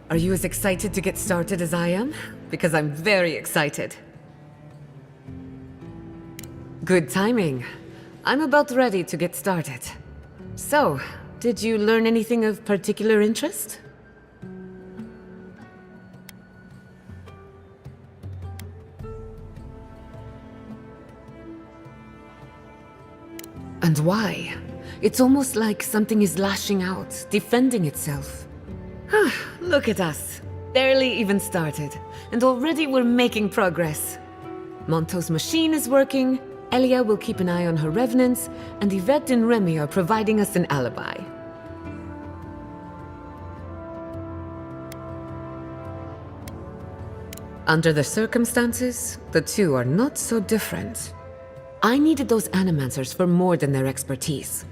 Are you as excited to get started as I am? Because I'm very excited. Good timing. I'm about ready to get started. So, did you learn anything of particular interest? And why? It's almost like something is lashing out, defending itself. Look at us. Barely even started, and already we're making progress. Monto's machine is working, Elia will keep an eye on her revenants, and Yvette and Remy are providing us an alibi. Under the circumstances, the two are not so different. I needed those animancers for more than their expertise.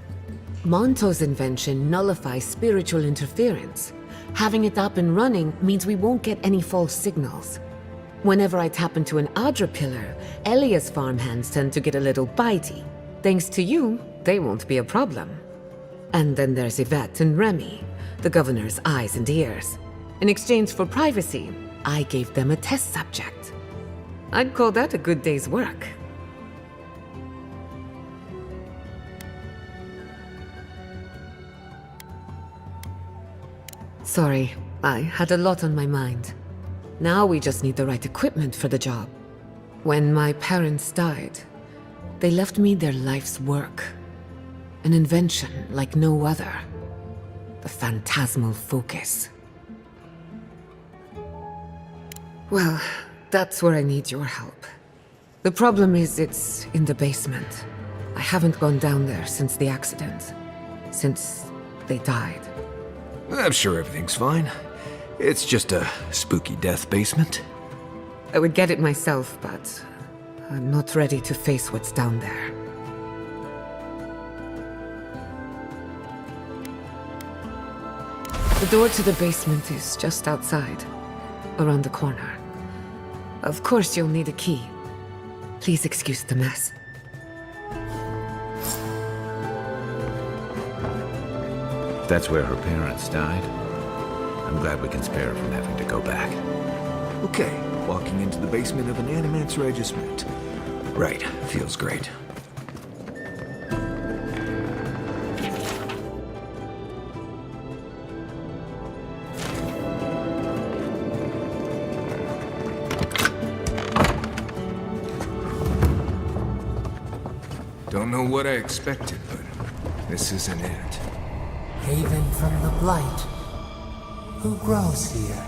Monto's invention nullifies spiritual interference. Having it up and running means we won't get any false signals. Whenever I tap into an Aedyr pillar, Elia's farmhands tend to get a little bitey. Thanks to you, they won't be a problem. And then there's Yvette and Remy, the governor's eyes and ears. In exchange for privacy, I gave them a test subject. I'd call that a good day's work. Sorry, I had a lot on my mind. Now we just need the right equipment for the job. When my parents died, they left me their life's work. An invention like no other. The phantasmal focus. Well, that's where I need your help. The problem is it's in the basement. I haven't gone down there since the accident. Since they died. I'm sure everything's fine. It's just a spooky death basement. I would get it myself, but I'm not ready to face what's down there. The door to the basement is just outside, around the corner. Of course you'll need a key. Please excuse the mess. That's where her parents died. I'm glad we can spare her from having to go back. Okay, walking into the basement of an Animance regiment. Right, feels great. Don't know what I expected, but this isn't it. Haven from the blight. Who grows here?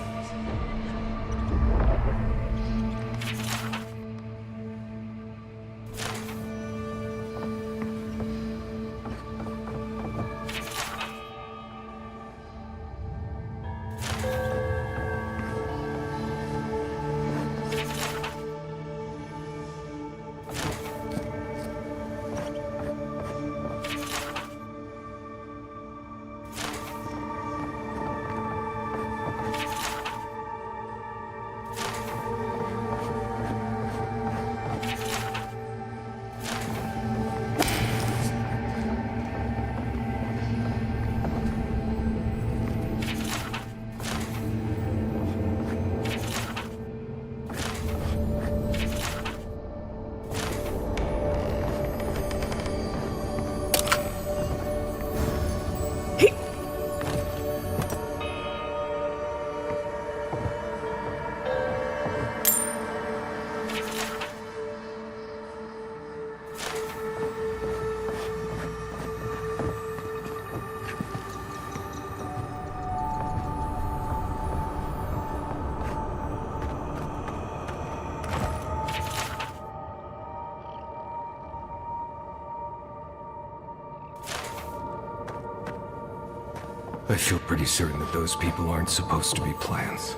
I feel pretty certain that those people aren't supposed to be plants.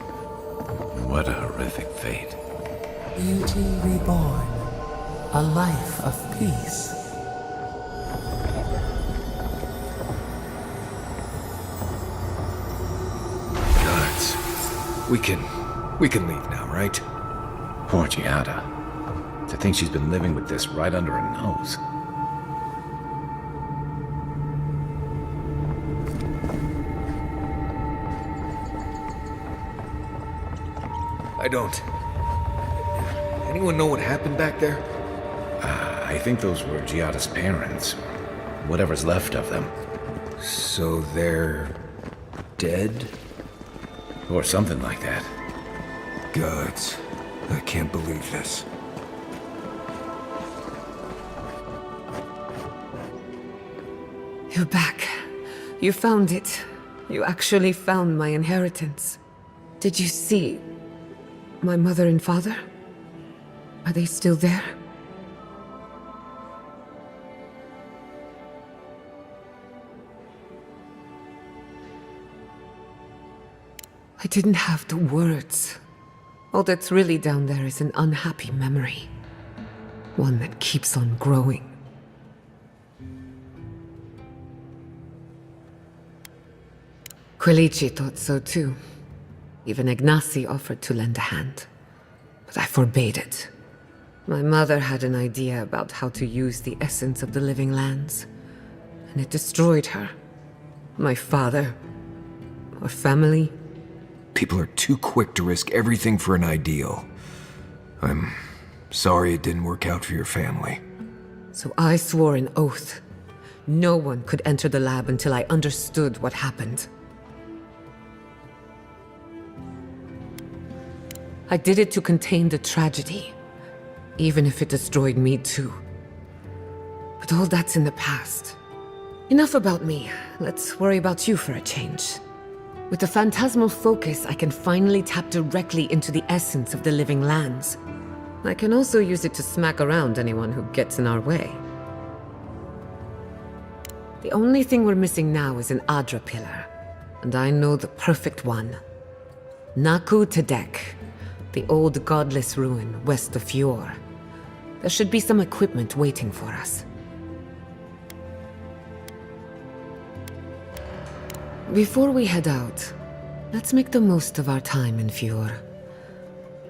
What a horrific fate. Beauty reborn. A life of peace. Guards. We can leave now, right? Poor Giada. To think she's been living with this right under her nose. I don't. Anyone know what happened back there? I think those were Giada's parents. Whatever's left of them. So they're dead? Or something like that. Gods, I can't believe this. You're back. You found it. You actually found my inheritance. Did you see my mother and father? Are they still there? I didn't have the words. All that's really down there is an unhappy memory. One that keeps on growing. Quilici thought so too. Even Ignacy offered to lend a hand. But I forbade it. My mother had an idea about how to use the essence of the living lands. And it destroyed her. My father. Our family. People are too quick to risk everything for an ideal. I'm sorry it didn't work out for your family. So I swore an oath. No one could enter the lab until I understood what happened. I did it to contain the tragedy, even if it destroyed me too. But all that's in the past. Enough about me. Let's worry about you for a change. With the phantasmal focus, I can finally tap directly into the essence of the living lands. I can also use it to smack around anyone who gets in our way. The only thing we're missing now is an Aedyr pillar, and I know the perfect one. Naku Tedek, the old godless ruin west of Eora. There should be some equipment waiting for us. Before we head out, let's make the most of our time in Eora.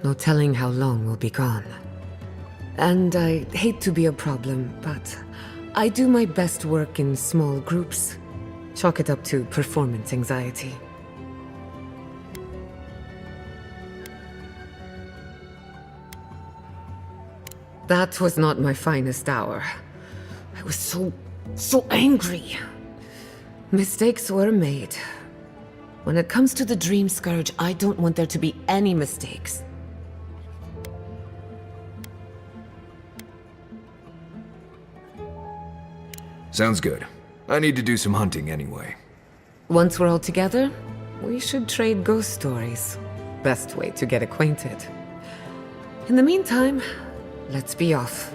No telling how long we'll be gone. And I hate to be a problem, but I do my best work in small groups. Chalk it up to performance anxiety. That was not my finest hour. I was so angry. Mistakes were made. When it comes to the Dream Scourge, I don't want there to be any mistakes. Sounds good. I need to do some hunting anyway. Once we're all together, we should trade ghost stories. Best way to get acquainted. In the meantime, let's be off.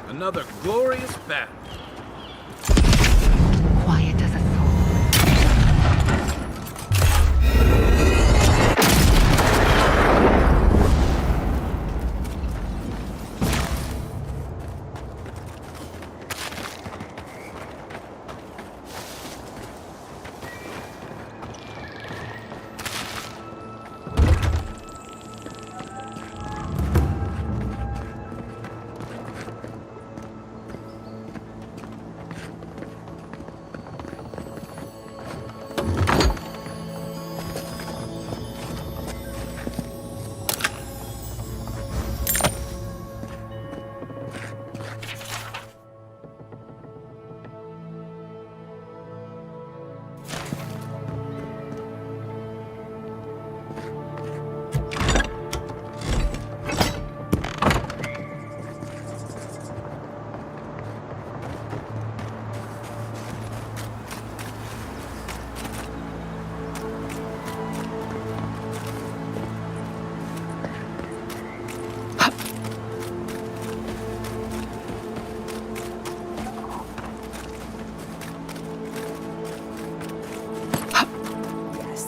Another glorious battle. Quiet as a soul.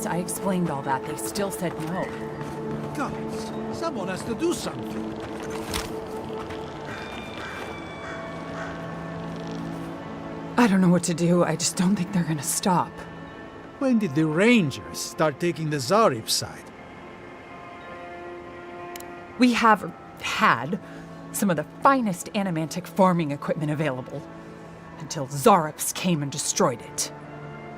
I explained all that. They still said no. Guys, someone has to do something. I don't know what to do. I just don't think they're gonna stop. When did the Rangers start taking the Zarib side? We have had some of the finest animantic farming equipment available until Zarops came and destroyed it.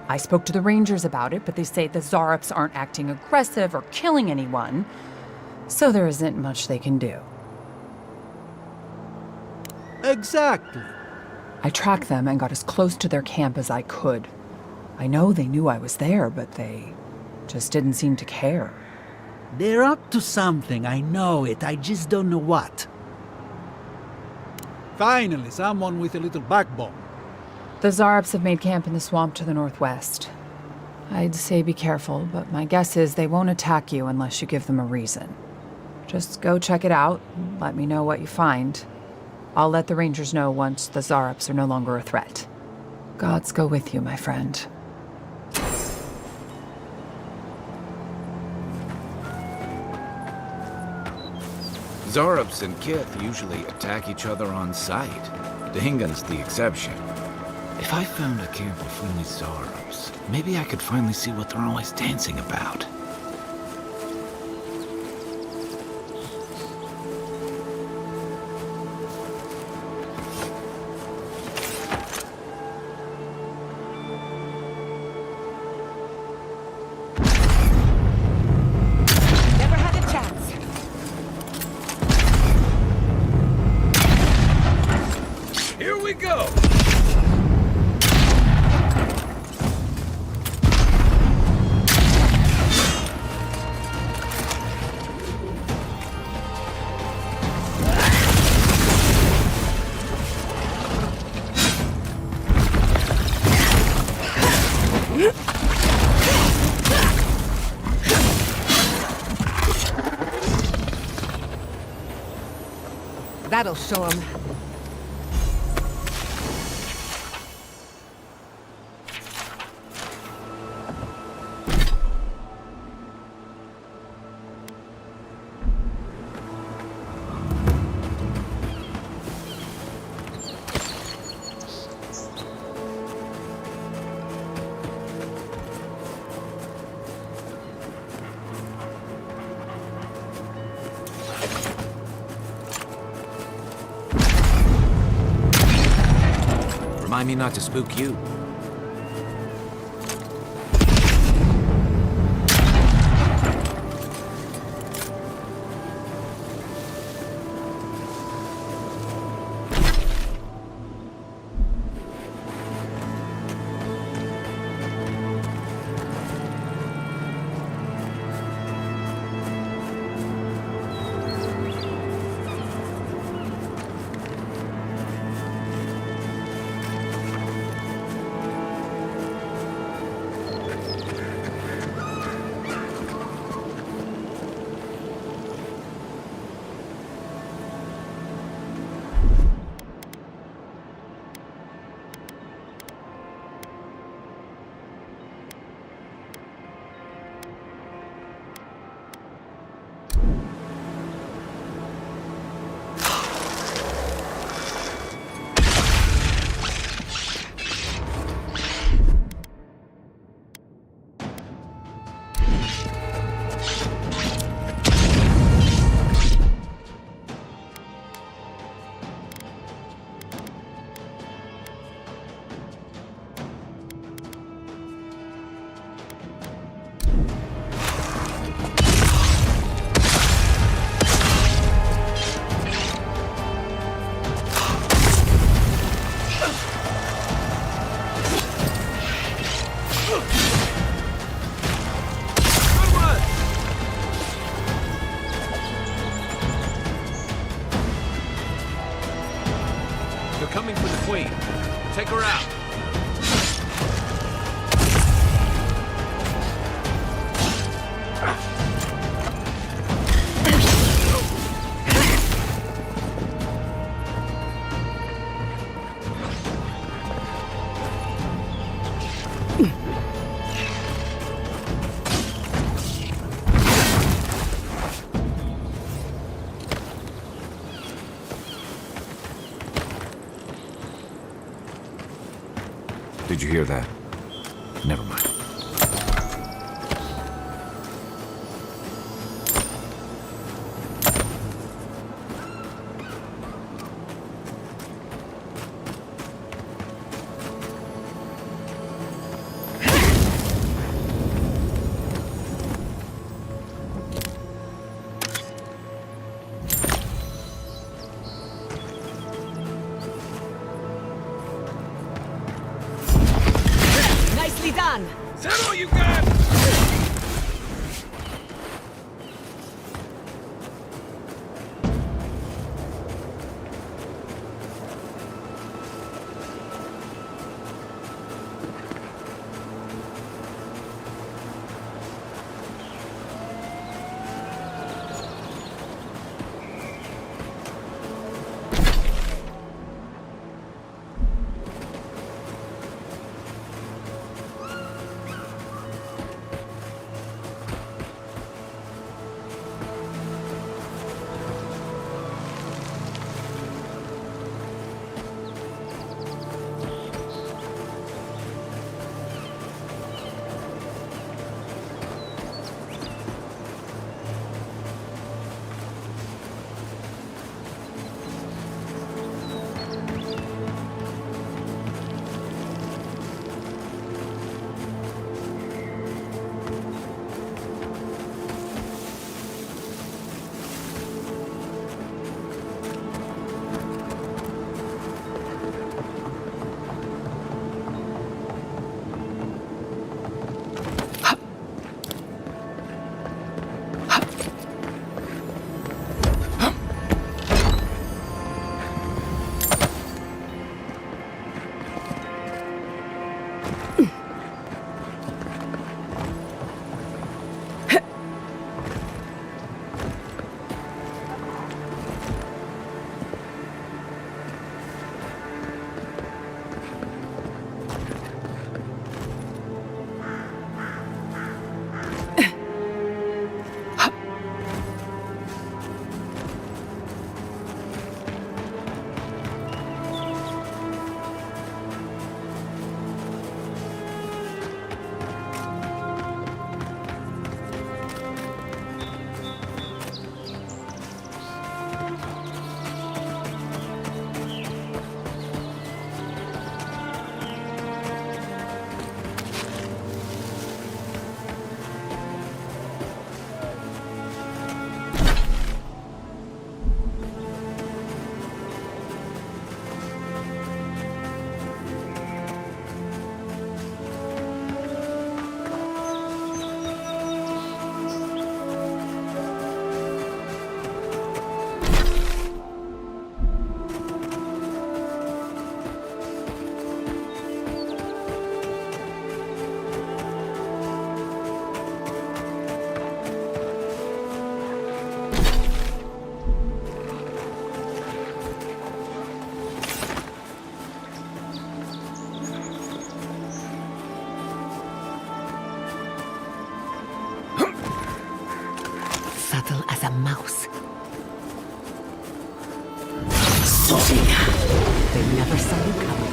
I spoke to the Rangers about it, but they say the Zarops aren't acting aggressive or killing anyone, so there isn't much they can do. Exactly. I tracked them and got as close to their camp as I could. I know they knew I was there, but they just didn't seem to care. They're up to something, I know it. I just don't know what. Finally, someone with a little backbone. The Zarops have made camp in the swamp to the northwest. I'd say be careful, but my guess is they won't attack you unless you give them a reason. Just go check it out and let me know what you find. I'll let the Rangers know once the Zarops are no longer a threat. Gods go with you, my friend. Zarops and Kith usually attack each other on sight. Dahingan's the exception. If I found a camp of friendly Zarops, maybe I could finally see what they're always dancing about. Never had a chance. Here we go! That'll show him. Remind me not to spook you. They're coming for the Queen. Take her out. Did you hear that? Never mind. Nicely done! Is that all you got? Subtle as a mouse. They never saw you coming.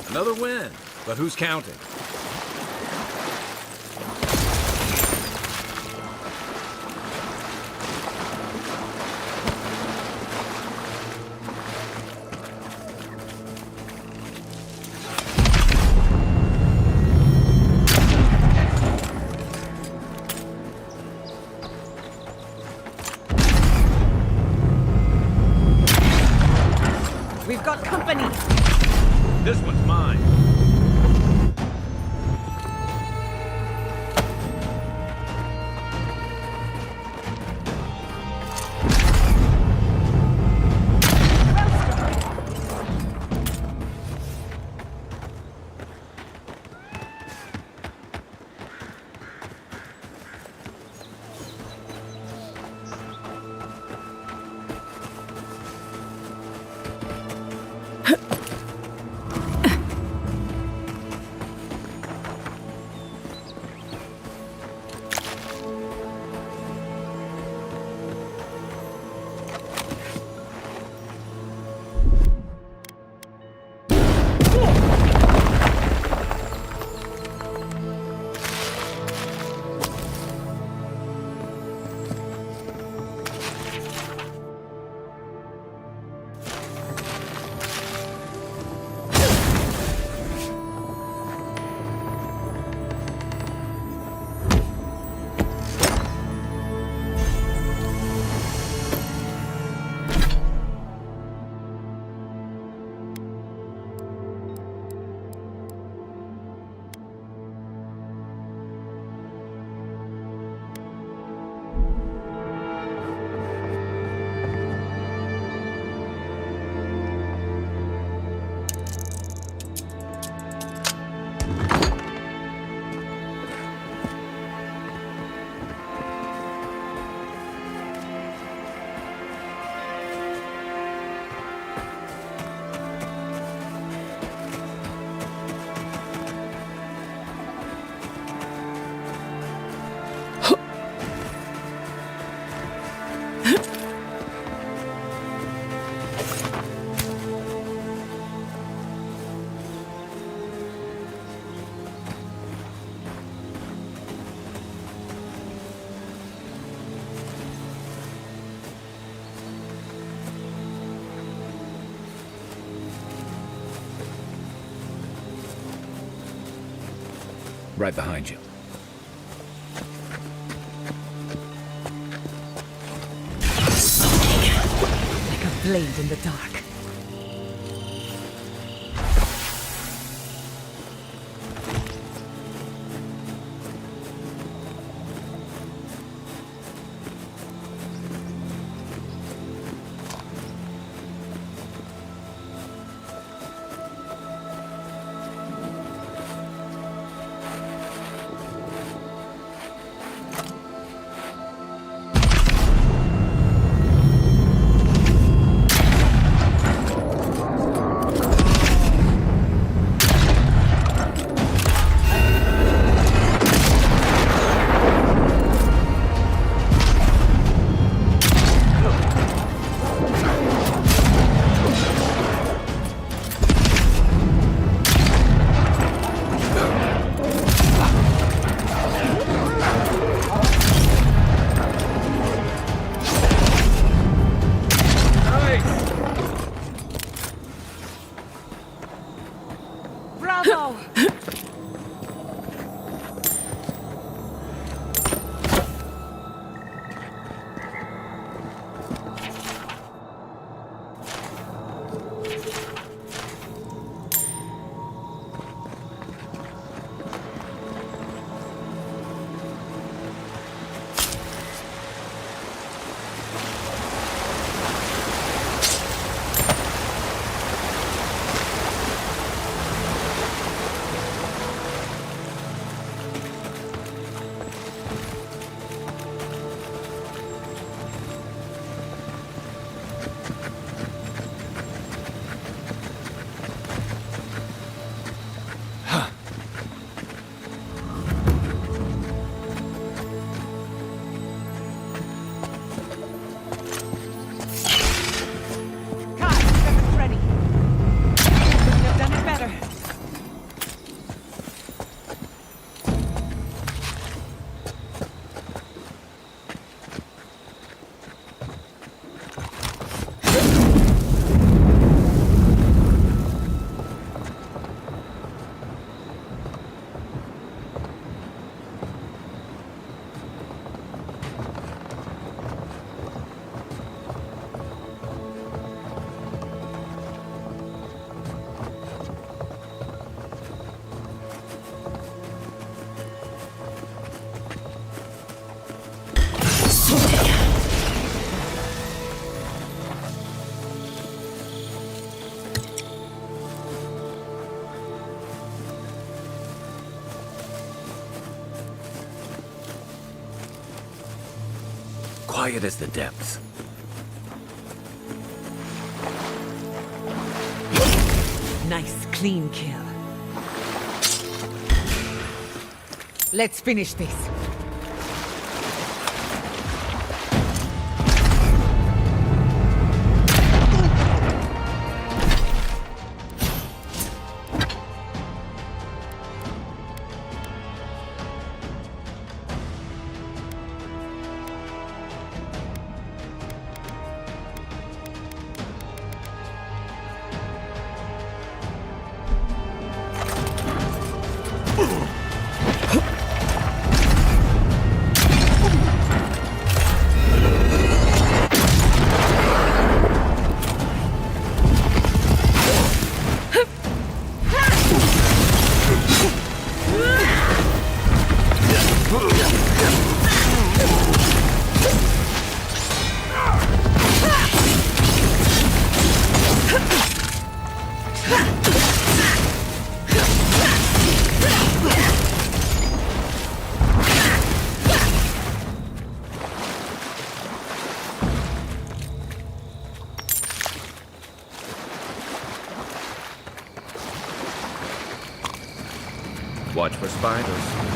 Another win, but who's counting? Right behind you. Like a blade in the dark. quiet as the depths. Nice, clean kill. Let's finish this. Watch for spiders.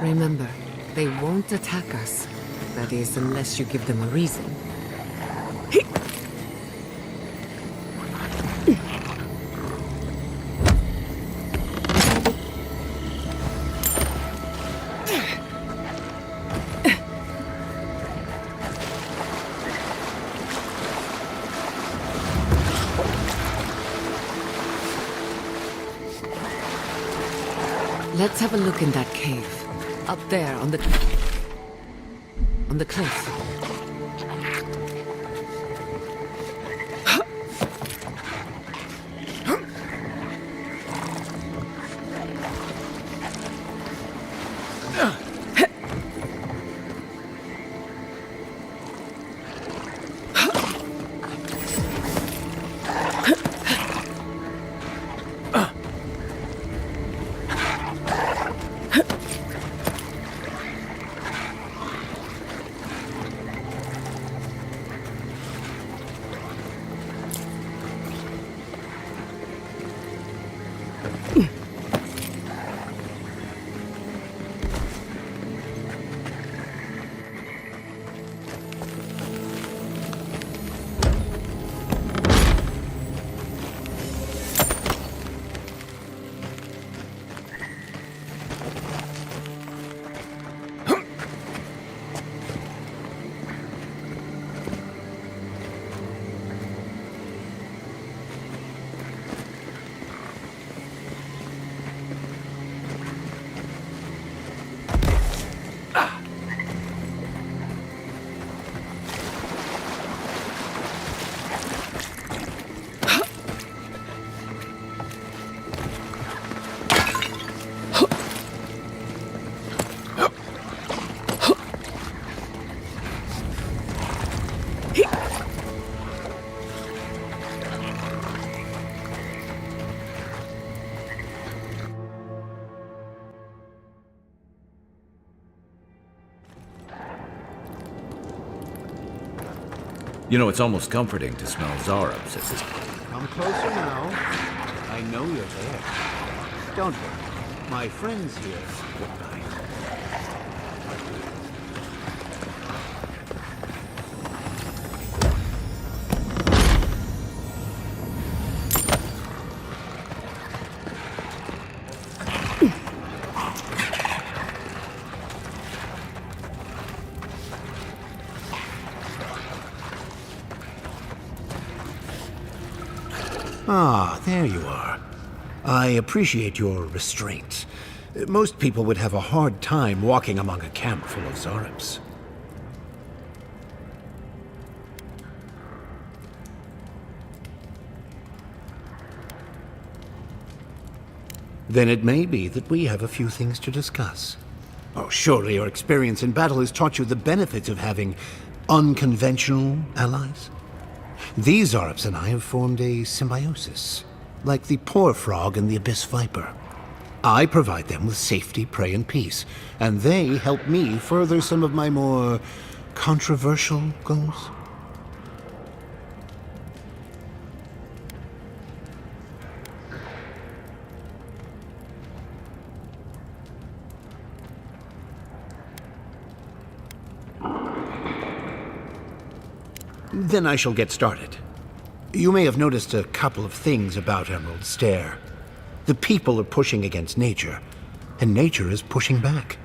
Remember, they won't attack us. That is, unless you give them a reason. Let's have a look in that cave. Up there on the cliff. You know, it's almost comforting to smell Zarubs at this point. Come closer now. I know you're there. Don't worry. My friends here won't mind. Ah, there you are. I appreciate your restraint. Most people would have a hard time walking among a camp full of Zarubs. Then it may be that we have a few things to discuss. Oh, surely your experience in battle has taught you the benefits of having unconventional allies? These Zarubs and I have formed a symbiosis, like the poor frog and the abyss viper. I provide them with safety, prey, and peace, and they help me further some of my more controversial goals. Then I shall get started. You may have noticed a couple of things about Emerald Stair. The people are pushing against nature, and nature is pushing back.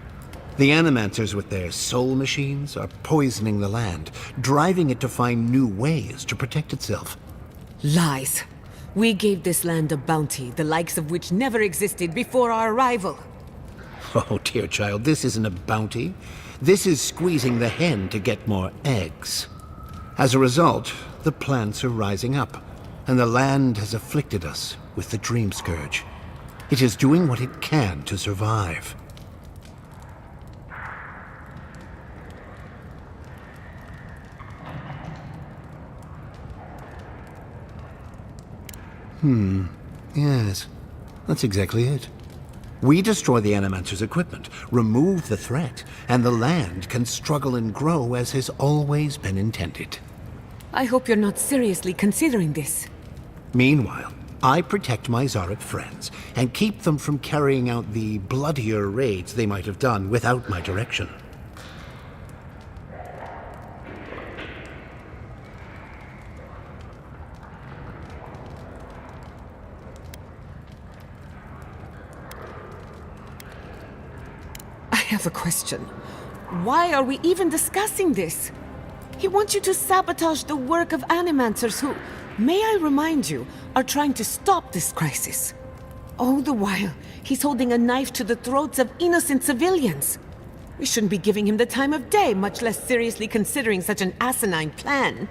The Animancers with their soul machines are poisoning the land, driving it to find new ways to protect itself. Lies. We gave this land a bounty, the likes of which never existed before our arrival. Oh, dear child, this isn't a bounty. This is squeezing the hen to get more eggs. As a result, the plants are rising up, and the land has afflicted us with the Dream Scourge. It is doing what it can to survive. Yes, that's exactly it. We destroy the Animancer's equipment, remove the threat, and the land can struggle and grow as has always been intended. I hope you're not seriously considering this. Meanwhile, I protect my Zarab friends and keep them from carrying out the bloodier raids they might have done without my direction. I have a question. Why are we even discussing this? He wants you to sabotage the work of animancers who, may I remind you, are trying to stop this crisis. All the while, he's holding a knife to the throats of innocent civilians. We shouldn't be giving him the time of day, much less seriously considering such an asinine plan.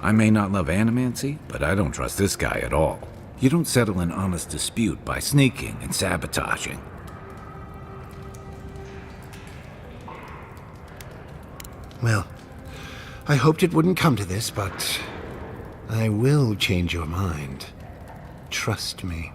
I may not love animancy, but I don't trust this guy at all. You don't settle an honest dispute by sneaking and sabotaging. Well, I hoped it wouldn't come to this, but I will change your mind. Trust me.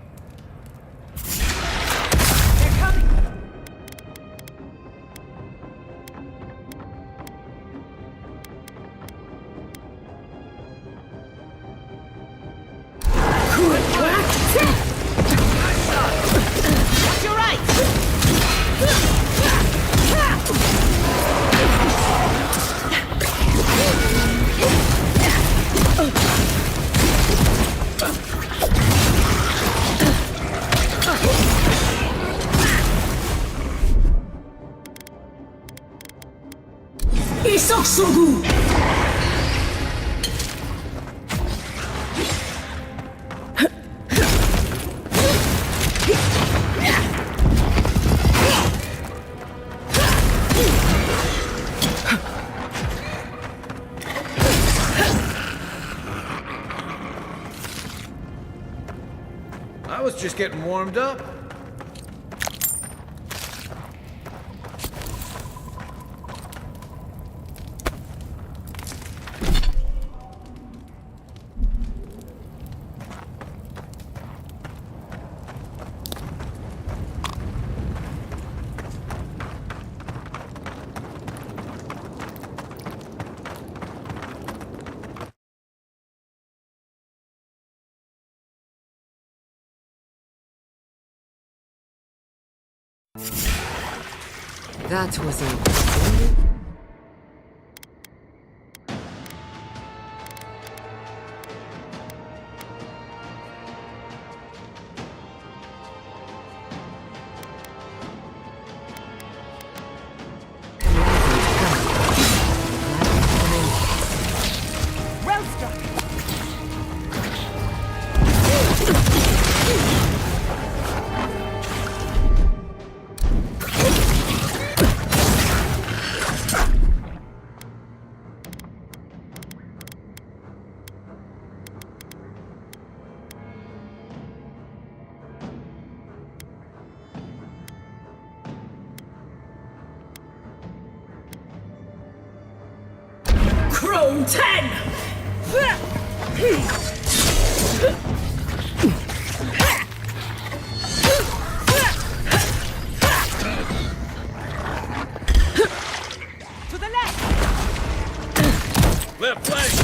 You're right! I was just getting warmed up. That was impressive. Chrome 10! To the left! Left flank!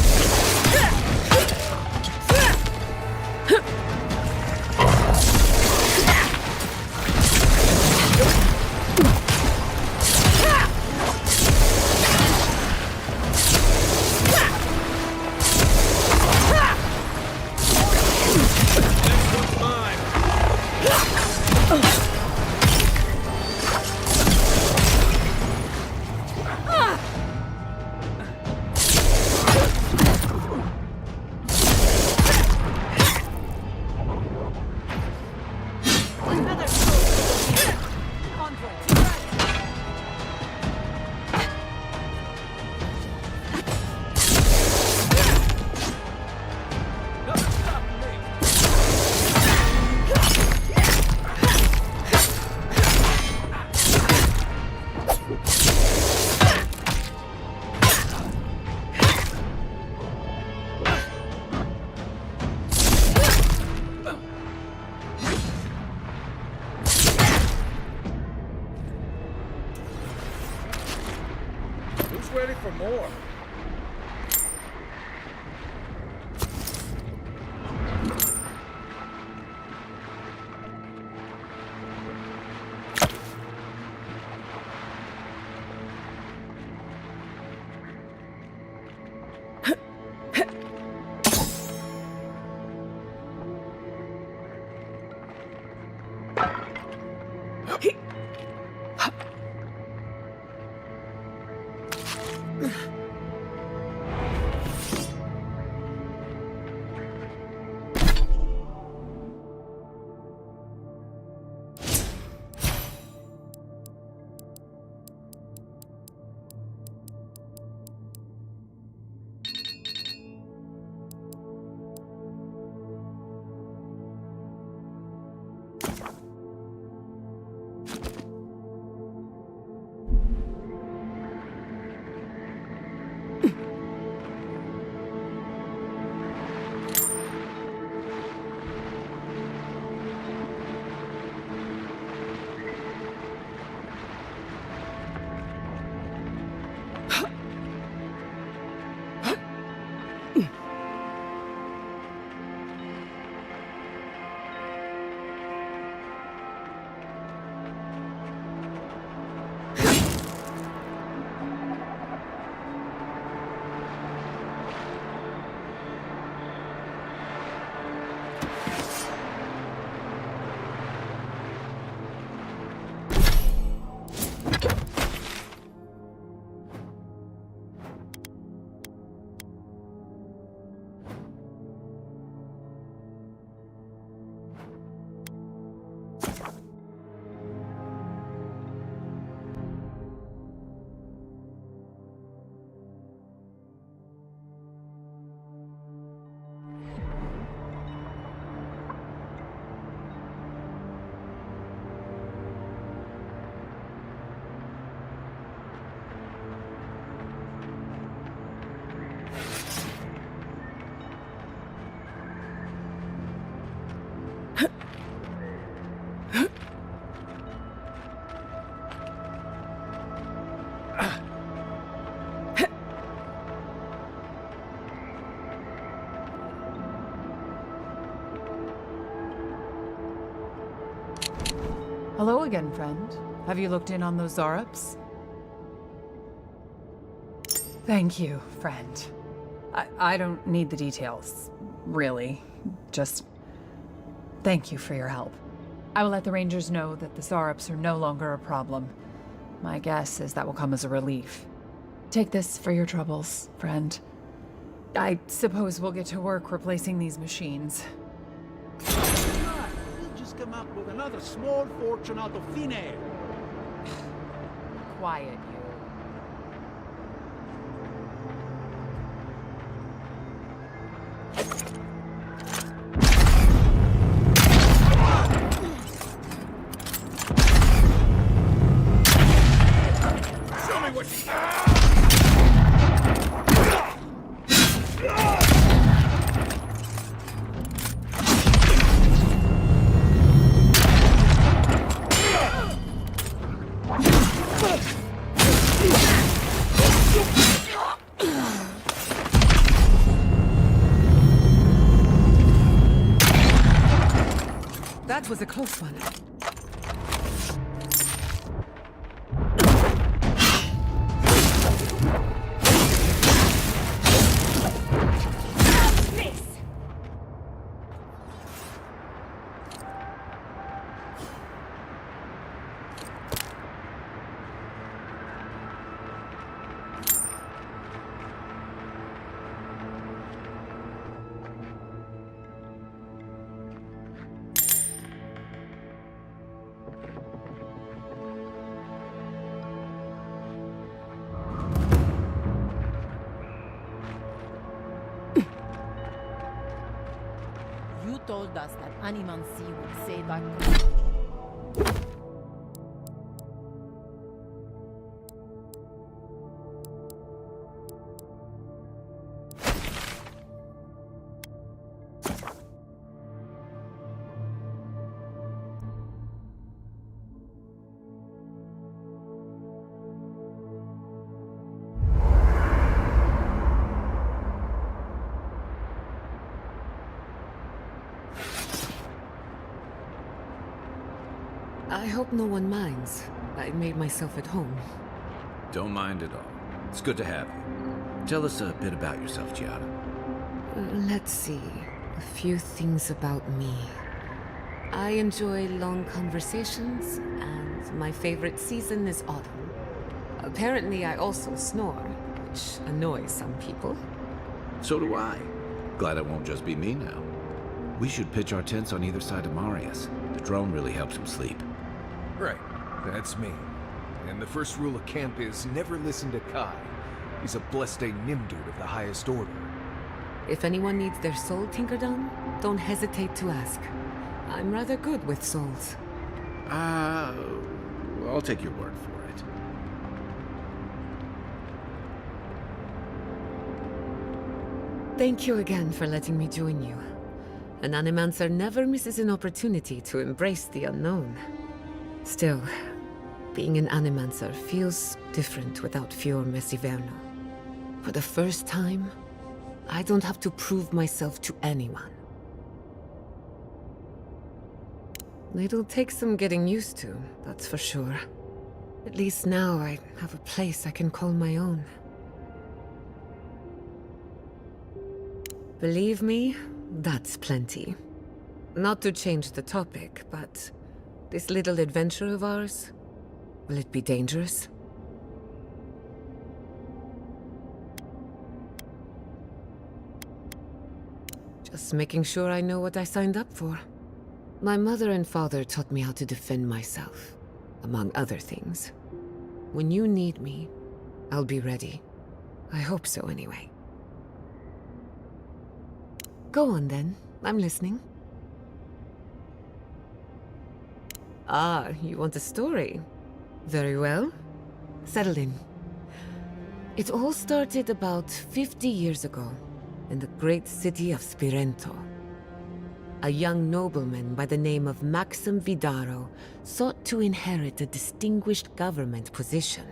Ready for more. Hello again, friend. Have you looked in on those Zarups? Thank you, friend. I don't need the details, really. Just thank you for your help. I will let the Rangers know that the Zarups are no longer a problem. My guess is that will come as a relief. Take this for your troubles, friend. I suppose we'll get to work replacing these machines. We'll just come up with another small fortune out of thin air. Quiet, you. That was a close one. You told us that Animancy would say that. I hope no one minds. I made myself at home. Don't mind at all. It's good to have you. Tell us a bit about yourself, Giada. Let's see. A few things about me. I enjoy long conversations and My favorite season is autumn. Apparently, I also snore, which annoys some people. So do I. Glad it won't just be me now. We should pitch our tents on either side of Marius. The drone really helps him sleep. Right, that's me. And the first rule of camp is never listen to Kai. He's a blessed Nimdude of the highest order. If anyone needs their soul tinkered on, don't hesitate to ask. I'm rather good with souls. I'll take your word for it. Thank you again for letting me join you. An Animancer never misses an opportunity to embrace the unknown. Still, being an Animancer feels different without Fior Messiverno. For the first time, I don't have to prove myself to anyone. It'll take some getting used to, that's for sure. At least now I have a place I can call my own. Believe me, that's plenty. Not to change the topic, but this little adventure of ours, will it be dangerous? Just making sure I know what I signed up for. My mother and father taught me how to defend myself, among other things. When you need me, I'll be ready. I hope so, anyway. Go on, then. I'm listening. Ah, you want a story? Very well. Settle in. It all started about 50 years ago, in the great city of Spirento. A young nobleman by the name of Maxim Vidaro sought to inherit a distinguished government position.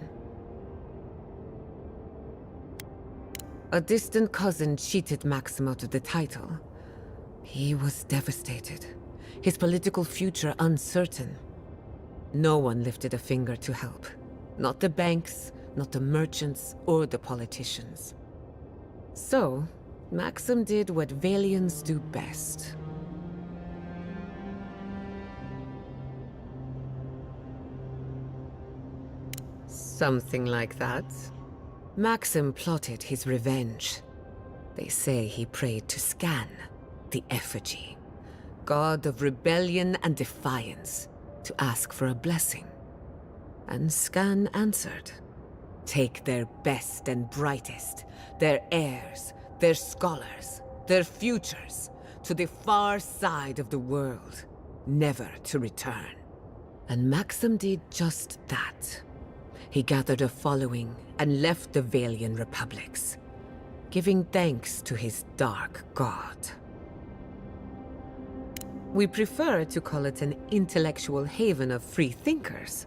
A distant cousin cheated Maxim out of the title. He was devastated, his political future uncertain. No one lifted a finger to help. Not the banks, not the merchants, or the politicians. So, Maxim did what Valians do best. Something like that. Maxim plotted his revenge. They say he prayed to Scan, the effigy, god of rebellion and defiance, to ask for a blessing. And Scan answered. Take their best and brightest, their heirs, their scholars, their futures, to the far side of the world, never to return. And Maxim did just that. He gathered a following and left the Valian republics, giving thanks to his dark god. We prefer to call it an intellectual haven of free thinkers,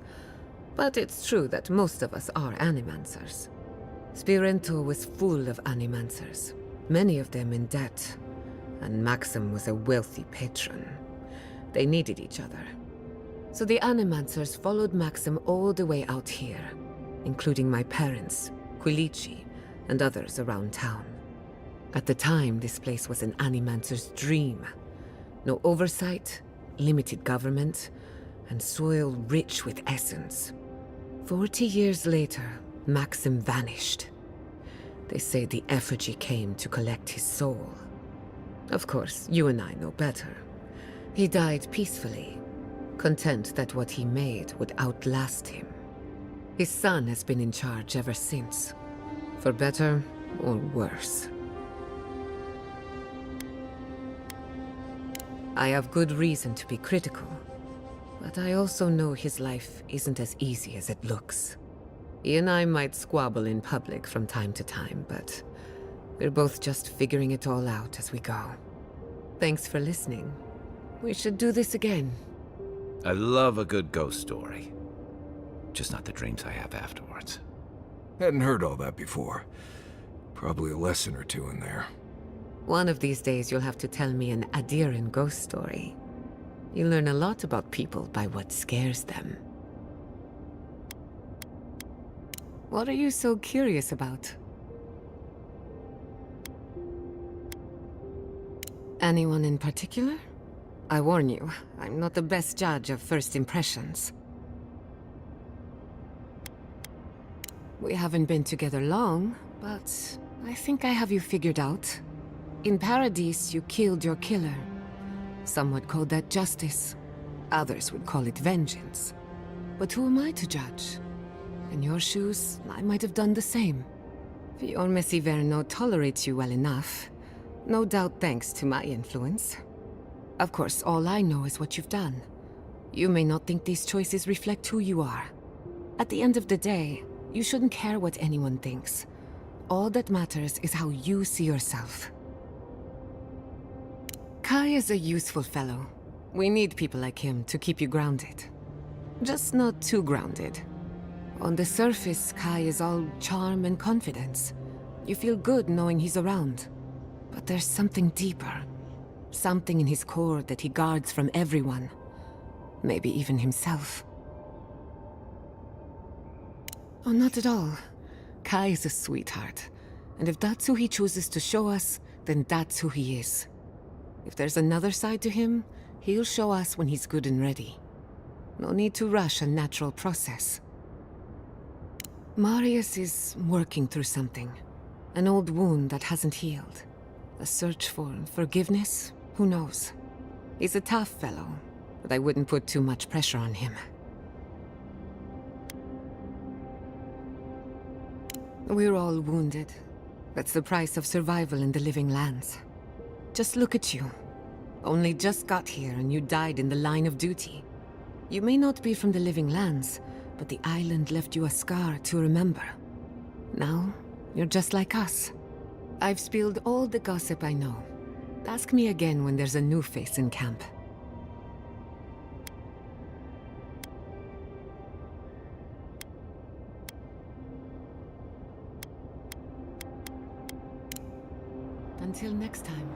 but it's true that most of us are Animancers. Spirento was full of Animancers, many of them in debt, and Maxim was a wealthy patron. They needed each other. So the Animancers followed Maxim all the way out here, including my parents, Quilici, and others around town. At the time, this place was an Animancer's dream. No oversight, limited government, and soil rich with essence. 40 years later, Maxim vanished. They say the effigy came to collect his soul. Of course, you and I know better. He died peacefully, content that what he made would outlast him. His son has been in charge ever since, for better or worse. I have good reason to be critical, but I also know his life isn't as easy as it looks. He and I might squabble in public from time to time, but we're both just figuring it all out as we go. Thanks for listening. We should do this again. I love a good ghost story. Just not the dreams I have afterwards. Hadn't heard all that before. Probably a lesson or two in there. One of these days you'll have to tell me an Aedyran ghost story. You learn a lot about people by what scares them. What are you so curious about? Anyone in particular? I warn you, I'm not the best judge of first impressions. We haven't been together long, but I think I have you figured out. In Paradise, you killed your killer. Some would call that justice. Others would call it vengeance. But who am I to judge? In your shoes, I might have done the same. Fior Messiverno tolerates you well enough. No doubt thanks to my influence. Of course, all I know is what you've done. You may not think these choices reflect who you are. At the end of the day, you shouldn't care what anyone thinks. All that matters is how you see yourself. Kai is a useful fellow. We need people like him to keep you grounded. Just not too grounded. On the surface, Kai is all charm and confidence. You feel good knowing he's around. But there's something deeper. Something in his core that he guards from everyone. Maybe even himself. Oh, not at all. Kai is a sweetheart. And if that's who he chooses to show us, then that's who he is. If there's another side to him, he'll show us when he's good and ready. No need to rush a natural process. Marius is working through something. An old wound that hasn't healed. A search for forgiveness? Who knows? He's a tough fellow, but I wouldn't put too much pressure on him. We're all wounded. That's the price of survival in the living lands. Just look at you. Only just got here and you died in the line of duty. You may not be from the living lands, but the island left you a scar to remember. Now, you're just like us. I've spilled all the gossip I know. Ask me again when there's a new face in camp. Until next time.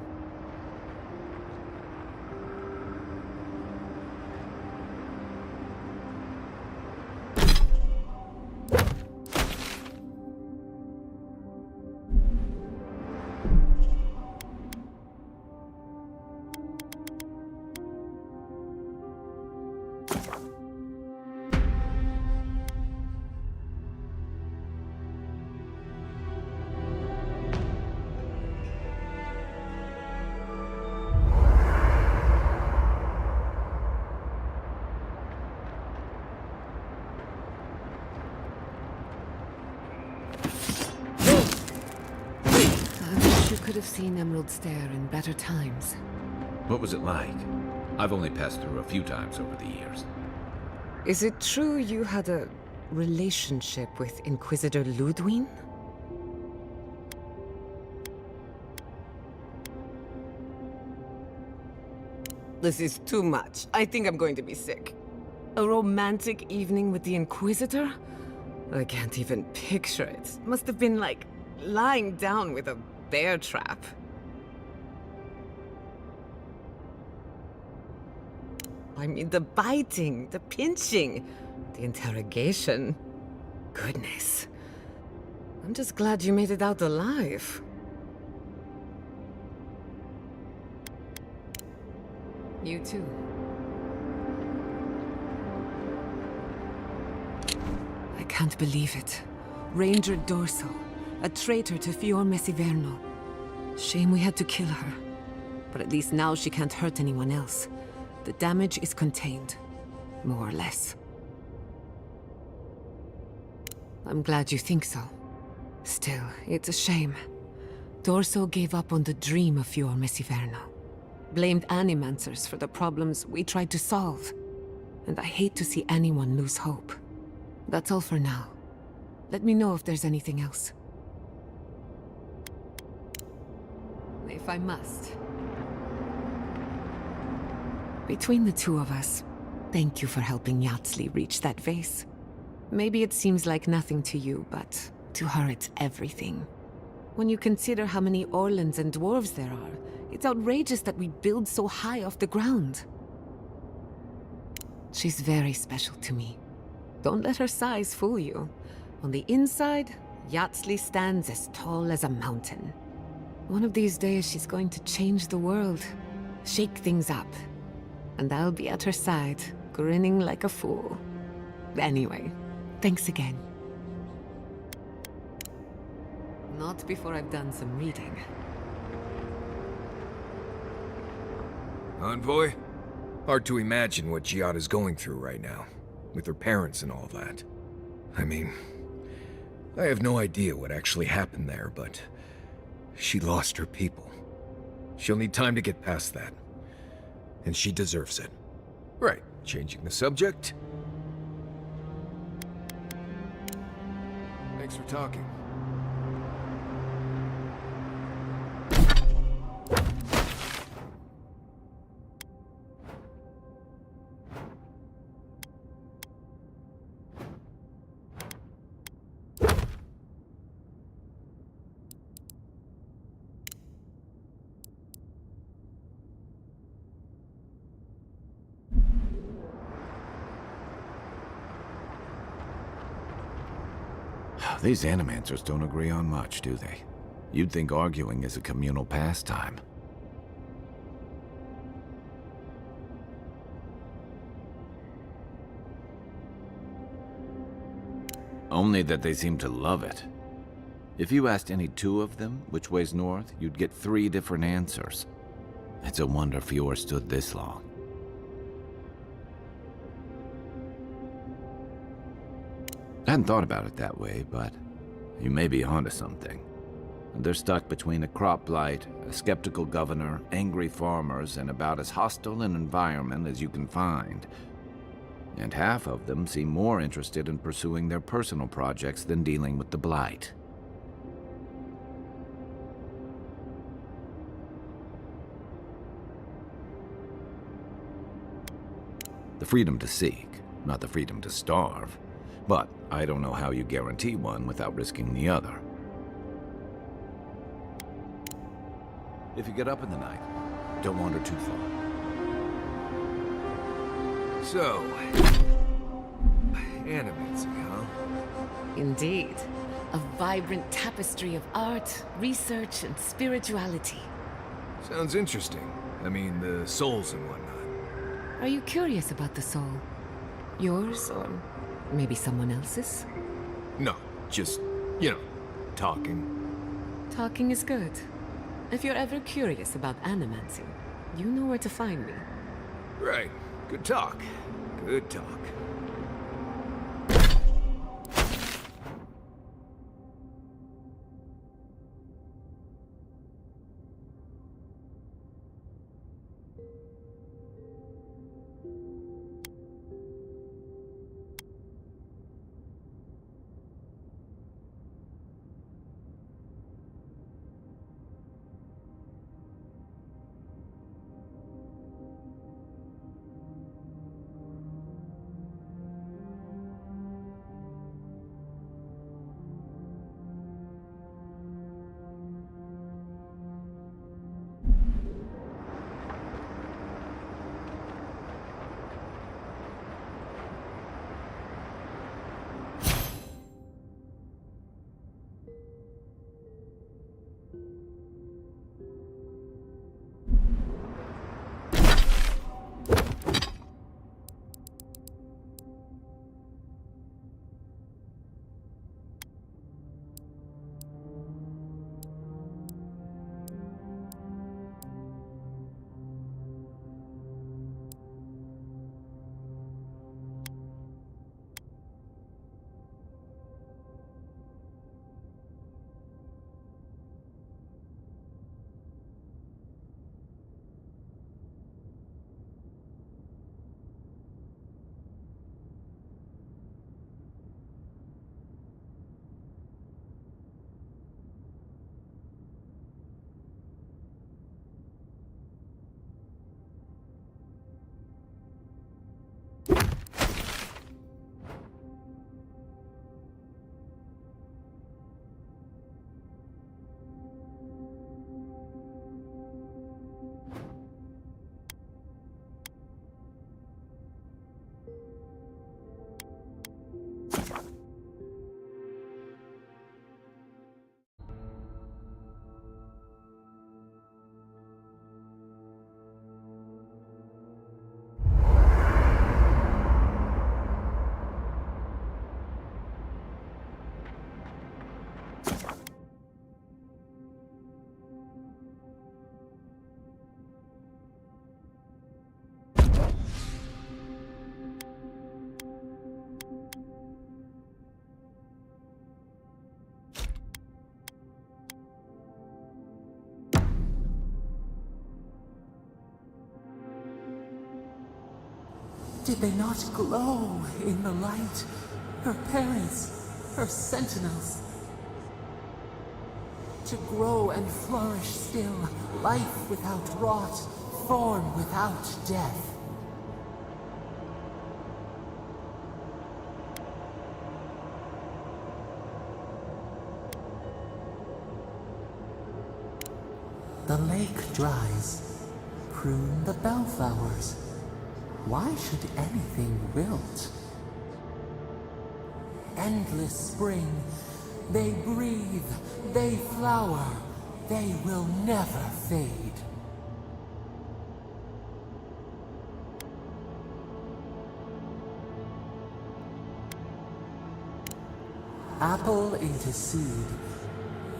Could have seen Emerald Stair in better times. What was it like? I've only passed through a few times over the years. Is it true you had a relationship with Inquisitor Ludwig? This is too much. I think I'm going to be sick. A romantic evening with the Inquisitor? I can't even picture it. Must have been like lying down with a bear trap. I mean, the biting, the pinching, the interrogation. Goodness. I'm just glad you made it out alive. You too. I can't believe it. Ranger Dorso. A traitor to Fior Messiverno. Shame we had to kill her. But at least now she can't hurt anyone else. The damage is contained. More or less. I'm glad you think so. Still, it's a shame. Dorso gave up on the dream of Fior Messiverno. Blamed animancers for the problems we tried to solve. And I hate to see anyone lose hope. That's all for now. Let me know if there's anything else. If I must. Between the two of us, thank you for helping Yatsli reach that vase. Maybe it seems like nothing to you, but to her it's everything. When you consider how many Orlans and dwarves there are, it's outrageous that we build so high off the ground. She's very special to me. Don't let her size fool you. On the inside, Yatsli stands as tall as a mountain. One of these days, she's going to change the world, shake things up. And I'll be at her side, grinning like a fool. Anyway, thanks again. Not before I've done some reading. Envoy? Hard to imagine what Giada's going through right now, with her parents and all that. I mean, I have no idea what actually happened there, but she lost her people. She'll need time to get past that. And she deserves it. Right, changing the subject. Thanks for talking. These animancers don't agree on much, do they? You'd think arguing is a communal pastime. Only that they seem to love it. If you asked any two of them which way's north, you'd get 3 different answers. It's a wonder Fiora stood this long. I hadn't thought about it that way, but you may be onto something. They're stuck between a crop blight, a skeptical governor, angry farmers, and about as hostile an environment as you can find. And half of them seem more interested in pursuing their personal projects than dealing with the blight. The freedom to seek, not the freedom to starve. But I don't know how you guarantee one without risking the other. If you get up in the night, don't wander too far. So, animating, huh? Indeed. A vibrant tapestry of art, research, and spirituality. Sounds interesting. I mean, the souls and whatnot. Are you curious about the soul? Yours, or maybe someone else's? No, just, talking. Talking is good. If you're ever curious about animancing, you know where to find me. Right. Good talk. Good talk. Did they not glow in the light? Her parents, her sentinels. To grow and flourish still, life without rot, form without death. The lake dries. Prune the bellflowers. Why should anything wilt? Endless spring. They breathe. They flower. They will never fade. Apple into seed.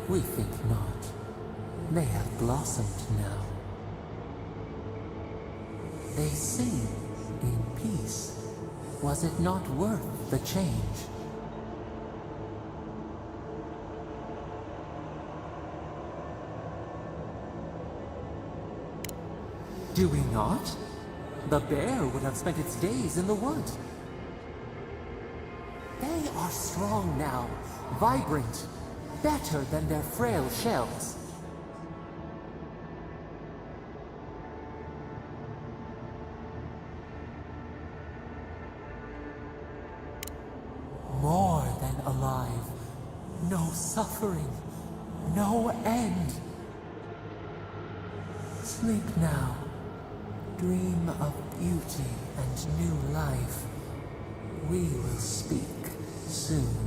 We think not. They have blossomed now. They sing in peace. Was it not worth the change? Do we not? The bear would have spent its days in the woods. They are strong now, vibrant, better than their frail shells. More than alive. No suffering. No end. Sleep now. Dream of beauty and new life. We will speak soon.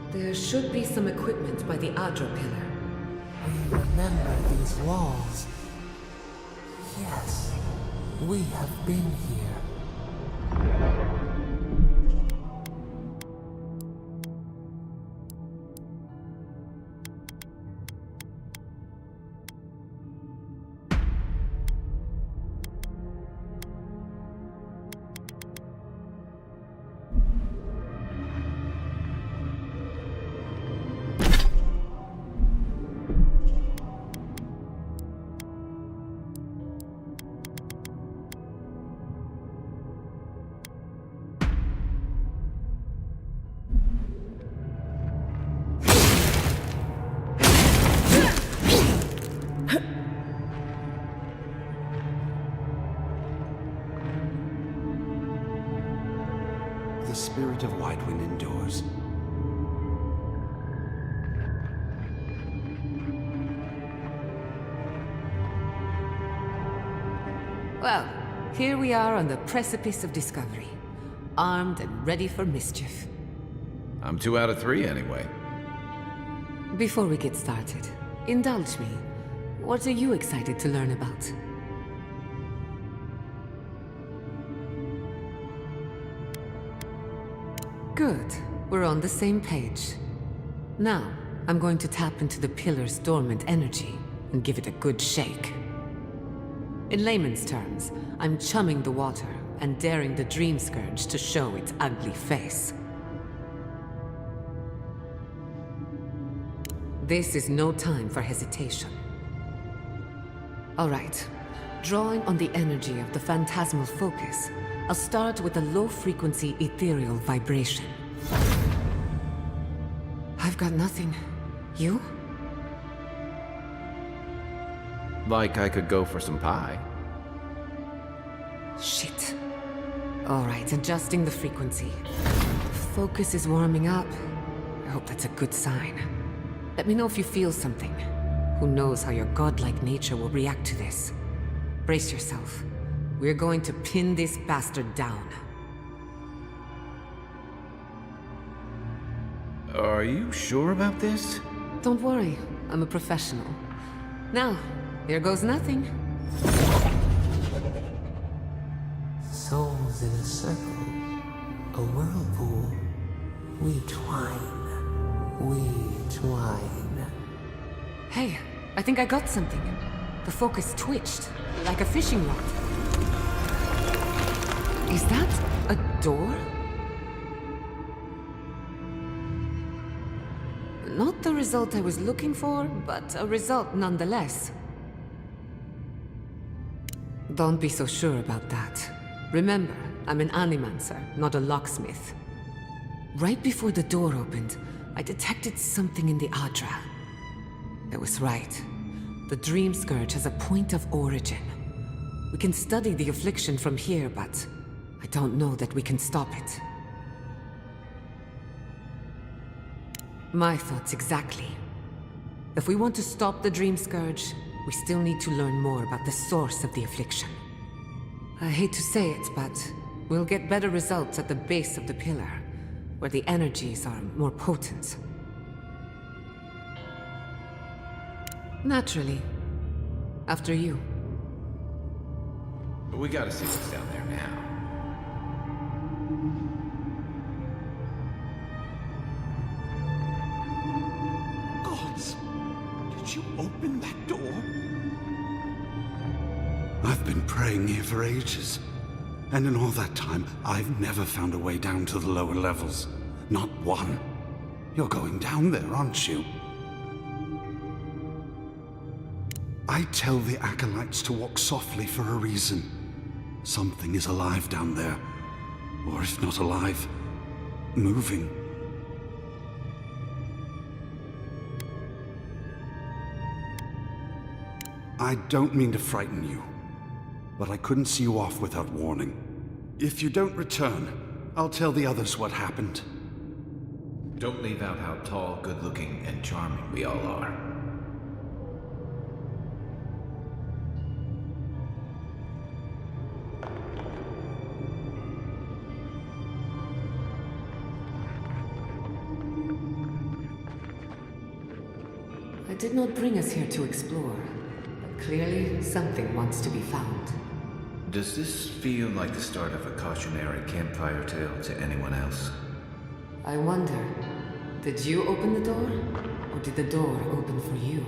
There should be some equipment by the Aedyr pillar. We remember these walls. Yes, we have been here. The spirit of Whitewind endures. Well, here we are on the precipice of discovery. Armed and ready for mischief. I'm 2 out of 3 anyway. Before we get started, indulge me. What are you excited to learn about? Good. We're on the same page. Now, I'm going to tap into the pillar's dormant energy and give it a good shake. In layman's terms, I'm chumming the water and daring the Dream Scourge to show its ugly face. This is no time for hesitation. All right. Drawing on the energy of the phantasmal focus, I'll start with a low-frequency ethereal vibration. I've got nothing. You? Like I could go for some pie. Shit. All right, adjusting the frequency. Focus is warming up. I hope that's a good sign. Let me know if you feel something. Who knows how your godlike nature will react to this. Brace yourself. We're going to pin this bastard down. Are you sure about this? Don't worry, I'm a professional. Now, here goes nothing. Souls in a circle, a whirlpool. We twine. Hey, I think I got something. The focus twitched, like a fishing rod. Is that a door? Not the result I was looking for, but a result nonetheless. Don't be so sure about that. Remember, I'm an animancer, not a locksmith. Right before the door opened, I detected something in the Aedyr. I was right. The Dream Scourge has a point of origin. We can study the affliction from here, but I don't know that we can stop it. My thoughts exactly. If we want to stop the Dream Scourge, we still need to learn more about the source of the affliction. I hate to say it, but we'll get better results at the base of the pillar, where the energies are more potent. Naturally. After you. We gotta see what's down there now. Gods! Did you open that door? I've been praying here for ages. And in all that time, I've never found a way down to the lower levels. Not one. You're going down there, aren't you? I tell the acolytes to walk softly for a reason. Something is alive down there. Or if not alive, moving. I don't mean to frighten you, but I couldn't see you off without warning. If you don't return, I'll tell the others what happened. Don't leave out how tall, good-looking, and charming we all are. I did not bring us here to explore, but clearly something wants to be found. Does this feel like the start of a cautionary campfire tale to anyone else? I wonder, did you open the door? Or did the door open for you?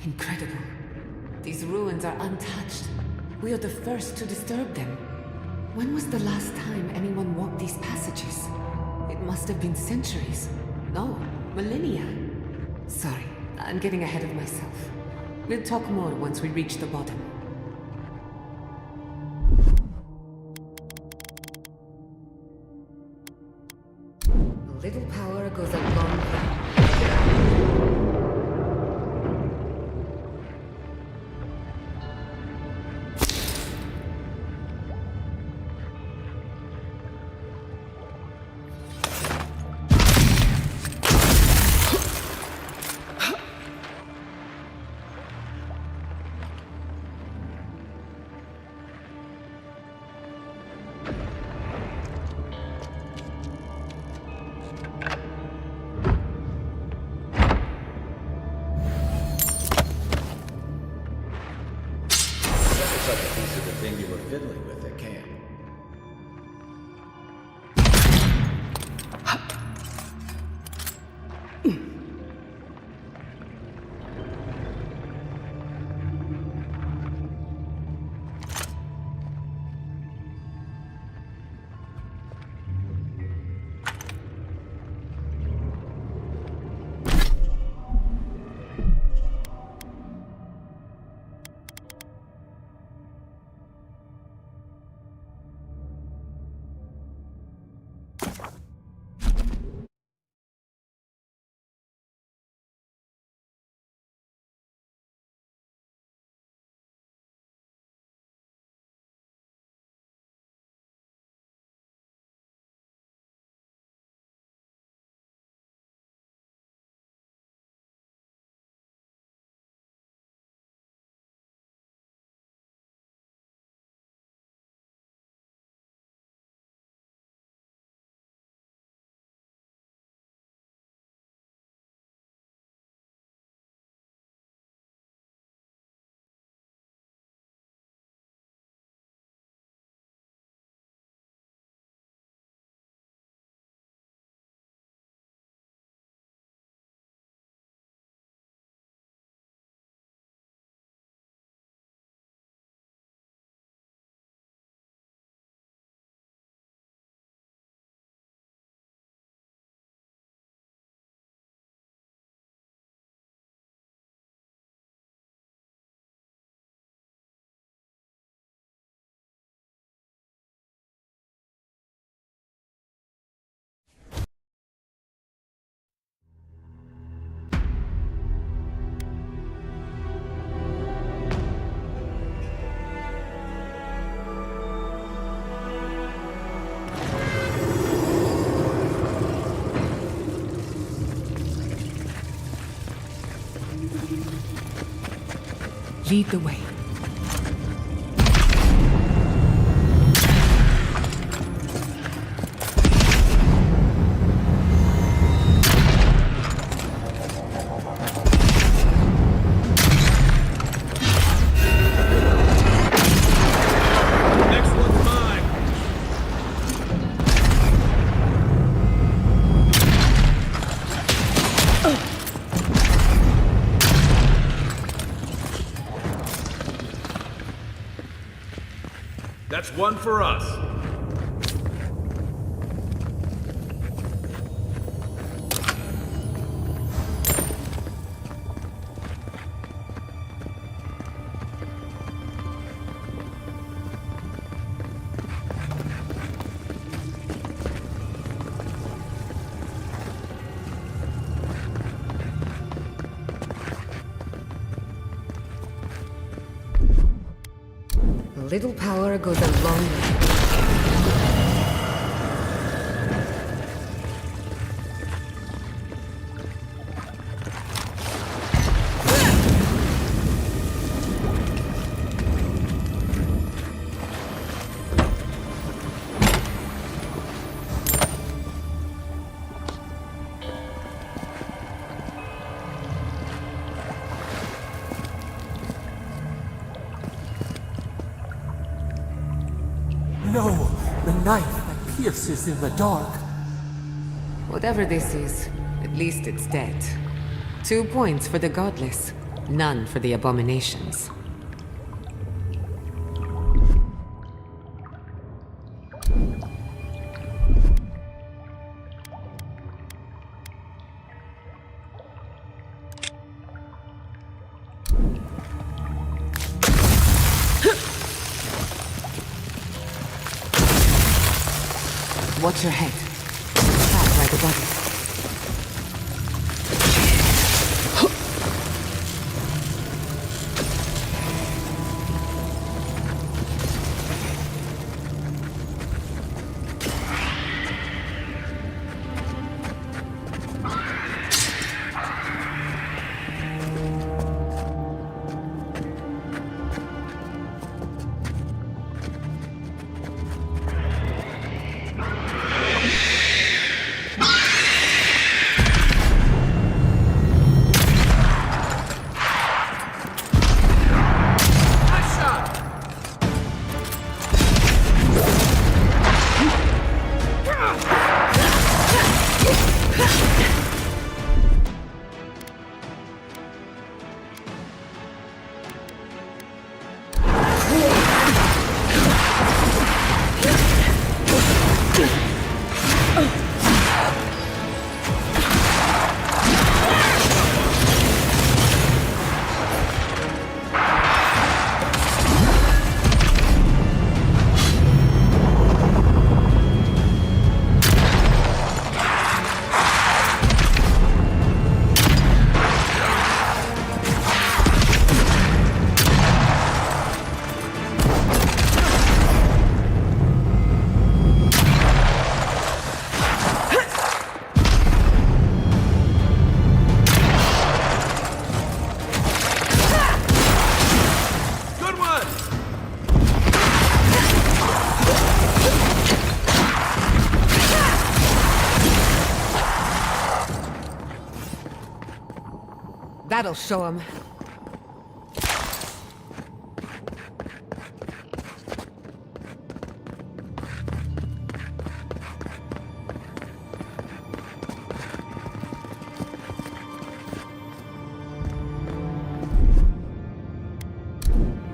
Incredible. These ruins are untouched. We are the first to disturb them. When was the last time anyone walked these passages? It must have been centuries. No, millennia. Sorry, I'm getting ahead of myself. We'll talk more once we reach the bottom. A little power goes a long way. thing you were fiddling with at camp. Lead the way. Next one's mine. That's one for us. A little power goes a long way. No, the knife that pierces in the dark. Whatever this is, at least it's dead. 2 points for the godless, none for the abominations. Watch your head. Stab right above it. I'll show him.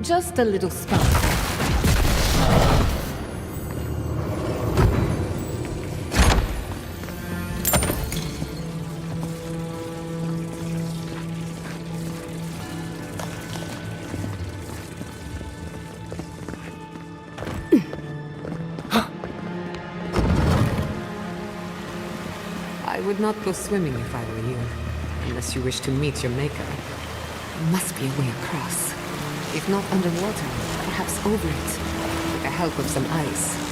Just a little spark. I would not go swimming if I were you, unless you wish to meet your maker. There must be a way across. If not underwater, perhaps over it, with the help of some ice.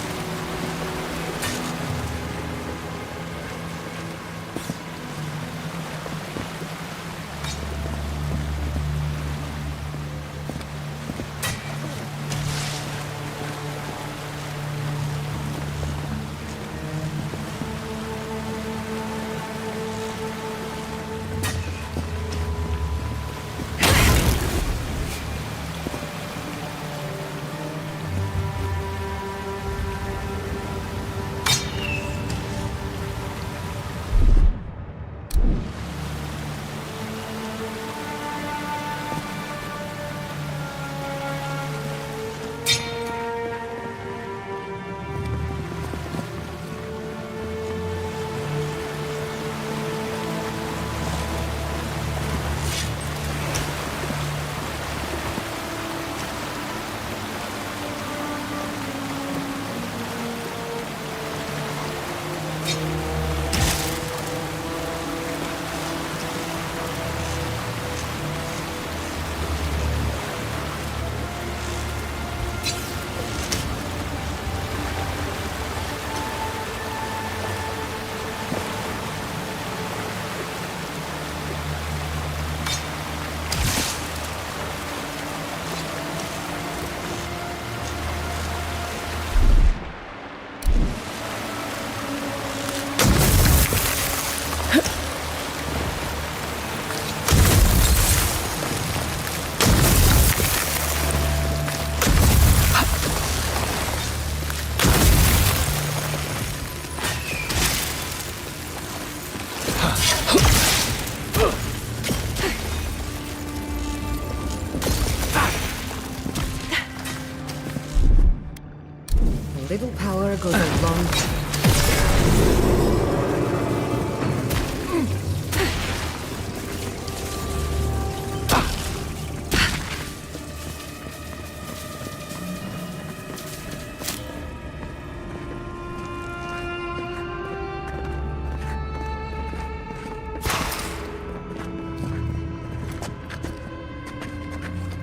Little power goes a long way.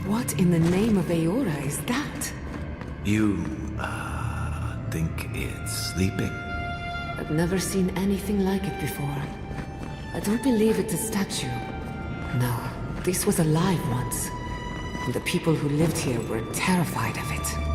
What in the name of Eora is that? You, think it's sleeping? I've never seen anything like it before. I don't believe it's a statue. No, this was alive once. And the people who lived here were terrified of it.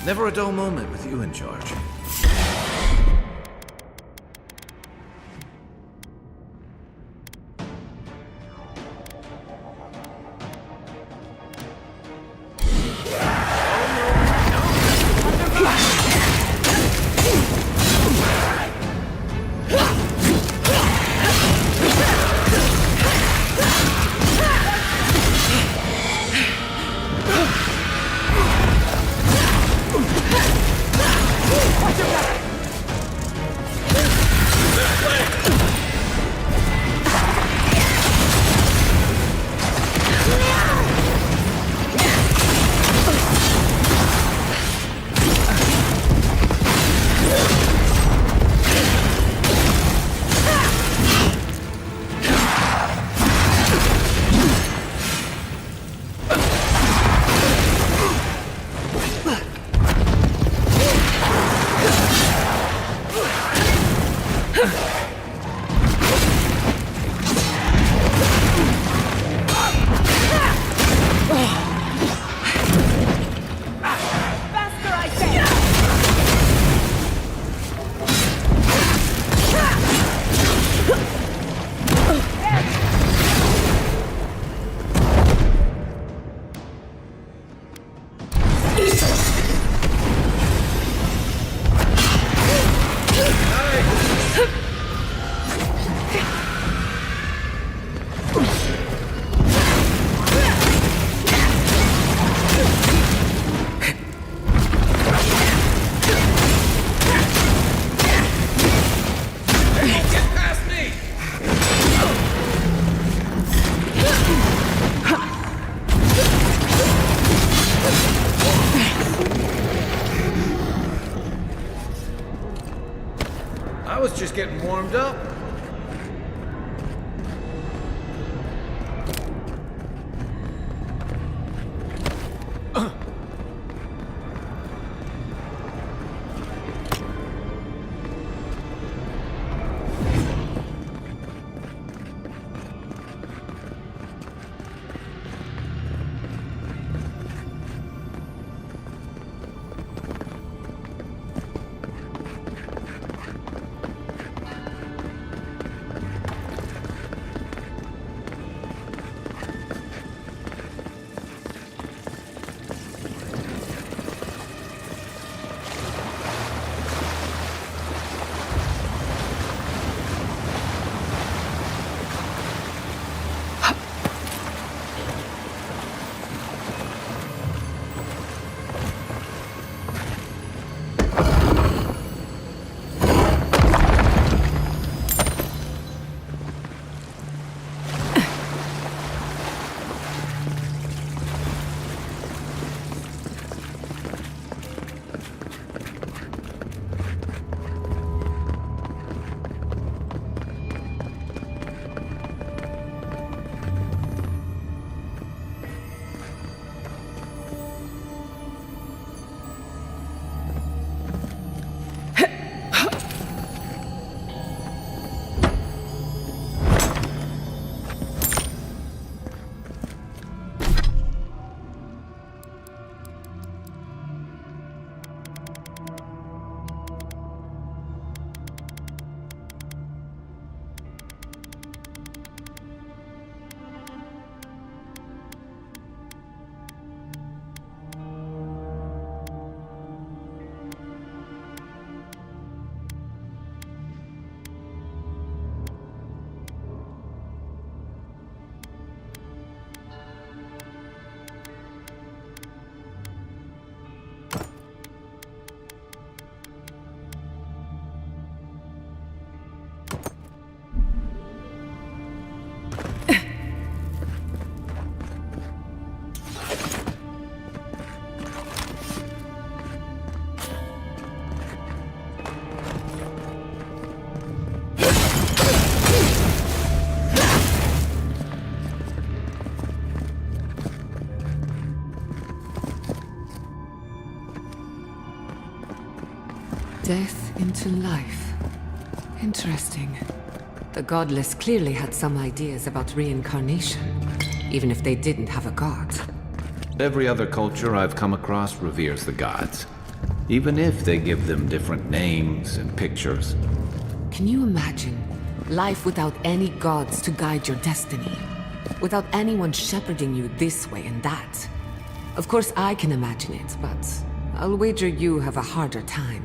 Never a dull moment with you in charge. just getting warmed up. Death into life. Interesting. The godless clearly had some ideas about reincarnation, even if they didn't have a god. Every other culture I've come across reveres the gods, even if they give them different names and pictures. Can you imagine life without any gods to guide your destiny? Without anyone shepherding you this way and that? Of course I can imagine it, but I'll wager you have a harder time.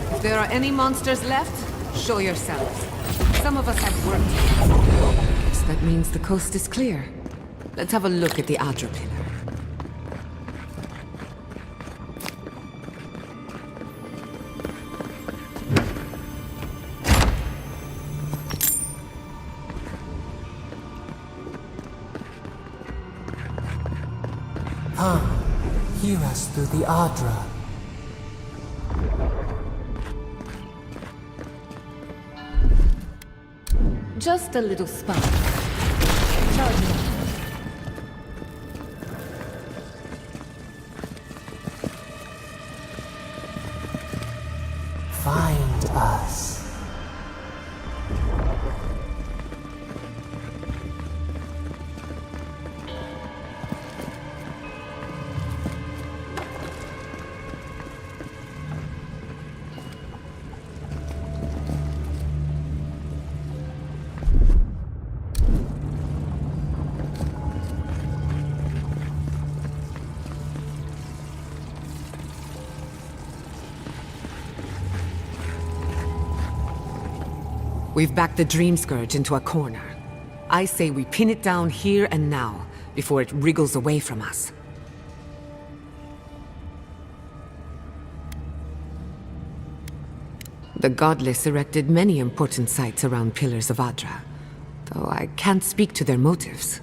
If there are any monsters left, show yourselves. Some of us have work to do. Guess that means the coast is clear. Let's have a look at the Aedyr pillar. Come, hear us through the Aedyr. Just a little spark. Charge me. Find us. We've backed the Dream Scourge into a corner. I say we pin it down here and now, before it wriggles away from us. The Godless erected many important sites around Pillars of Aedyr, though I can't speak to their motives.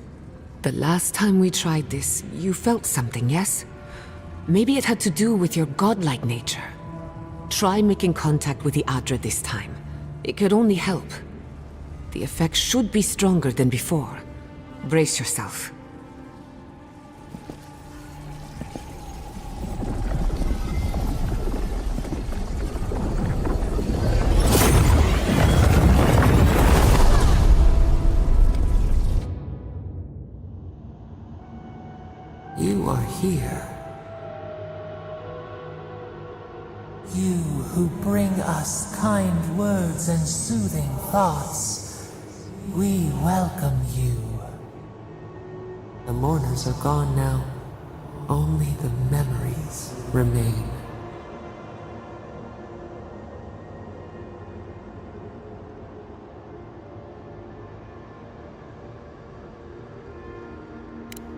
The last time we tried this, you felt something, yes? Maybe it had to do with your godlike nature. Try making contact with the Aedyr this time. It could only help. The effect should be stronger than before. Brace yourself. You are here. You who bring us kind words and soothing thoughts, we welcome you. The mourners are gone now. Only the memories remain.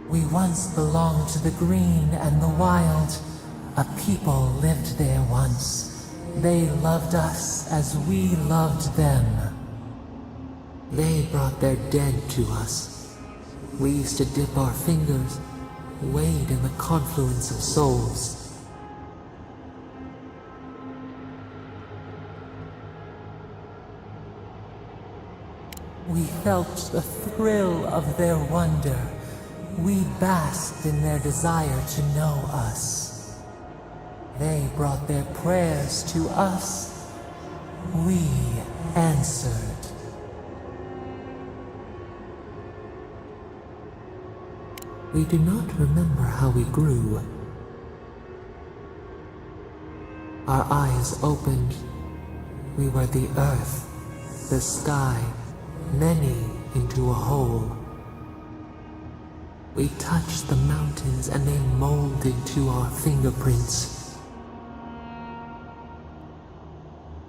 We once belonged to the green and the wild. A people lived there once. They loved us as we loved them. They brought their dead to us. We used to dip our fingers, wade in the confluence of souls. We felt the thrill of their wonder. We basked in their desire to know us. They brought their prayers to us. We answered. We do not remember how we grew. Our eyes opened. We were the earth, the sky, many into a whole. We touched the mountains and they molded to our fingerprints.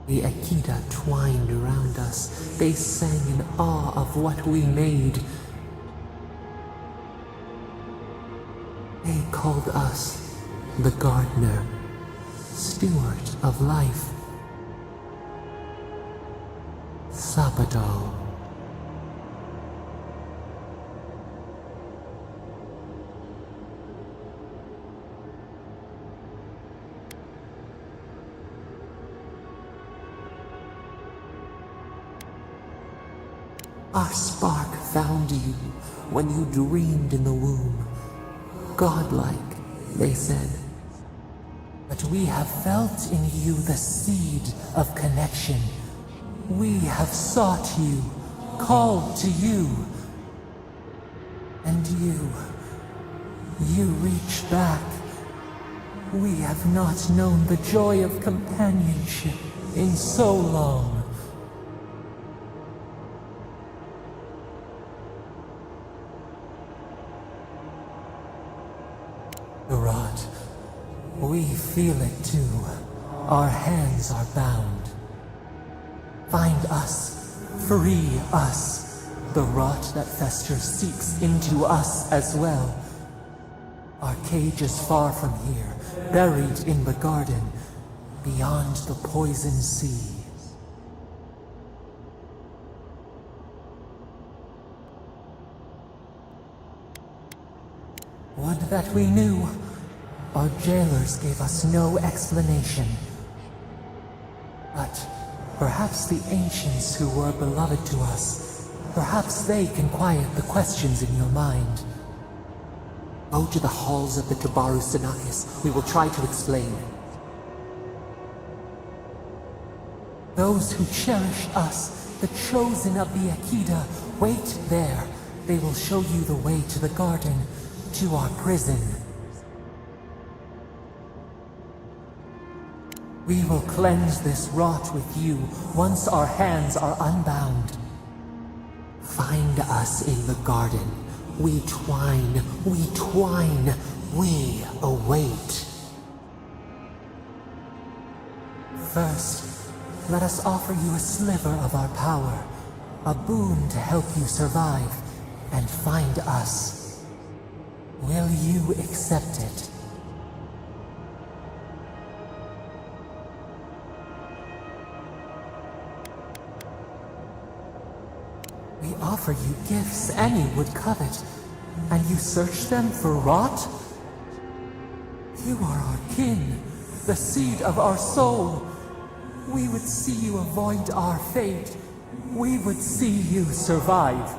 The Aedyr twined around us. They sang in awe of what we made. They called us the gardener, steward of life. Sabadal. Our spark found you when you dreamed in the womb. Godlike, they said. But we have felt in you the seed of connection. We have sought you, called to you. And you reach back. We have not known the joy of companionship in so long. Rod, we feel it too. Our hands are bound. Find us. Free us. The rot that festers seeks into us as well. Our cage is far from here, buried in the garden, beyond the poison sea. Would that we knew. Our jailers gave us no explanation. But perhaps the ancients who were beloved to us, perhaps they can quiet the questions in your mind. Go to the halls of the Tabaru Sinakis. We will try to explain. Those who cherish us, the chosen of the Akida, wait there. They will show you the way to the garden, to our prison. We will cleanse this rot with you once our hands are unbound. Find us in the garden. We twine, we await. First, let us offer you a sliver of our power, a boon to help you survive and find us. Will you accept it? We offer you gifts any would covet, and you search them for rot? You are our kin, the seed of our soul. We would see you avoid our fate. We would see you survive.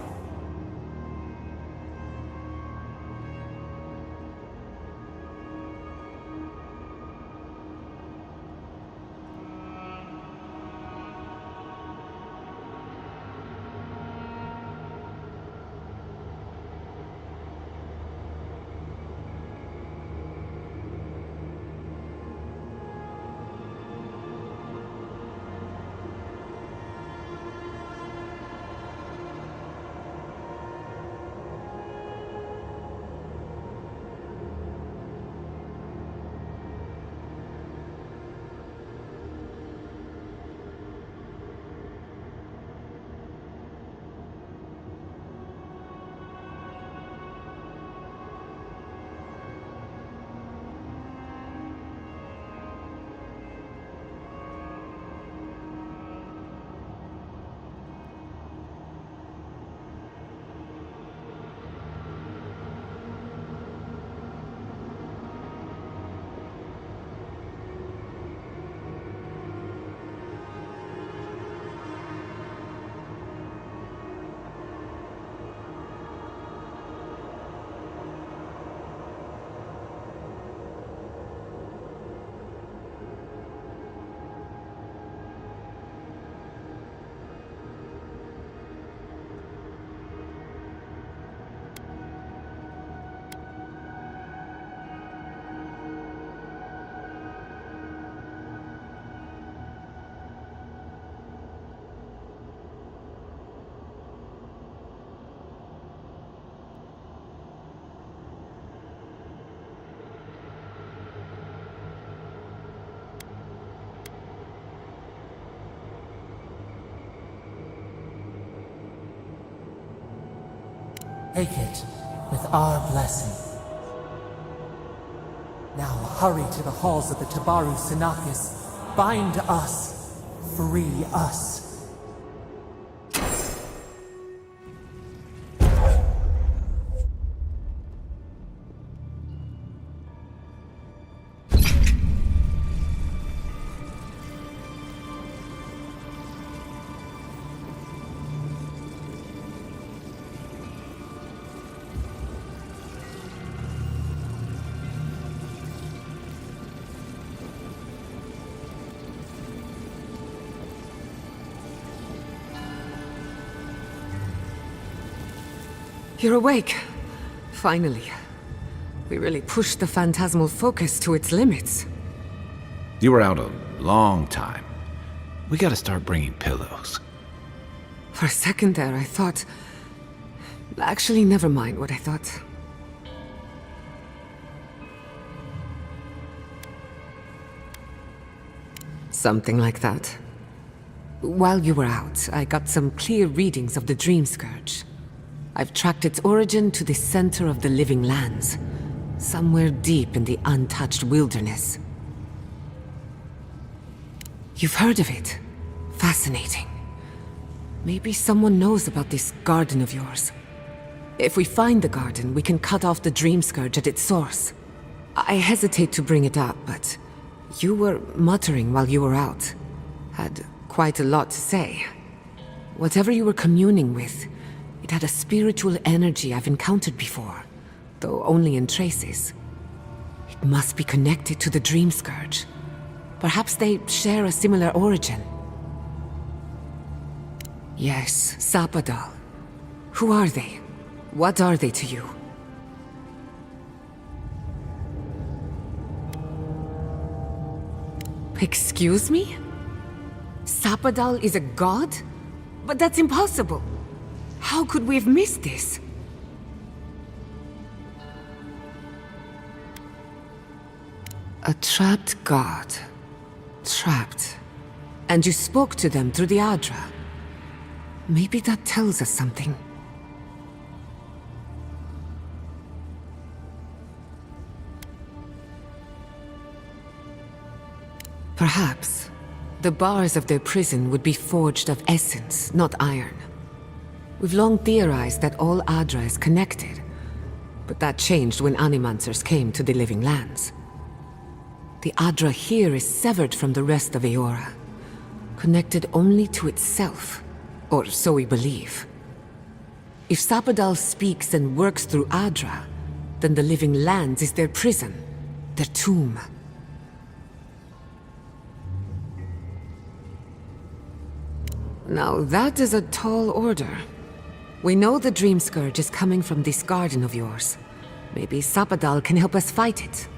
Take it with our blessing. Now hurry to the halls of the Tabaru Sinakis. Bind us. Free us. You're awake. Finally. We really pushed the phantasmal focus to its limits. You were out a long time. We gotta start bringing pillows. For a second there, I thought... Actually, never mind what I thought. Something like that. While you were out, I got some clear readings of the Dream Scourge. I've tracked its origin to the center of the living lands, somewhere deep in the untouched wilderness. You've heard of it? Fascinating. Maybe someone knows about this garden of yours. If we find the garden, we can cut off the Dream Scourge at its source. I hesitate to bring it up, but you were muttering while you were out. Had quite a lot to say. Whatever you were communing with, it had a spiritual energy I've encountered before, though only in traces. It must be connected to the Dream Scourge. Perhaps they share a similar origin. Yes, Sapadal. Who are they? What are they to you? Excuse me? Sapadal is a god? But that's impossible! How could we have missed this? A trapped god. Trapped. And you spoke to them through the Aedyr. Maybe that tells us something. Perhaps the bars of their prison would be forged of essence, not iron. We've long theorized that all Aedyr is connected, but that changed when Animancers came to the living lands. The Aedyr here is severed from the rest of Eora, connected only to itself, or so we believe. If Sapadal speaks and works through Aedyr, then the living lands is their prison, their tomb. Now that is a tall order. We know the Dream Scourge is coming from this garden of yours. Maybe Sapadal can help us fight it.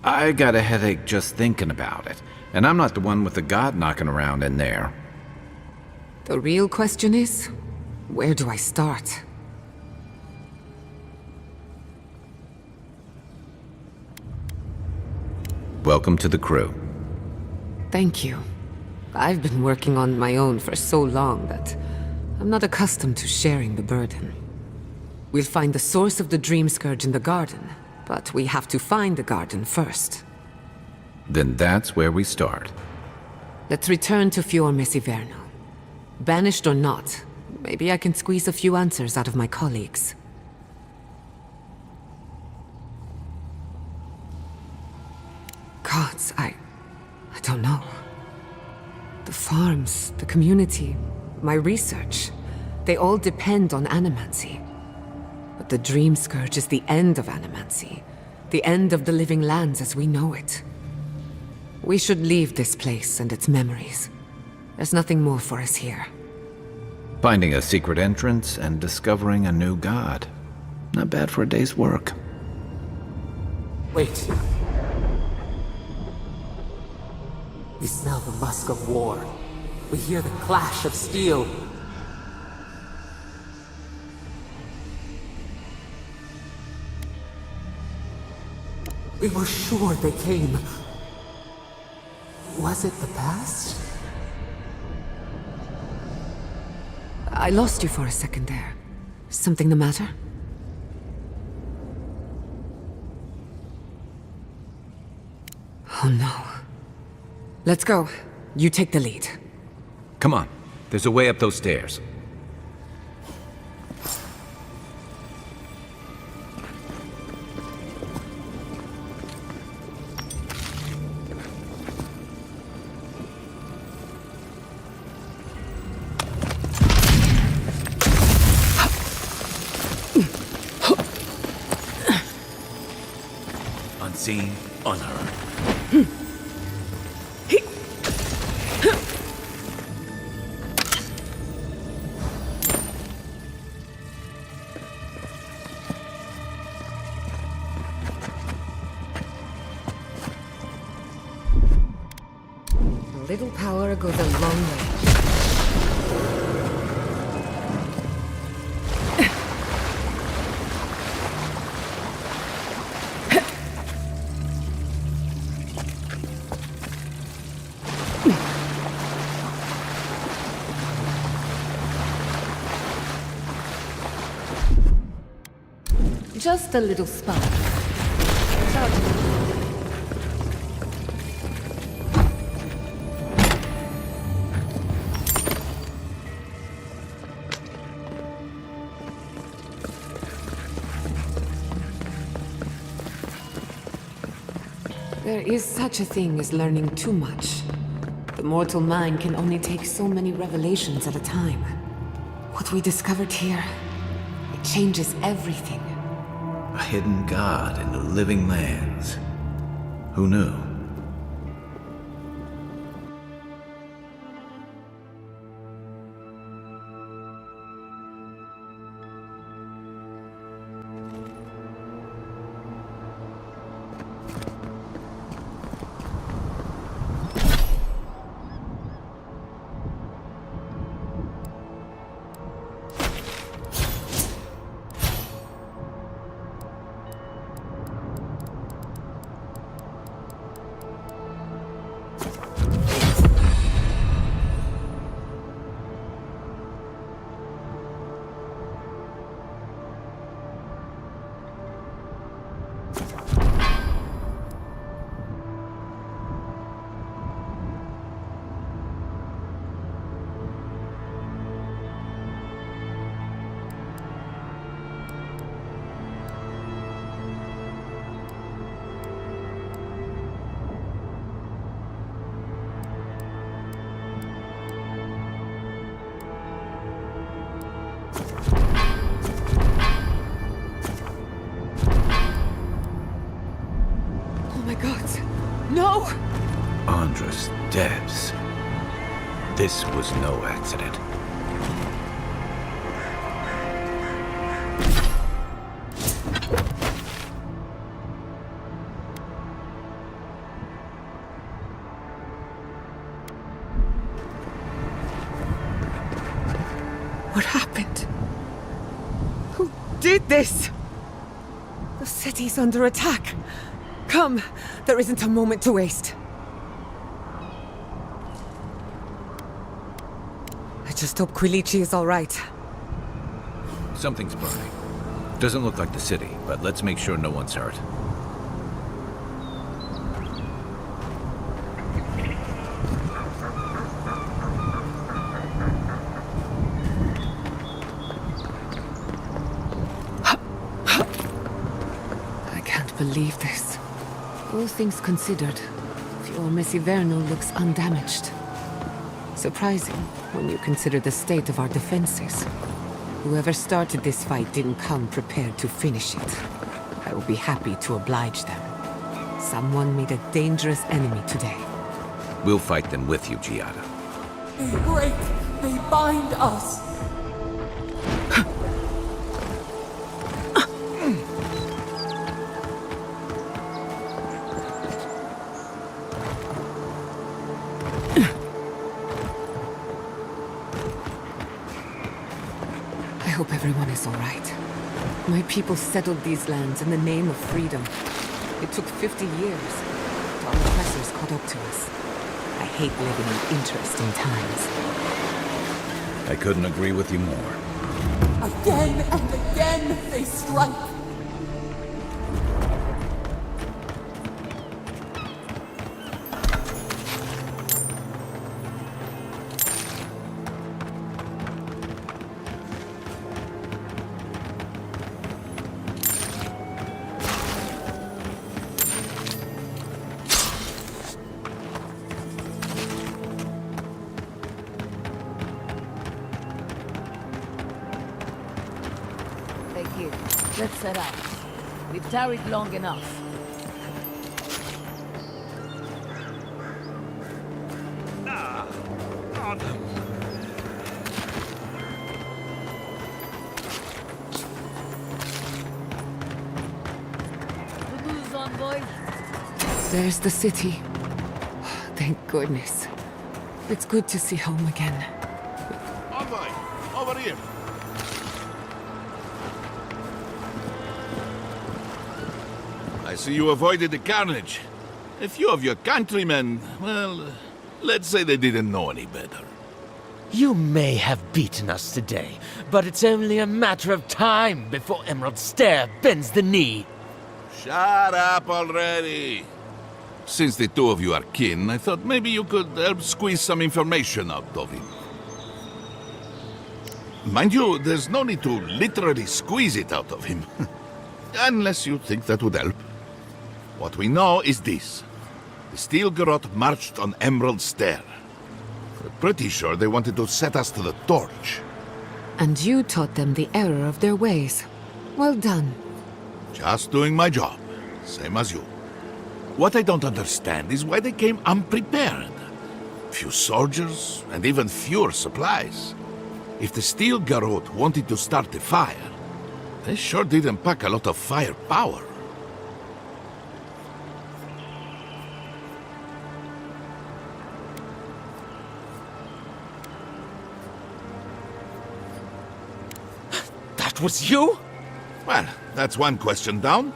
I got a headache just thinking about it, and I'm not the one with the god knocking around in there. The real question is, where do I start? Welcome to the crew. Thank you. I've been working on my own for so long that I'm not accustomed to sharing the burden. We'll find the source of the Dream Scourge in the garden, but we have to find the garden first. Then that's where we start. Let's return to Fior Messiverno. Banished or not, maybe I can squeeze a few answers out of my colleagues. Gods, I don't know. The farms, the community, my research, they all depend on animancy. But the Dream Scourge is the end of animancy, the end of the living lands as we know it. We should leave this place and its memories. There's nothing more for us here. Finding a secret entrance and discovering a new god. Not bad for a day's work. Wait. We smell the musk of war. We hear the clash of steel. We were sure they came. Was it the past? I lost you for a second there. Something the matter? Oh no. Let's go. You take the lead. Come on, there's a way up those stairs. Unseen, unheard. little power goes a long way. Just a little spark. There is such a thing as learning too much. The mortal mind can only take so many revelations at a time. What we discovered here, it changes everything. A hidden god in the living lands. Who knew? No! Andra's debts. This was no accident. What happened? Who did this? The city's under attack. Come, there isn't a moment to waste. I just hope Quilichi is all right. Something's burning. Doesn't look like the city, but let's make sure no one's hurt. I can't believe this. All things considered, Fior Messiverno looks undamaged. Surprising when you consider the state of our defenses. Whoever started this fight didn't come prepared to finish it. I will be happy to oblige them. Someone made a dangerous enemy today. We'll fight them with you, Giada. They break, they bind us. I hope everyone is all right. My people settled these lands in the name of freedom. It took 50 years, but our oppressors caught up to us. I hate living in interesting times. I couldn't agree with you more. Again and again they strike. Here, let's set out. We've tarried long enough. Good news, envoy. There's the city. Thank goodness. It's good to see home again. Envoy, over here. I see you avoided the carnage. A few of your countrymen, well, let's say they didn't know any better. You may have beaten us today, but it's only a matter of time before Emerald Stair bends the knee. Shut up already. Since the two of you are kin, I thought maybe you could help squeeze some information out of him. Mind you, there's no need to literally squeeze it out of him. Unless you think that would help. What we know is this. The Steel Garrote marched on Emerald Stair. We're pretty sure they wanted to set us to the torch. And you taught them the error of their ways. Well done. Just doing my job, same as you. What I don't understand is why they came unprepared. Few soldiers, and even fewer supplies. If the Steel Garrote wanted to start a fire, they sure didn't pack a lot of firepower. That was you? Well, that's one question down.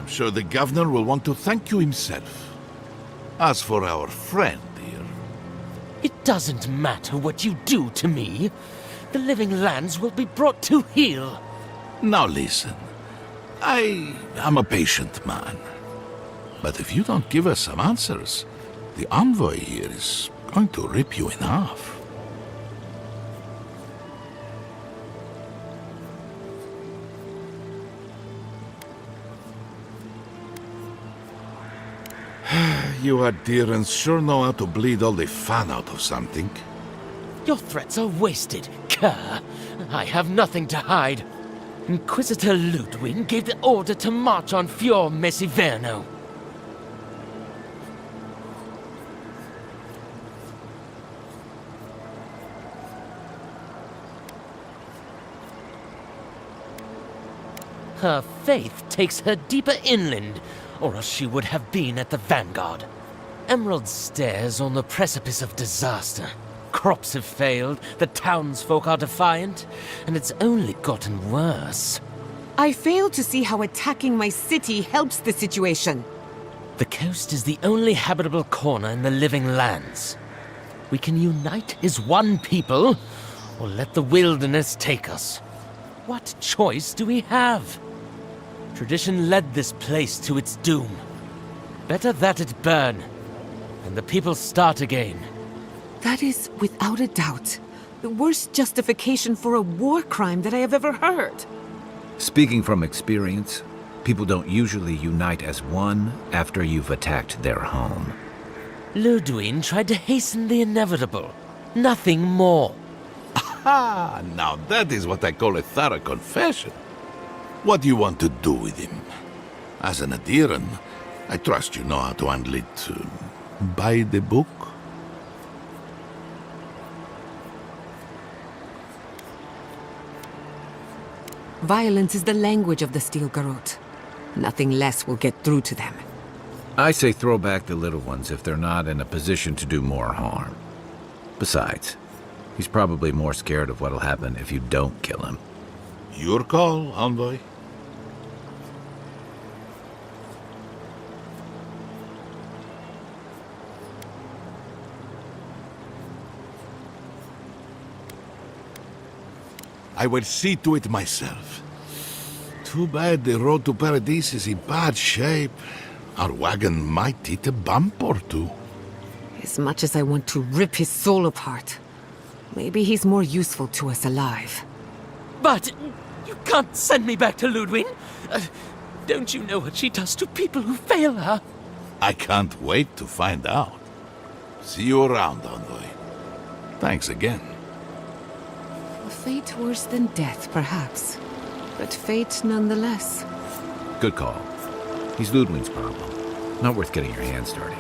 I'm sure the governor will want to thank you himself. As for our friend here... It doesn't matter what you do to me. The living lands will be brought to heel. Now listen. I am a patient man. But if you don't give us some answers, the envoy here is going to rip you in half. You Aedyrs sure know how to bleed all the fun out of something. Your threats are wasted, cur. I have nothing to hide. Inquisitor Ludwin gave the order to march on Fior Mesiverno. Her faith takes her deeper inland, or else she would have been at the vanguard. Emerald Stair's on the precipice of disaster. Crops have failed, the townsfolk are defiant, and it's only gotten worse. I fail to see how attacking my city helps the situation. The coast is the only habitable corner in the living lands. We can unite as one people, or let the wilderness take us. What choice do we have? Tradition led this place to its doom. Better that it burn, and the people start again. That is, without a doubt, the worst justification for a war crime that I have ever heard. Speaking from experience, people don't usually unite as one after you've attacked their home. Ludwin tried to hasten the inevitable. Nothing more. Ah, now that is what I call a thorough confession. What do you want to do with him? As an Aedyran, I trust you know how to handle it by the book. Violence is the language of the Steel Garrote. Nothing less will get through to them. I say throw back the little ones if they're not in a position to do more harm. Besides, he's probably more scared of what'll happen if you don't kill him. Your call, envoy. I will see to it myself. Too bad the road to Paradise is in bad shape. Our wagon might hit a bump or two. As much as I want to rip his soul apart, maybe he's more useful to us alive. But you can't send me back to Ludwin. Don't you know what she does to people who fail her? I can't wait to find out. See you around, envoy. Thanks again. A fate worse than death, perhaps. But fate nonetheless. Good call. He's Ludwin's problem. Not worth getting your hands dirty.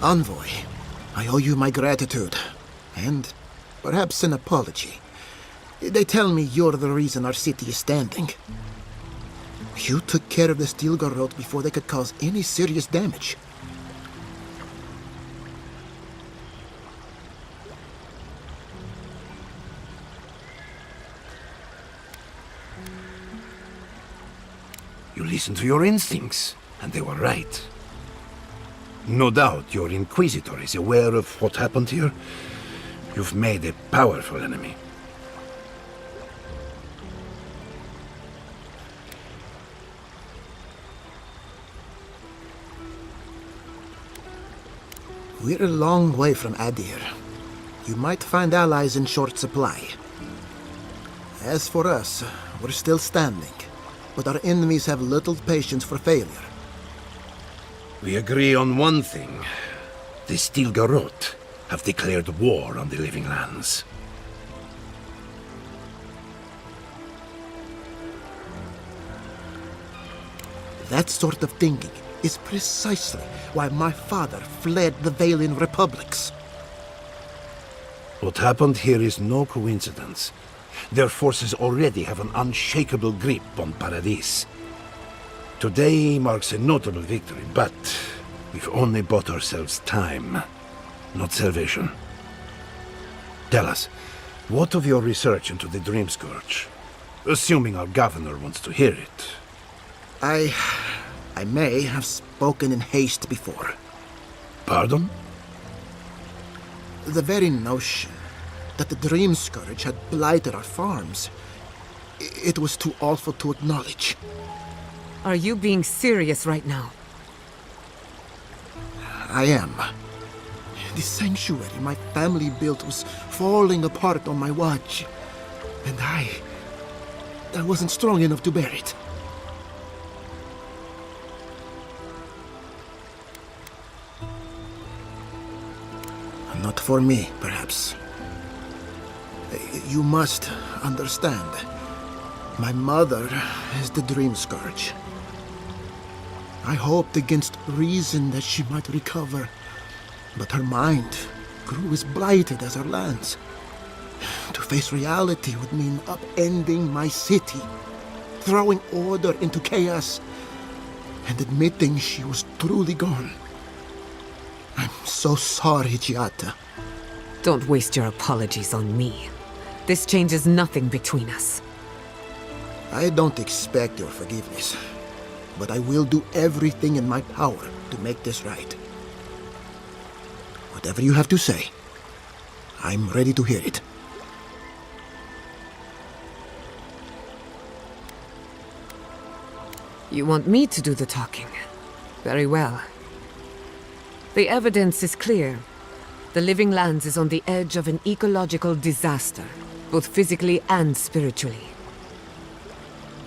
Envoy, I owe you my gratitude, and perhaps an apology. They tell me you're the reason our city is standing. You took care of the steel garrote before they could cause any serious damage. You listened to your instincts, and they were right. No doubt your Inquisitor is aware of what happened here. You've made a powerful enemy. We're a long way from Aedyr. You might find allies in short supply. As for us, we're still standing, but our enemies have little patience for failure. We agree on one thing. The Steel Garrote have declared war on the Living Lands. That sort of thinking is precisely why my father fled the Valian republics. What happened here is no coincidence. Their forces already have an unshakable grip on Paradis. Today marks a notable victory, but we've only bought ourselves time, not salvation. Tell us, what of your research into the Dream Scourge? Assuming our governor wants to hear it. I may have spoken in haste before. Pardon? The very notion that the Dream Scourge had blighted our farms, it was too awful to acknowledge. Are you being serious right now? I am. The sanctuary my family built was falling apart on my watch, and I wasn't strong enough to bear it. Not for me, perhaps. You must understand. My mother is the Dream Scourge. I hoped against reason that she might recover, but her mind grew as blighted as her lands. To face reality would mean upending my city, throwing order into chaos, and admitting she was truly gone. I'm so sorry, Giata. Don't waste your apologies on me. This changes nothing between us. I don't expect your forgiveness, but I will do everything in my power to make this right. Whatever you have to say, I'm ready to hear it. You want me to do the talking? Very well. The evidence is clear. The Living Lands is on the edge of an ecological disaster, both physically and spiritually.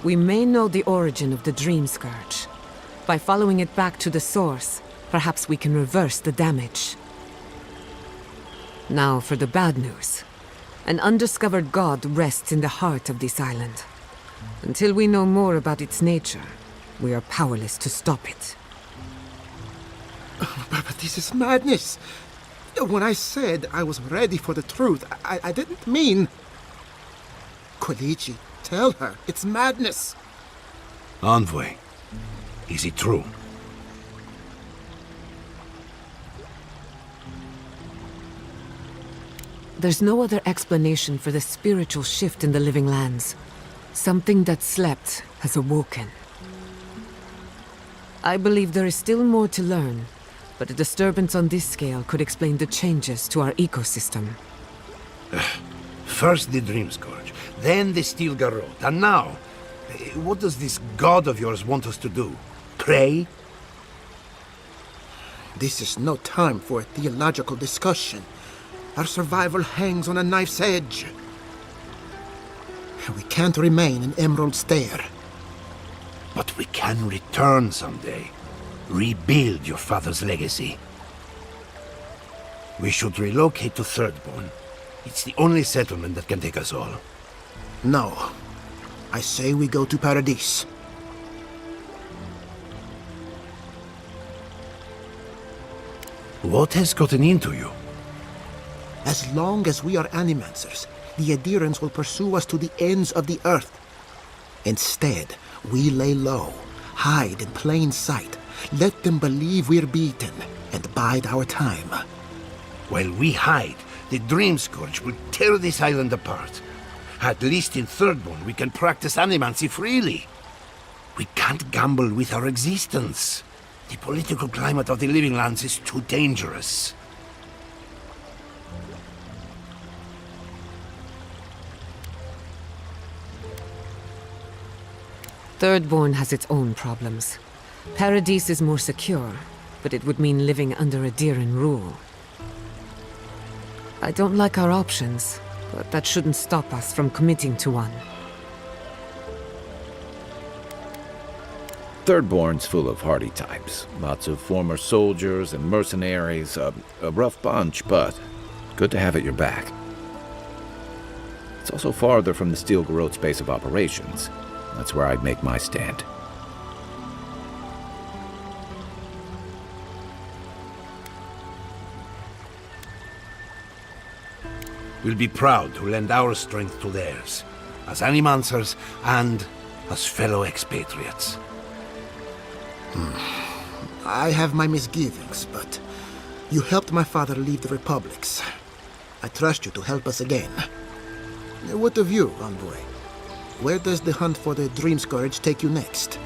We may know the origin of the Dream Scourge. By following it back to the source, perhaps we can reverse the damage. Now for the bad news. An undiscovered god rests in the heart of this island. Until we know more about its nature, we are powerless to stop it. But this is madness. When I said I was ready for the truth, I didn't mean... Quilici, tell her, it's madness. Envoy, is it true? There's no other explanation for the spiritual shift in the Living Lands. Something that slept has awoken. I believe there is still more to learn, but a disturbance on this scale could explain the changes to our ecosystem. First the Dream Scourge, then the Steel Garrote, and now... What does this god of yours want us to do? Pray? This is no time for a theological discussion. Our survival hangs on a knife's edge. We can't remain in Emerald Stair. But we can return someday. Rebuild your father's legacy. We should relocate to Thirdborn. It's the only settlement that can take us all. No. I say we go to Paradis. What has gotten into you? As long as we are animancers, the Aedyrans will pursue us to the ends of the earth. Instead, we lay low, hide in plain sight, let them believe we're beaten, and bide our time. While we hide, the Dream Scourge will tear this island apart. At least in Thirdborn, we can practice animancy freely. We can't gamble with our existence. The political climate of the Living Lands is too dangerous. Thirdborn has its own problems. Paradise is more secure, but it would mean living under Aedyran rule. I don't like our options, but that shouldn't stop us from committing to one. Thirdborn's full of hardy types. Lots of former soldiers and mercenaries. A rough bunch, but good to have at your back. It's also farther from the Steel Garrote's base of operations. That's where I'd make my stand. We'll be proud to lend our strength to theirs, as animancers and as fellow expatriates. I have my misgivings, but you helped my father leave the Republics. I trust you to help us again. What of you, envoy? Where does the hunt for the Dream Scourge take you next?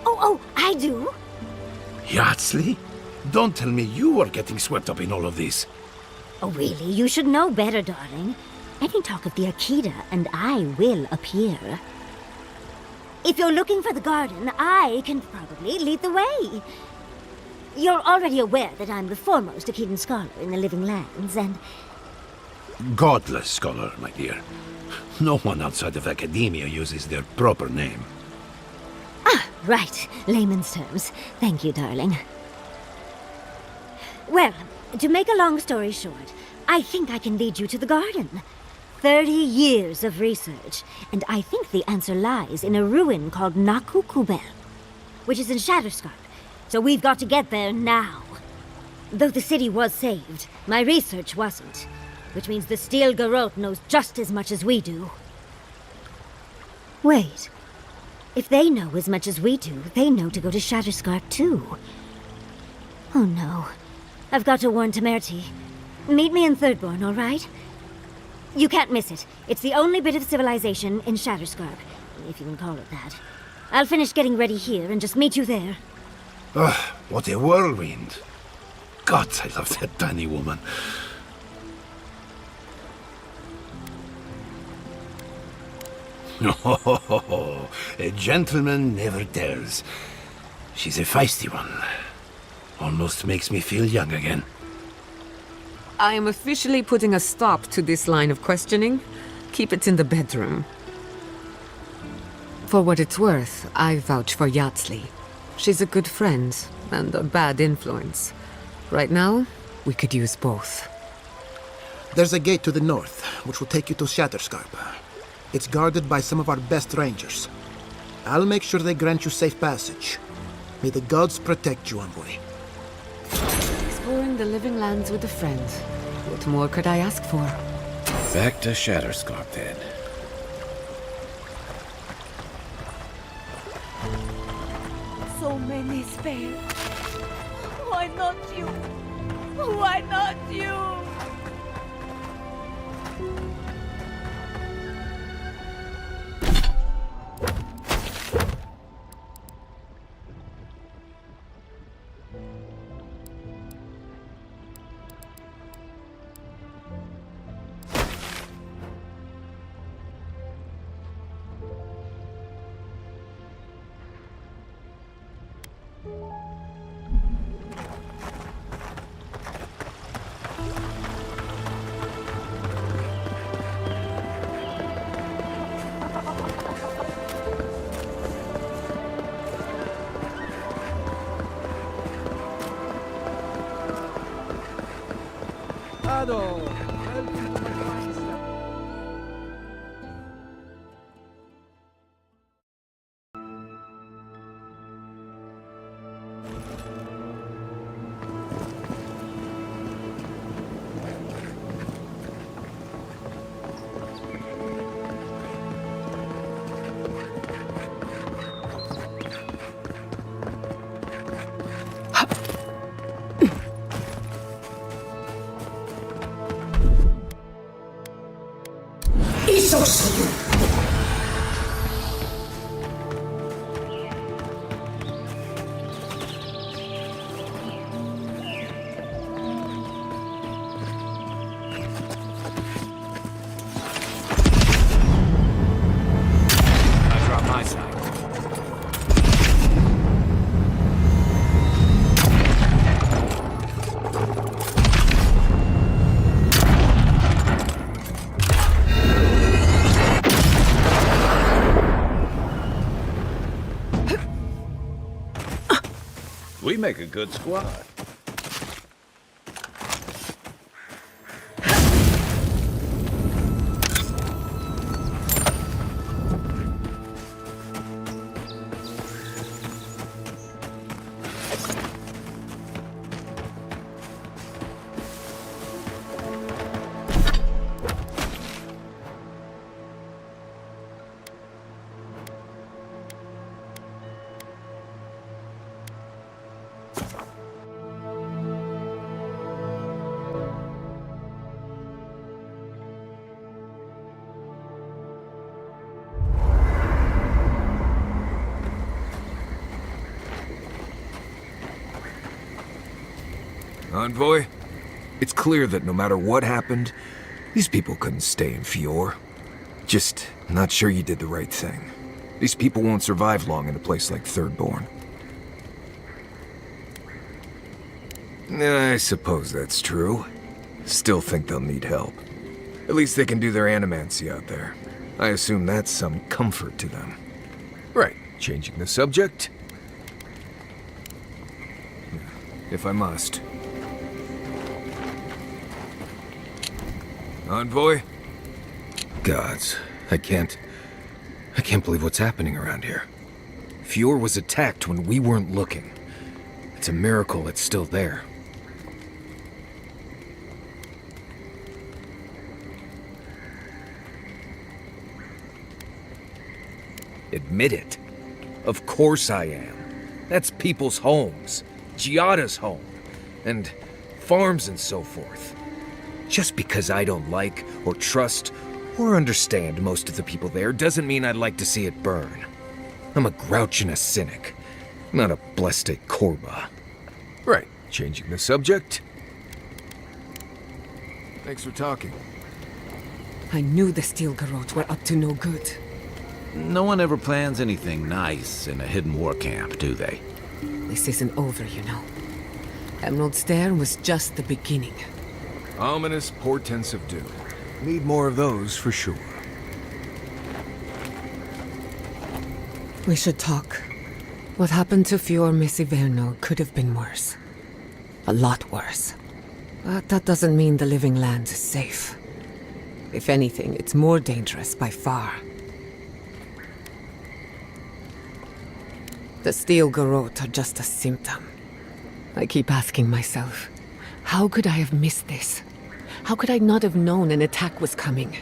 Oh, I do. Yardsley? Don't tell me you are getting swept up in all of this. Oh, really? You should know better, darling. Any talk of the Aedyr, and I will appear. If you're looking for the garden, I can probably lead the way. You're already aware that I'm the foremost Aedyran scholar in the Living Lands, and... Godless scholar, my dear. No one outside of academia uses their proper name. Ah, right. Layman's terms. Thank you, darling. Well, to make a long story short, I think I can lead you to the garden. 30 years of research, and I think the answer lies in a ruin called Nakukubel, which is in Shatterscarp. So we've got to get there now. Though the city was saved, my research wasn't, which means the Steel Garrote knows just as much as we do. Wait. If they know as much as we do, they know to go to Shatterscarp too. Oh no. I've got to warn Temerity. Meet me in Thirdborn, all right? You can't miss it. It's the only bit of civilization in Shatterscarp, if you can call it that. I'll finish getting ready here and just meet you there. Ugh, what a whirlwind. God, I love that tiny woman. Oh, a gentleman never dares. She's a feisty one. Almost makes me feel young again. I am officially putting a stop to this line of questioning. Keep it in the bedroom. For what it's worth, I vouch for Yardsley. She's a good friend and a bad influence. Right now, we could use both. There's a gate to the north, which will take you to Shatterscarp. It's guarded by some of our best rangers. I'll make sure they grant you safe passage. May the gods protect you, envoy. Exploring the Living Lands with a friend. What more could I ask for? Back to Shatterscarp, then. So many spares. Why not you? Why not you? I drop my side. We make a good squad. Envoy, it's clear that no matter what happened, these people couldn't stay in Fior. Just not sure you did the right thing. These people won't survive long in a place like Thirdborn. I suppose that's true. Still think they'll need help. At least they can do their animancy out there. I assume that's some comfort to them. Right, changing the subject. If I must. Envoy? Gods, I can't believe what's happening around here. Fior was attacked when we weren't looking. It's a miracle it's still there. Admit it. Of course I am. That's people's homes. Giada's home. And farms and so forth. Just because I don't like, or trust, or understand most of the people there doesn't mean I'd like to see it burn. I'm a grouch and a cynic, not a blessed Korba. Right, changing the subject. Thanks for talking. I knew the Steel Garrote were up to no good. No one ever plans anything nice in a hidden war camp, do they? This isn't over, you know. Emerald Stair was just the beginning. Ominous portents of doom. Need more of those for sure. We should talk. What happened to Fior Messiverno could have been worse. A lot worse. But that doesn't mean the living land is safe. If anything, it's more dangerous by far. The Steel Garrote are just a symptom. I keep asking myself, how could I have missed this? How could I not have known an attack was coming?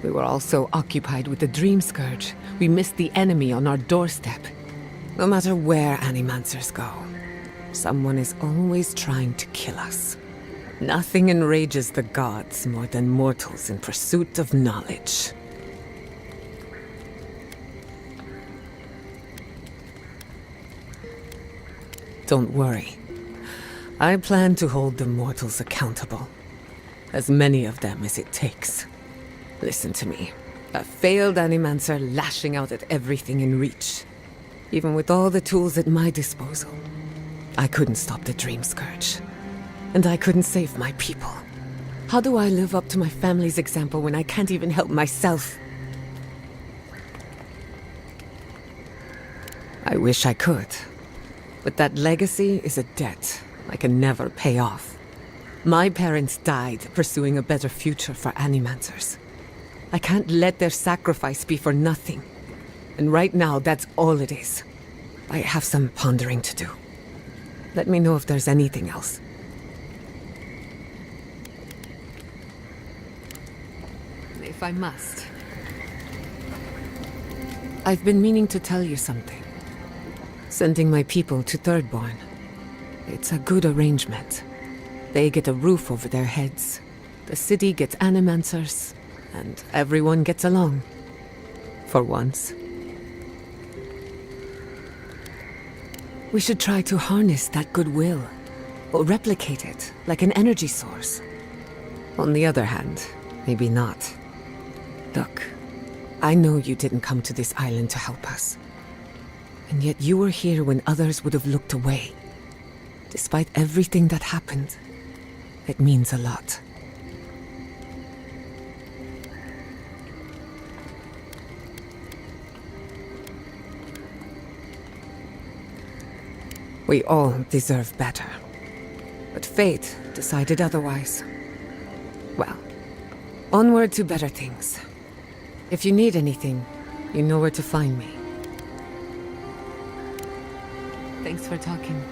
We were all so occupied with the Dream Scourge, we missed the enemy on our doorstep. No matter where Animancers go, someone is always trying to kill us. Nothing enrages the gods more than mortals in pursuit of knowledge. Don't worry. I plan to hold the mortals accountable. As many of them as it takes. Listen to me. A failed Animancer lashing out at everything in reach. Even with all the tools at my disposal. I couldn't stop the Dream Scourge. And I couldn't save my people. How do I live up to my family's example when I can't even help myself? I wish I could. But that legacy is a debt I can never pay off. My parents died pursuing a better future for Animancers. I can't let their sacrifice be for nothing. And right now, that's all it is. I have some pondering to do. Let me know if there's anything else. If I must. I've been meaning to tell you something. Sending my people to Thirdborn. It's a good arrangement. They get a roof over their heads. The city gets Animancers. and everyone gets along. For once. We should try to harness that goodwill, or replicate it like an energy source. On the other hand, maybe not. Look, I know you didn't come to this island to help us. And yet you were here when others would have looked away. Despite everything that happened, it means a lot. We all deserve better. But fate decided otherwise. Well, onward to better things. If you need anything, you know where to find me. Thanks for talking.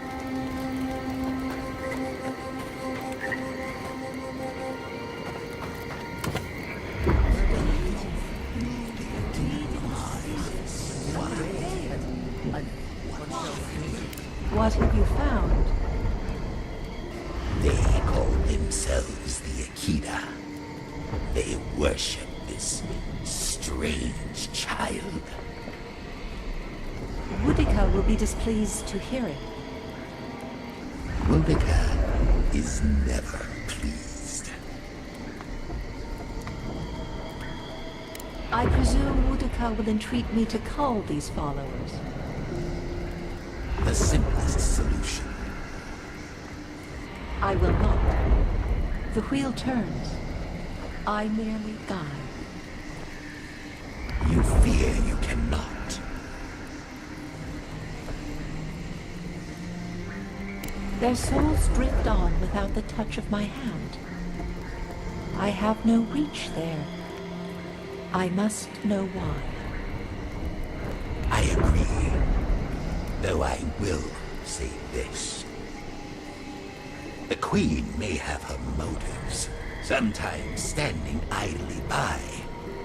What have you found? They call themselves the Aedyr. They worship this strange child. Boudica will be displeased to hear it. Boudica is never pleased. I presume Boudica will entreat me to cull these followers. The simplest solution. I will not. The wheel turns. I merely guide. You fear you cannot. Their souls drift on without the touch of my hand. I have no reach there. I must know why. I agree. Though I will say this. The Queen may have her motives. Sometimes standing idly by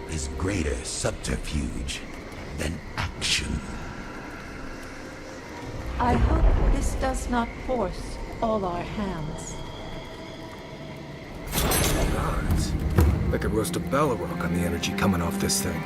is greater subterfuge than action. I hope this does not force all our hands. Gods. I could roast a Balrog on the energy coming off this thing.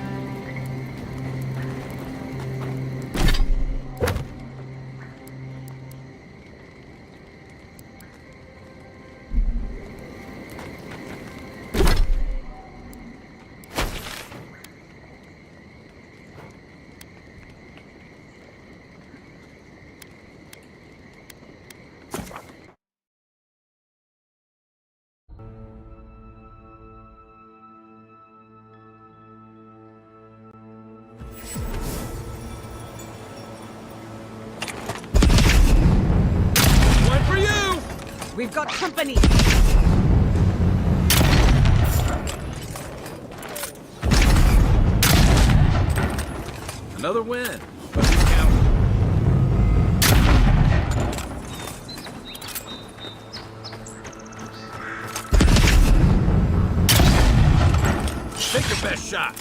We've got company! Another win. But you count. Take your best shot.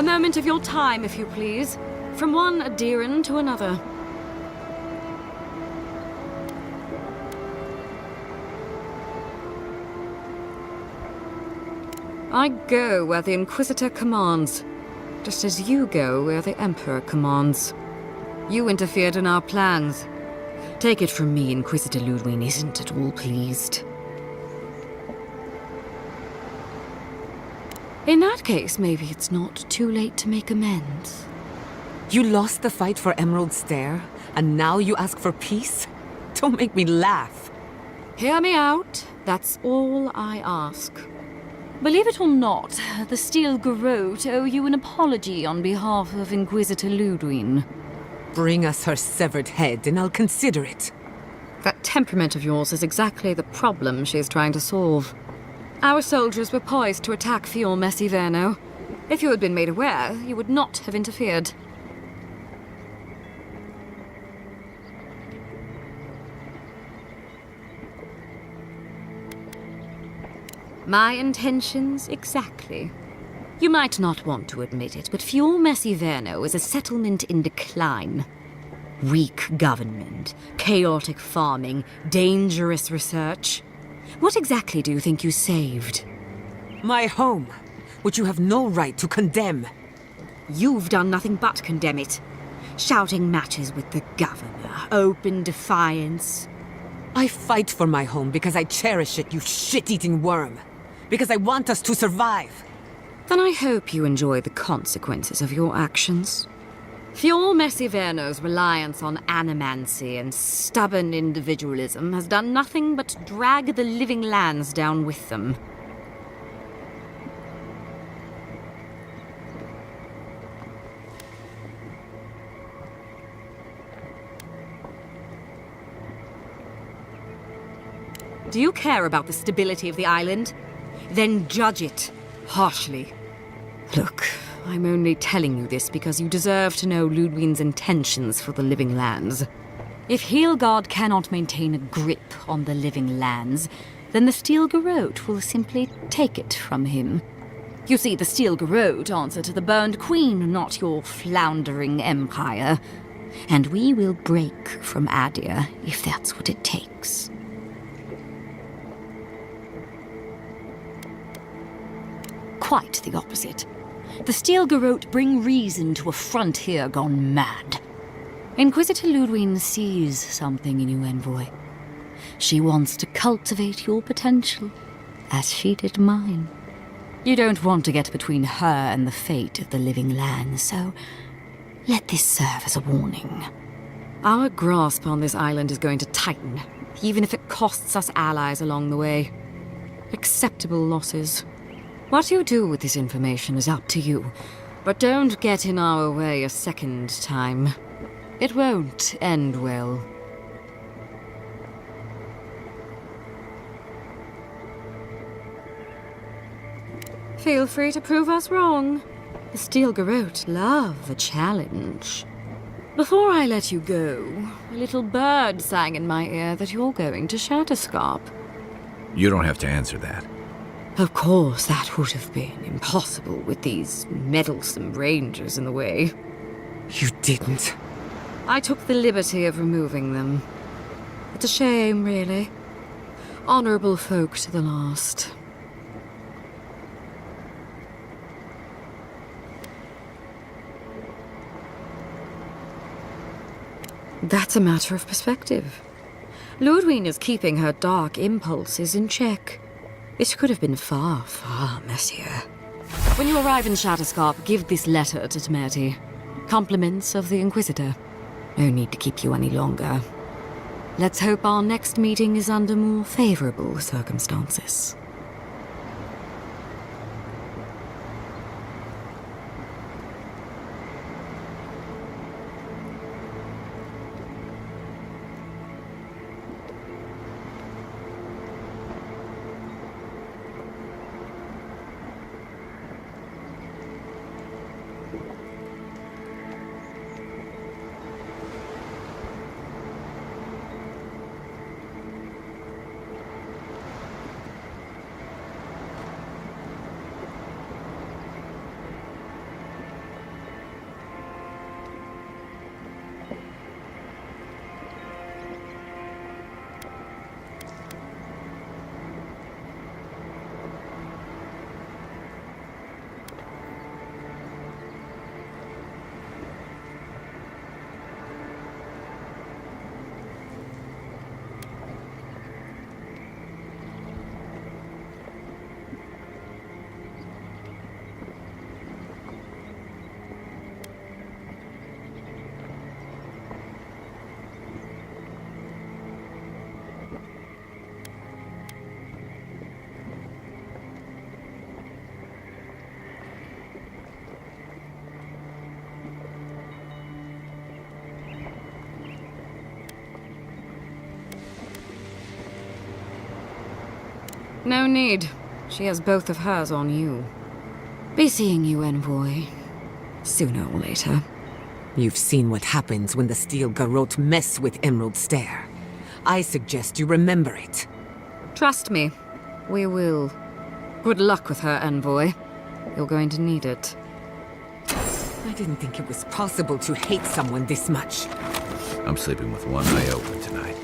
A moment of your time, if you please. From one Aedyran to another. I go where the Inquisitor commands, just as you go where the Emperor commands. You interfered in our plans. Take it from me, Inquisitor Ludwig isn't at all pleased. In that case, maybe it's not too late to make amends. You lost the fight for Emerald Stair, and now you ask for peace? Don't make me laugh. Hear me out. That's all I ask. Believe it or not, the Steel Garrote owe you an apology on behalf of Inquisitor Ludwig. Bring us her severed head, and I'll consider it. That temperament of yours is exactly the problem she's trying to solve. Our soldiers were poised to attack Fior Messiverno. If you had been made aware, you would not have interfered. My intentions, exactly. You might not want to admit it, but Fior Messiverno is a settlement in decline. Weak government, chaotic farming, dangerous research. What exactly do you think you saved? My home, which you have no right to condemn. You've done nothing but condemn it. Shouting matches with the governor, open defiance. I fight for my home because I cherish it, you shit-eating worm. Because I want us to survive. Then I hope you enjoy the consequences of your actions. Fior Messiverno's reliance on animancy and stubborn individualism has done nothing but drag the living lands down with them. Do you care about the stability of the island? Then judge it harshly. Look, I'm only telling you this because you deserve to know Ludwig's intentions for the living lands. If Heelgard cannot maintain a grip on the living lands, then the Steel Garrote will simply take it from him. You see, the Steel Garrote answer to the Burned Queen, not your floundering empire. And we will break from Aedyr if that's what it takes. Quite the opposite. The Steel Garrote bring reason to a frontier gone mad. Inquisitor Ludwig sees something in you, Envoy. She wants to cultivate your potential, as she did mine. You don't want to get between her and the fate of the living land, so let this serve as a warning. Our grasp on this island is going to tighten, even if it costs us allies along the way. Acceptable losses. What you do with this information is up to you, but don't get in our way a second time. It won't end well. Feel free to prove us wrong. The Steel Garrote love a challenge. Before I let you go, a little bird sang in my ear that you're going to Shatterscarp. You don't have to answer that. Of course, that would have been impossible with these meddlesome rangers in the way. You didn't. I took the liberty of removing them. It's a shame, really. Honorable folk to the last. That's a matter of perspective. Ludwig is keeping her dark impulses in check. It could have been far, far messier. When you arrive in Shatterscarp, give this letter to Temerity. Compliments of the Inquisitor. No need to keep you any longer. Let's hope our next meeting is under more favorable circumstances. No need. She has both of hers on you. Be seeing you, envoy. Sooner or later. You've seen what happens when the Steel Garrote mess with Emerald Stair. I suggest you remember it. Trust me, we will. Good luck with her, envoy. You're going to need it. I didn't think it was possible to hate someone this much. I'm sleeping with one eye open tonight.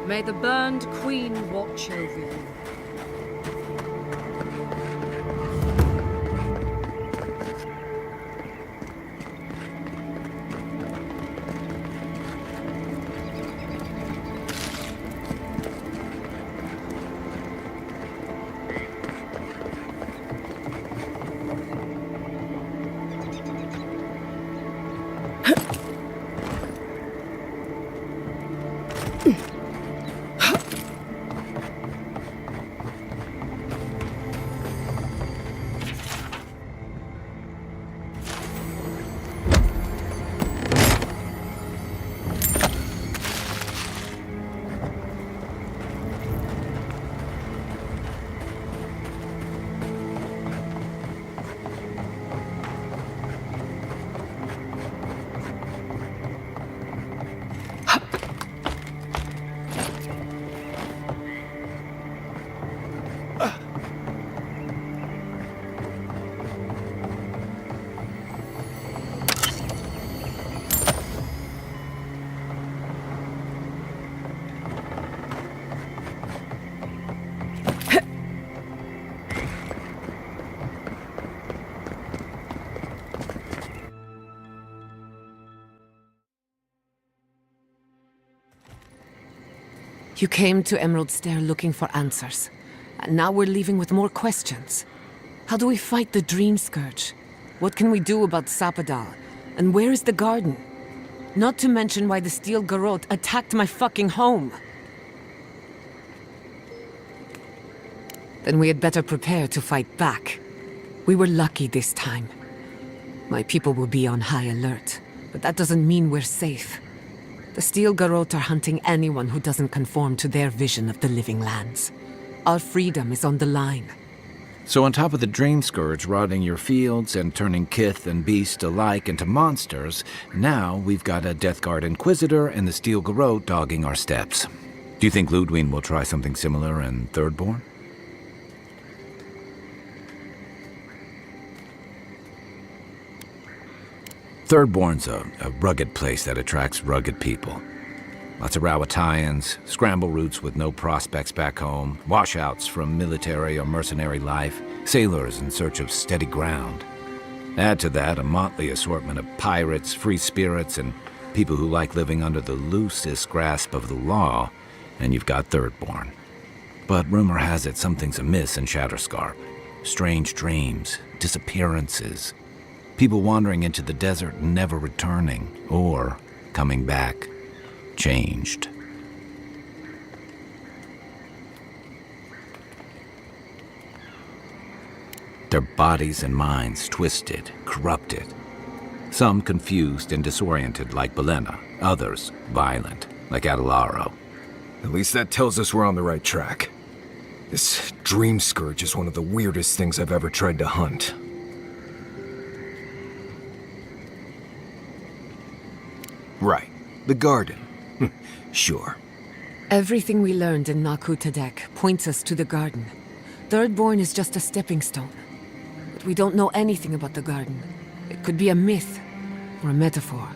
May the burned queen watch over you. You came to Emerald Stair looking for answers, and now we're leaving with more questions. How do we fight the Dream Scourge? What can we do about Sapadal? And where is the garden? Not to mention why the Steel Garrote attacked my fucking home. Then we had better prepare to fight back. We were lucky this time. My people will be on high alert, but that doesn't mean we're safe. The Steel Garrote are hunting anyone who doesn't conform to their vision of the living lands. Our freedom is on the line. So on top of the Dream Scourge rotting your fields and turning kith and beast alike into monsters, now we've got a Death Guard Inquisitor and the Steel Garrote dogging our steps. Do you think Ludwig will try something similar in Thirdborn? Thirdborn's a rugged place that attracts rugged people. Lots of Rawatayans, scramble routes with no prospects back home, washouts from military or mercenary life, sailors in search of steady ground. Add to that a motley assortment of pirates, free spirits, and people who like living under the loosest grasp of the law, and you've got Thirdborn. But rumor has it something's amiss in Shatterscarp. Strange dreams, disappearances, people wandering into the desert and never returning, or coming back, changed. Their bodies and minds twisted, corrupted. Some confused and disoriented like Belena, others violent like Aedyr. At least that tells us we're on the right track. This Dream Scourge is one of the weirdest things I've ever tried to hunt. Right. The garden. Sure. Everything we learned in Naku Tadek points us to the garden. Thirdborn is just a stepping stone. But we don't know anything about the garden. It could be a myth or a metaphor.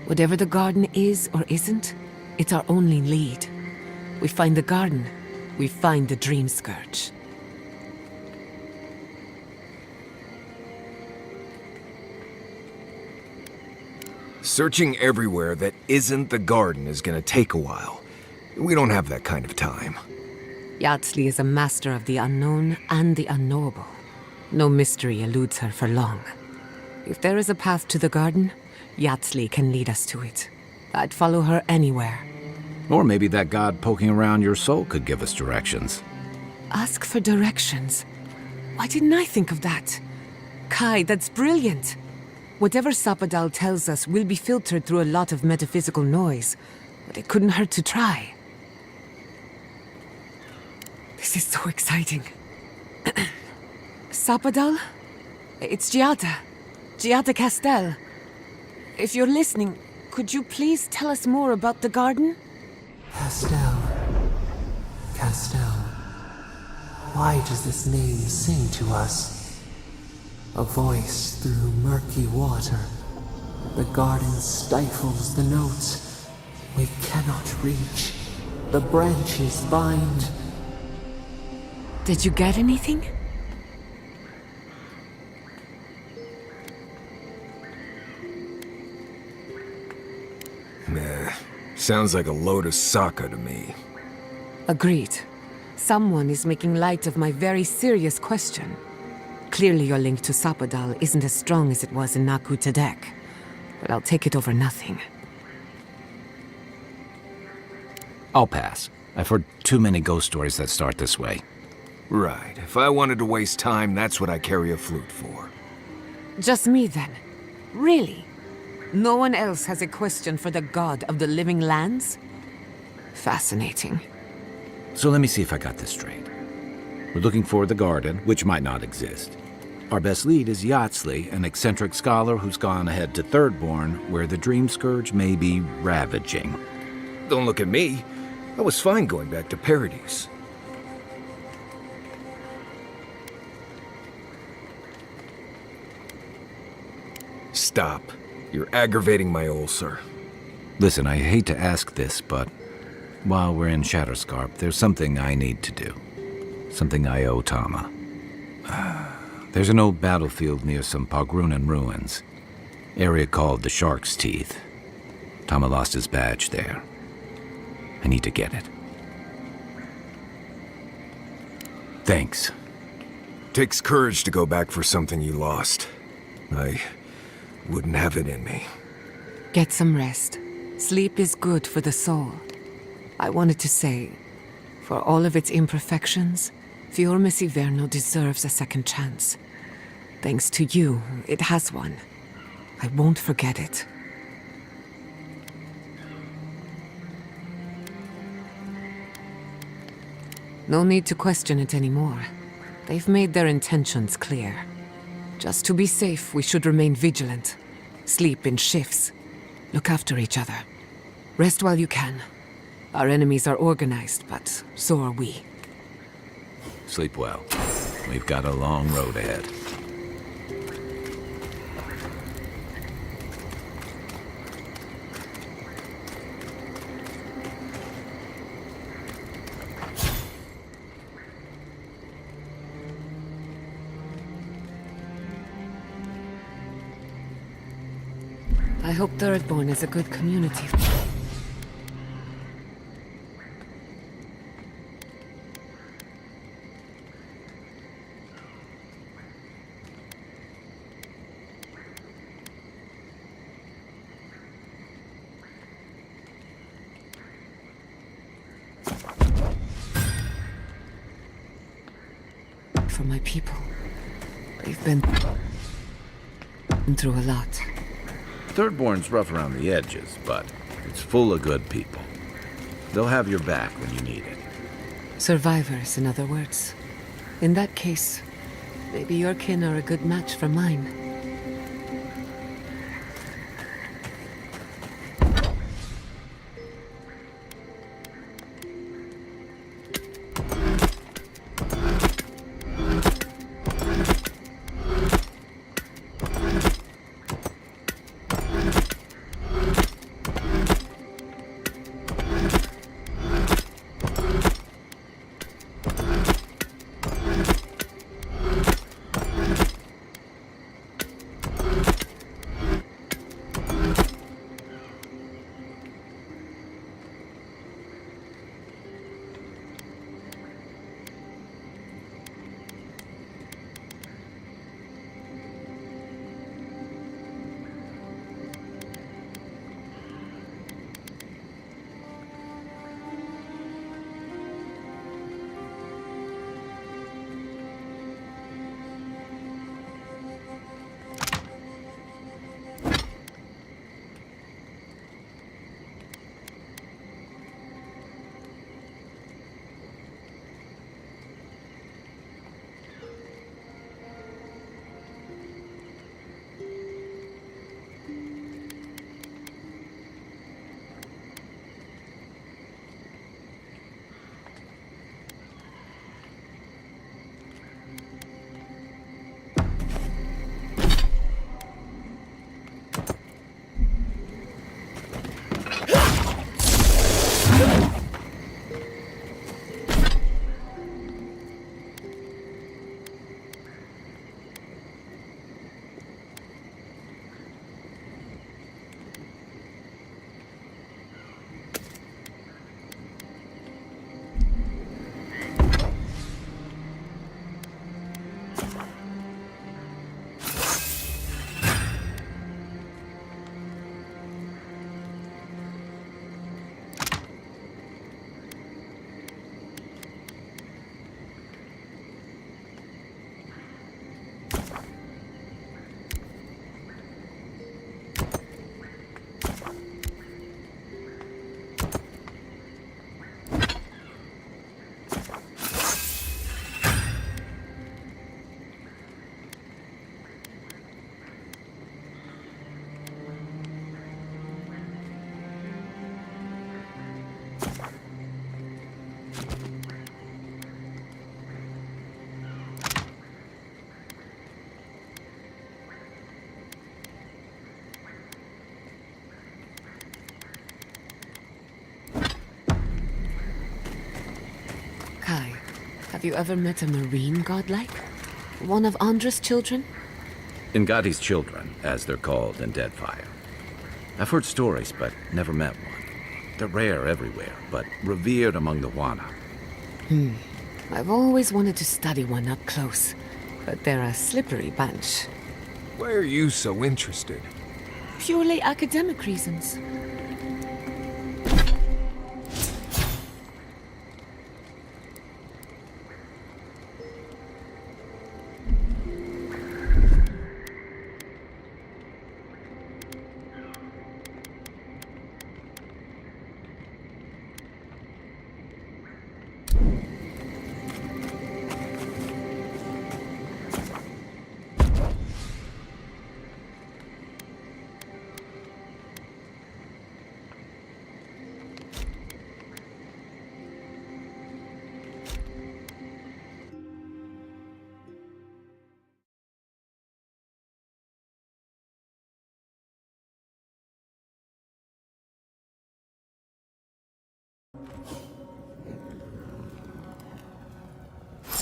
Whatever the garden is or isn't, it's our only lead. We find the garden, we find the Dream Scourge. Searching everywhere that isn't the garden is gonna take a while. We don't have that kind of time. Yatsley is a master of the unknown and the unknowable. No mystery eludes her for long. If there is a path to the garden, Yatsley can lead us to it. I'd follow her anywhere. Or maybe that god poking around your soul could give us directions. Ask for directions. Why didn't I think of that? Kai, that's brilliant. Whatever Sapadal tells us will be filtered through a lot of metaphysical noise, but it couldn't hurt to try. This is so exciting. Sapadal? It's Giada. Giada Castel. If you're listening, could you please tell us more about the garden? Castel. Castel. Why does this name sing to us? A voice through murky water. The garden stifles the notes. We cannot reach. The branches bind. Did you get anything? Meh. Sounds like a load of Sokka to me. Agreed. Someone is making light of my very serious question. Clearly your link to Sapadal isn't as strong as it was in Naku Tadek, but I'll take it over nothing. I'll pass. I've heard too many ghost stories that start this way. Right. If I wanted to waste time, that's what I carry a flute for. Just me then? Really? No one else has a question for the god of the living lands? Fascinating. So let me see if I got this straight. We're looking for the garden, which might not exist. Our best lead is Yatsley, an eccentric scholar who's gone ahead to Thirdborn, where the Dream Scourge may be ravaging. Don't look at me. I was fine going back to Paradise. Stop. You're aggravating my ulcer. Listen, I hate to ask this, but while we're in Shatterscarp, there's something I need to do. Something I owe Tama. There's an old battlefield near some Pogrunan ruins. Area called the Shark's Teeth. Tama lost his badge there. I need to get it. Thanks. Takes courage to go back for something you lost. I wouldn't have it in me. Get some rest. Sleep is good for the soul. I wanted to say, for all of its imperfections, Fiorme Siverno deserves a second chance. Thanks to you, it has one. I won't forget it. No need to question it anymore. They've made their intentions clear. Just to be safe, we should remain vigilant. Sleep in shifts. Look after each other. Rest while you can. Our enemies are organized, but so are we. Sleep well. We've got a long road ahead. I hope Thirdborn is a good community. For my people. They've been through a lot. Thirdborn's rough around the edges, but it's full of good people. They'll have your back when you need it. Survivors, in other words. In that case, maybe your kin are a good match for mine. you ever met a marine godlike? One of Andra's children? Ngati's children, as they're called in Deadfire. I've heard stories, but never met one. They're rare everywhere, but revered among the Wana. I've always wanted to study one up close, but they're a slippery bunch. Why are you so interested? Purely academic reasons.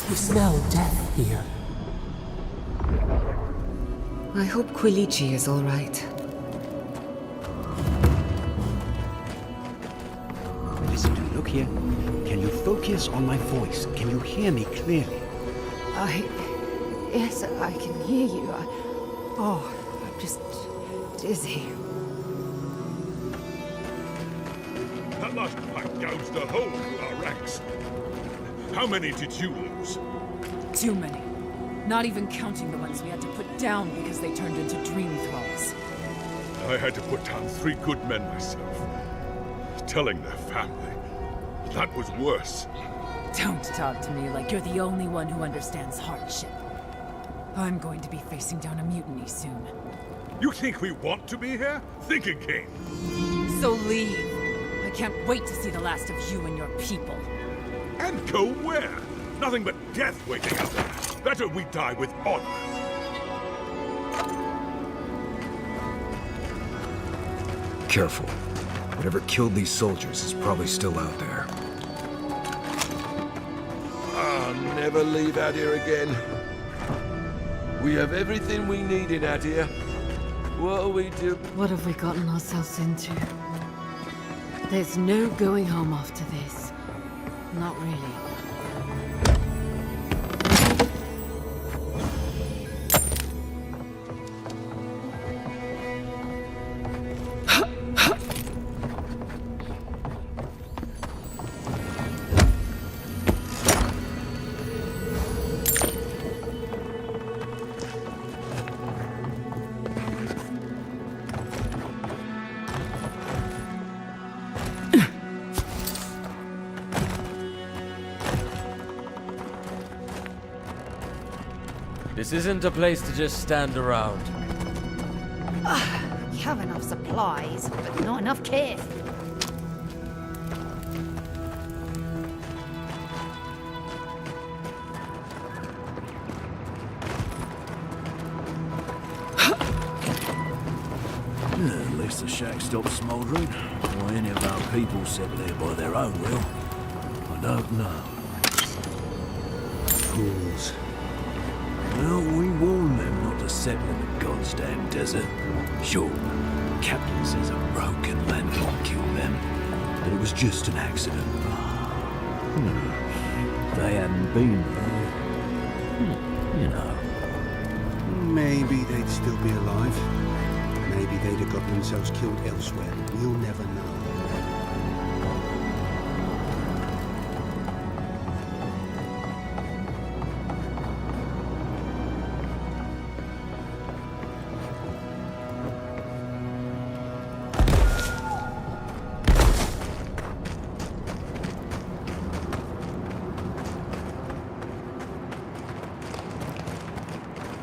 You smell death here. I hope Quilichi is all right. Listen to me, look here. Can you focus on my voice? Can you hear me clearly? Yes, I can hear you. I'm just dizzy. That last fight gouged a hole through our ranks. How many did you lose? Too many. Not even counting the ones we had to put down because they turned into dream thralls. I had to put down 3 good men myself. Telling their family. That was worse. Don't talk to me like you're the only one who understands hardship. I'm going to be facing down a mutiny soon. You think we want to be here? Think again. So leave. I can't wait to see the last of you and your people. And go where? Nothing but death waiting out there. Better we die with honor. Careful. Whatever killed these soldiers is probably still out there. I'll never leave Aedyr again. We have everything we need in Aedyr. What are we doing? What have we gotten ourselves into? There's no going home after this. Not really. This isn't a place to just stand around. We have enough supplies, but not enough kit. At least the shack stopped smouldering, or any of our people set there by their own will. I don't know. Fools. Well, we warned them not to settle in the goddamn desert. Sure, Captain says a broken landlocked killed them, but it was just an accident. If they hadn't been there, you know. Maybe they'd still be alive. Maybe they'd have got themselves killed elsewhere. We'll never know.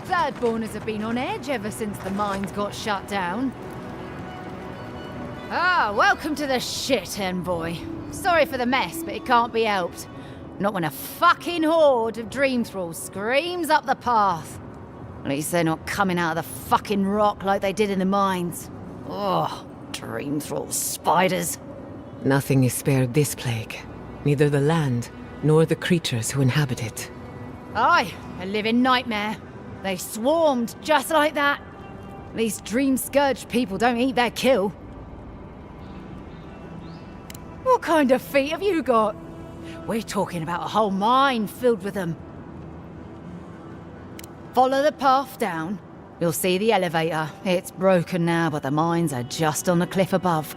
Bloodborners have been on edge ever since the mines got shut down. Welcome to the shit, envoy. Sorry for the mess, but it can't be helped. Not when a fucking horde of dream thralls screams up the path. At least they're not coming out of the fucking rock like they did in the mines. Dream thrall spiders. Nothing is spared this plague. Neither the land nor the creatures who inhabit it. Aye, a living nightmare. They swarmed just like that. These dream-scourged people don't eat their kill. What kind of feet have you got? We're talking about a whole mine filled with them. Follow the path down. You'll see the elevator. It's broken now, but the mines are just on the cliff above.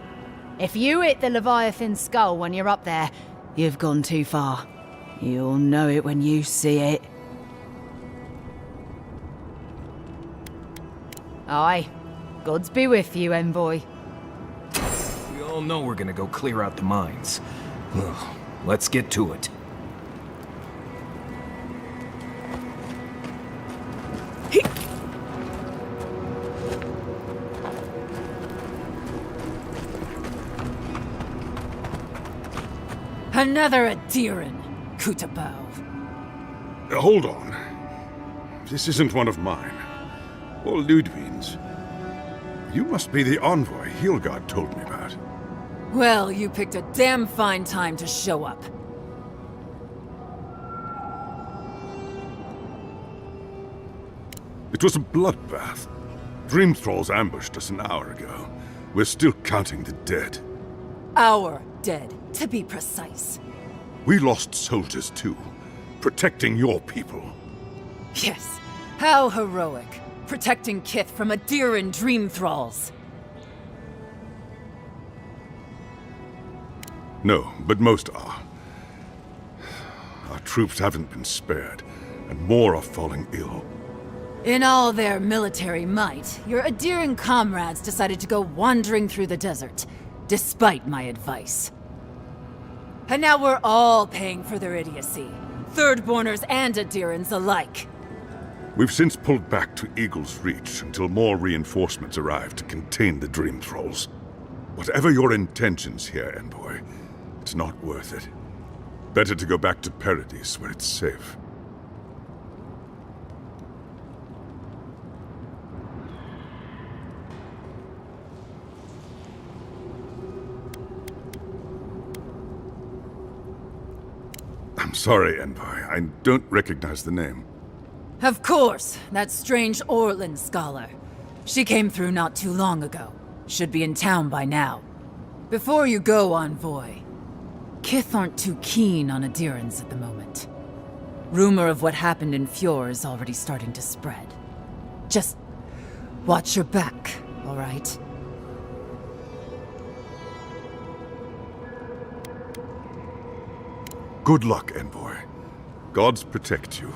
If you hit the Leviathan's skull when you're up there, you've gone too far. You'll know it when you see it. Aye. Gods be with you, envoy. We all know we're gonna go clear out the mines. Ugh, let's get to it. Another Aedyran, Kutabao. Hold on. This isn't one of mine. Or Ludwig's. You must be the envoy Hilgard told me about. Well, you picked a damn fine time to show up. It was a bloodbath. Dream thralls ambushed us an hour ago. We're still counting the dead. Our dead, to be precise. We lost soldiers too, protecting your people. Yes, how heroic. Protecting Kith from Aedyran dream thralls. No, but most are. Our troops haven't been spared, and more are falling ill. In all their military might, your Aedyran comrades decided to go wandering through the desert, despite my advice. And now we're all paying for their idiocy. Thirdborners and Aedyrans alike. We've since pulled back to Eagle's Reach until more reinforcements arrive to contain the Dream Thralls. Whatever your intentions here, Envoy, it's not worth it. Better to go back to Paradise where it's safe. I'm sorry, Envoy. I don't recognize the name. Of course, that strange Orlin scholar. She came through not too long ago. Should be in town by now. Before you go, Envoy, Kith aren't too keen on Aedyrans at the moment. Rumor of what happened in Fjord is already starting to spread. Just watch your back, all right? Good luck, Envoy. Gods protect you.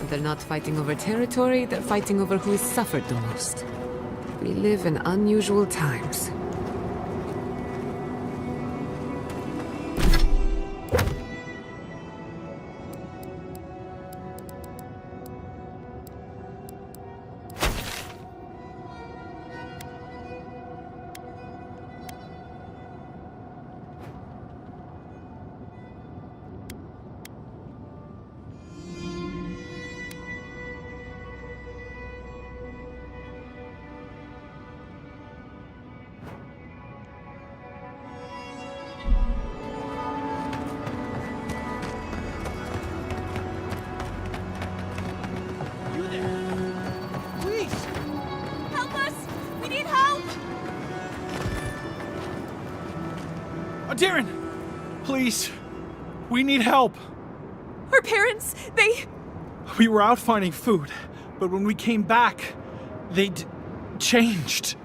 They're not fighting over territory, they're fighting over who has suffered the most. We live in unusual times. Aedyran! Please! We need help! Our parents, they... We were out finding food, but when we came back, they'd changed.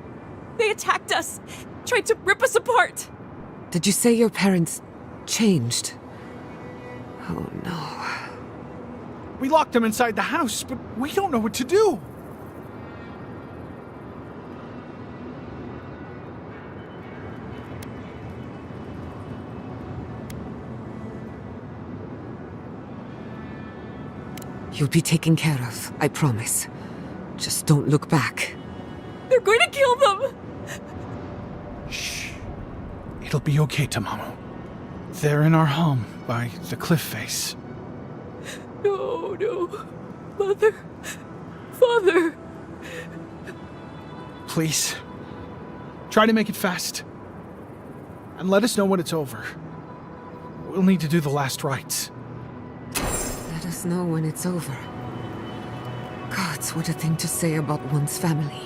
They attacked us, tried to rip us apart. Did you say your parents changed? Oh no. We locked them inside the house, but we don't know what to do. You'll be taken care of, I promise. Just don't look back. They're going to kill them! Shh. It'll be okay, Tamamu. They're in our home, by the cliff face. No, no. Mother. Father. Please. Try to make it fast. And let us know when it's over. We'll need to do the last rites. Let us know when it's over. Gods, what a thing to say about one's family.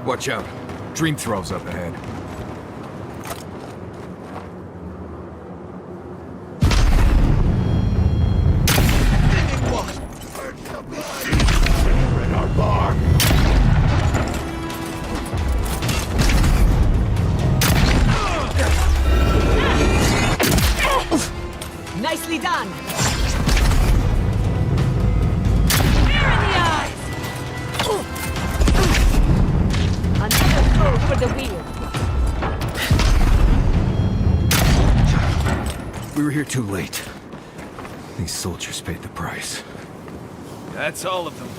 Watch out. Dream Thrall's up ahead. We're in our bar. Nicely done! For the wheel. We were here too late. These soldiers paid the price. That's all of them.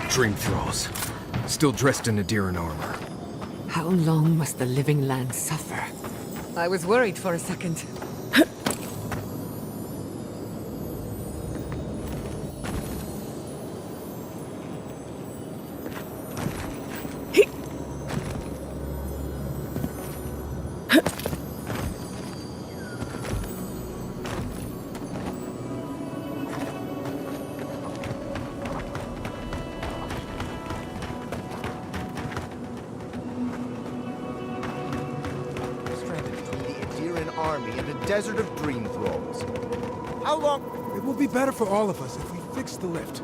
Dream Thralls. Still dressed in Aedyran armor. How long must the living land suffer? I was worried for a second. Desert of Dream Thralls. How long? It will be better for all of us if we fix the lift.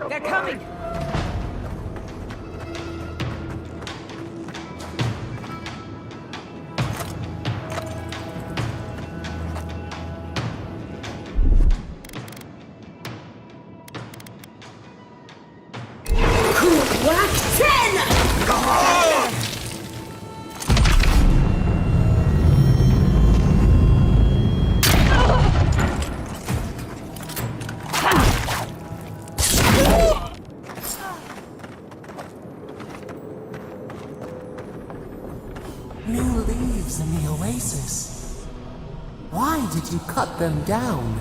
They're coming! New leaves in the oasis. Why did you cut them down?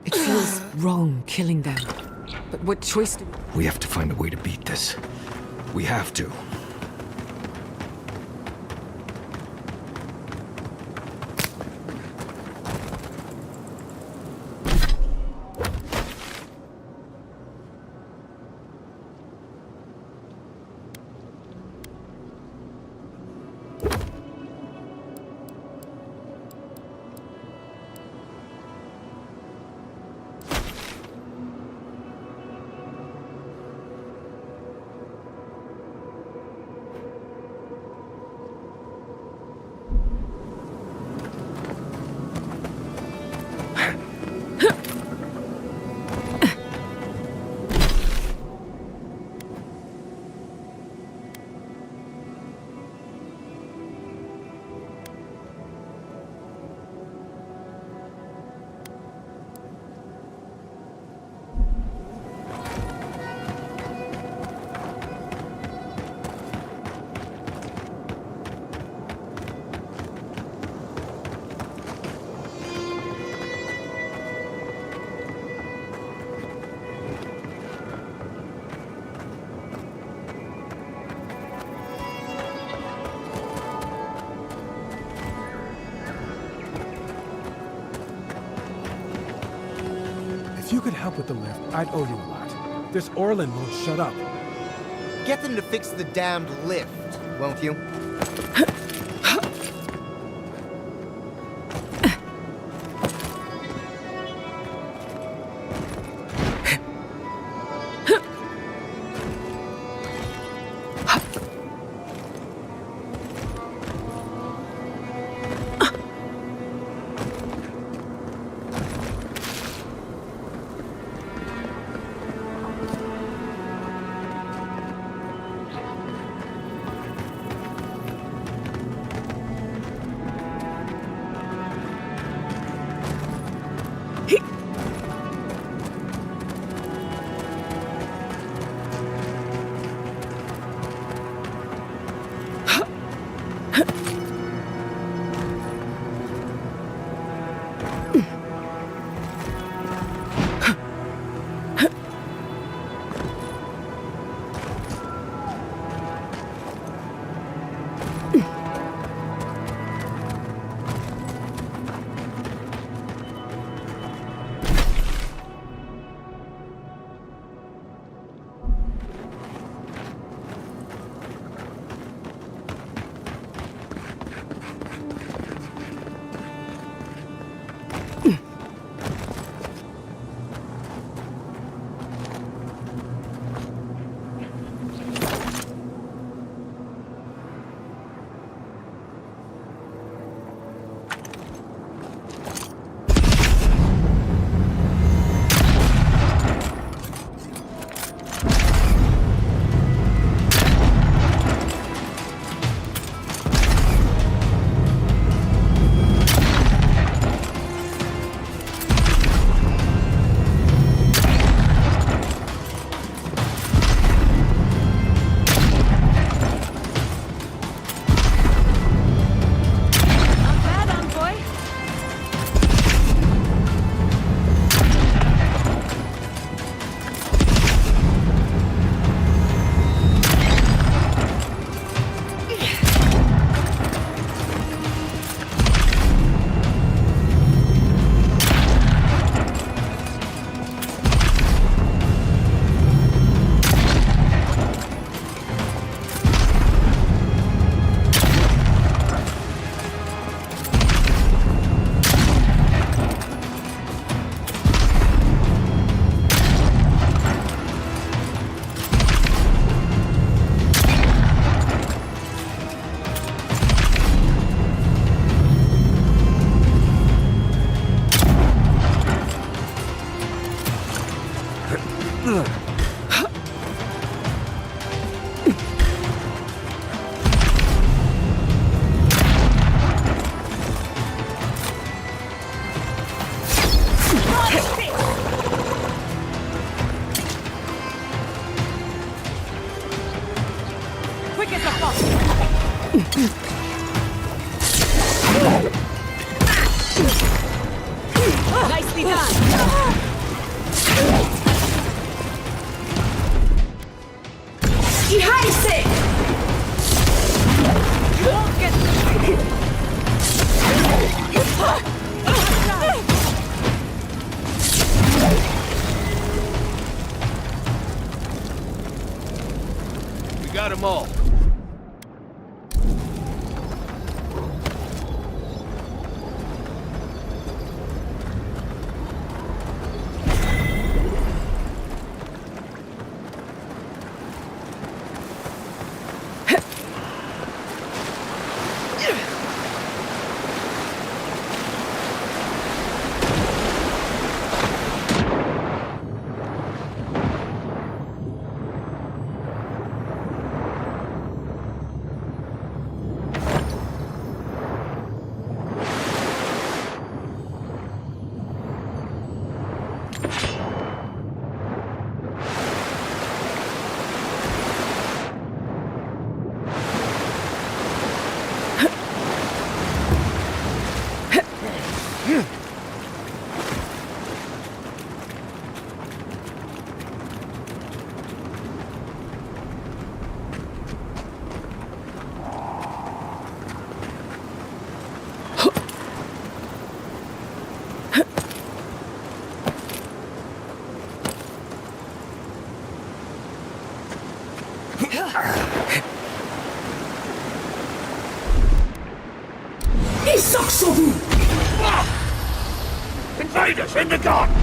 It feels wrong killing them. But what choice do We have to find a way to beat this. We have to. If you could help with the lift, I'd owe you a lot. This Orlin won't shut up. Get them to fix the damned lift, won't you? Quick as a fox! Nicely done! Defies! Won't get We got them all. Invaders in the garden!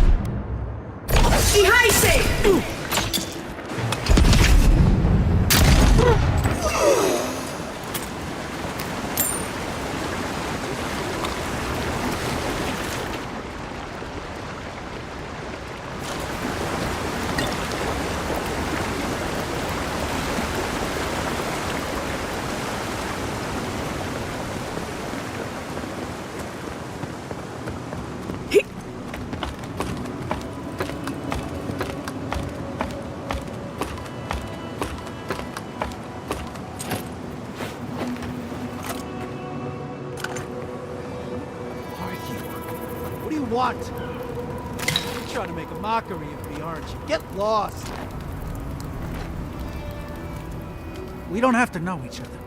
Defies! What do you want? You're trying to make a mockery of me, aren't you? Get lost! We don't have to know each other.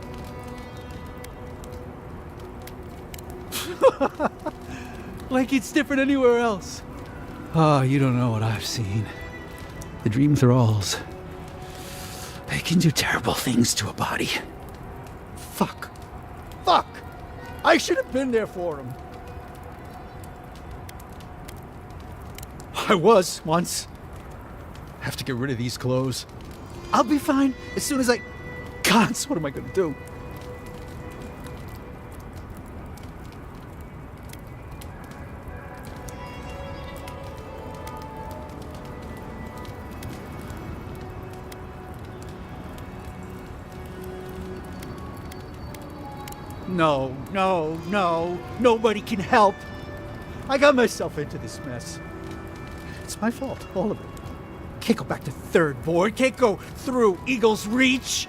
Like it's different anywhere else. Oh, you don't know what I've seen. The dream thralls. They can do terrible things to a body. Fuck. Fuck! I should have been there for him. I was, once. Have to get rid of these clothes. I'll be fine as soon as I... Gods, what am I gonna do? No, no, no. Nobody can help. I got myself into this mess. It's my fault, all of it. Can't go back to Third Board. Can't go through Eagle's Reach.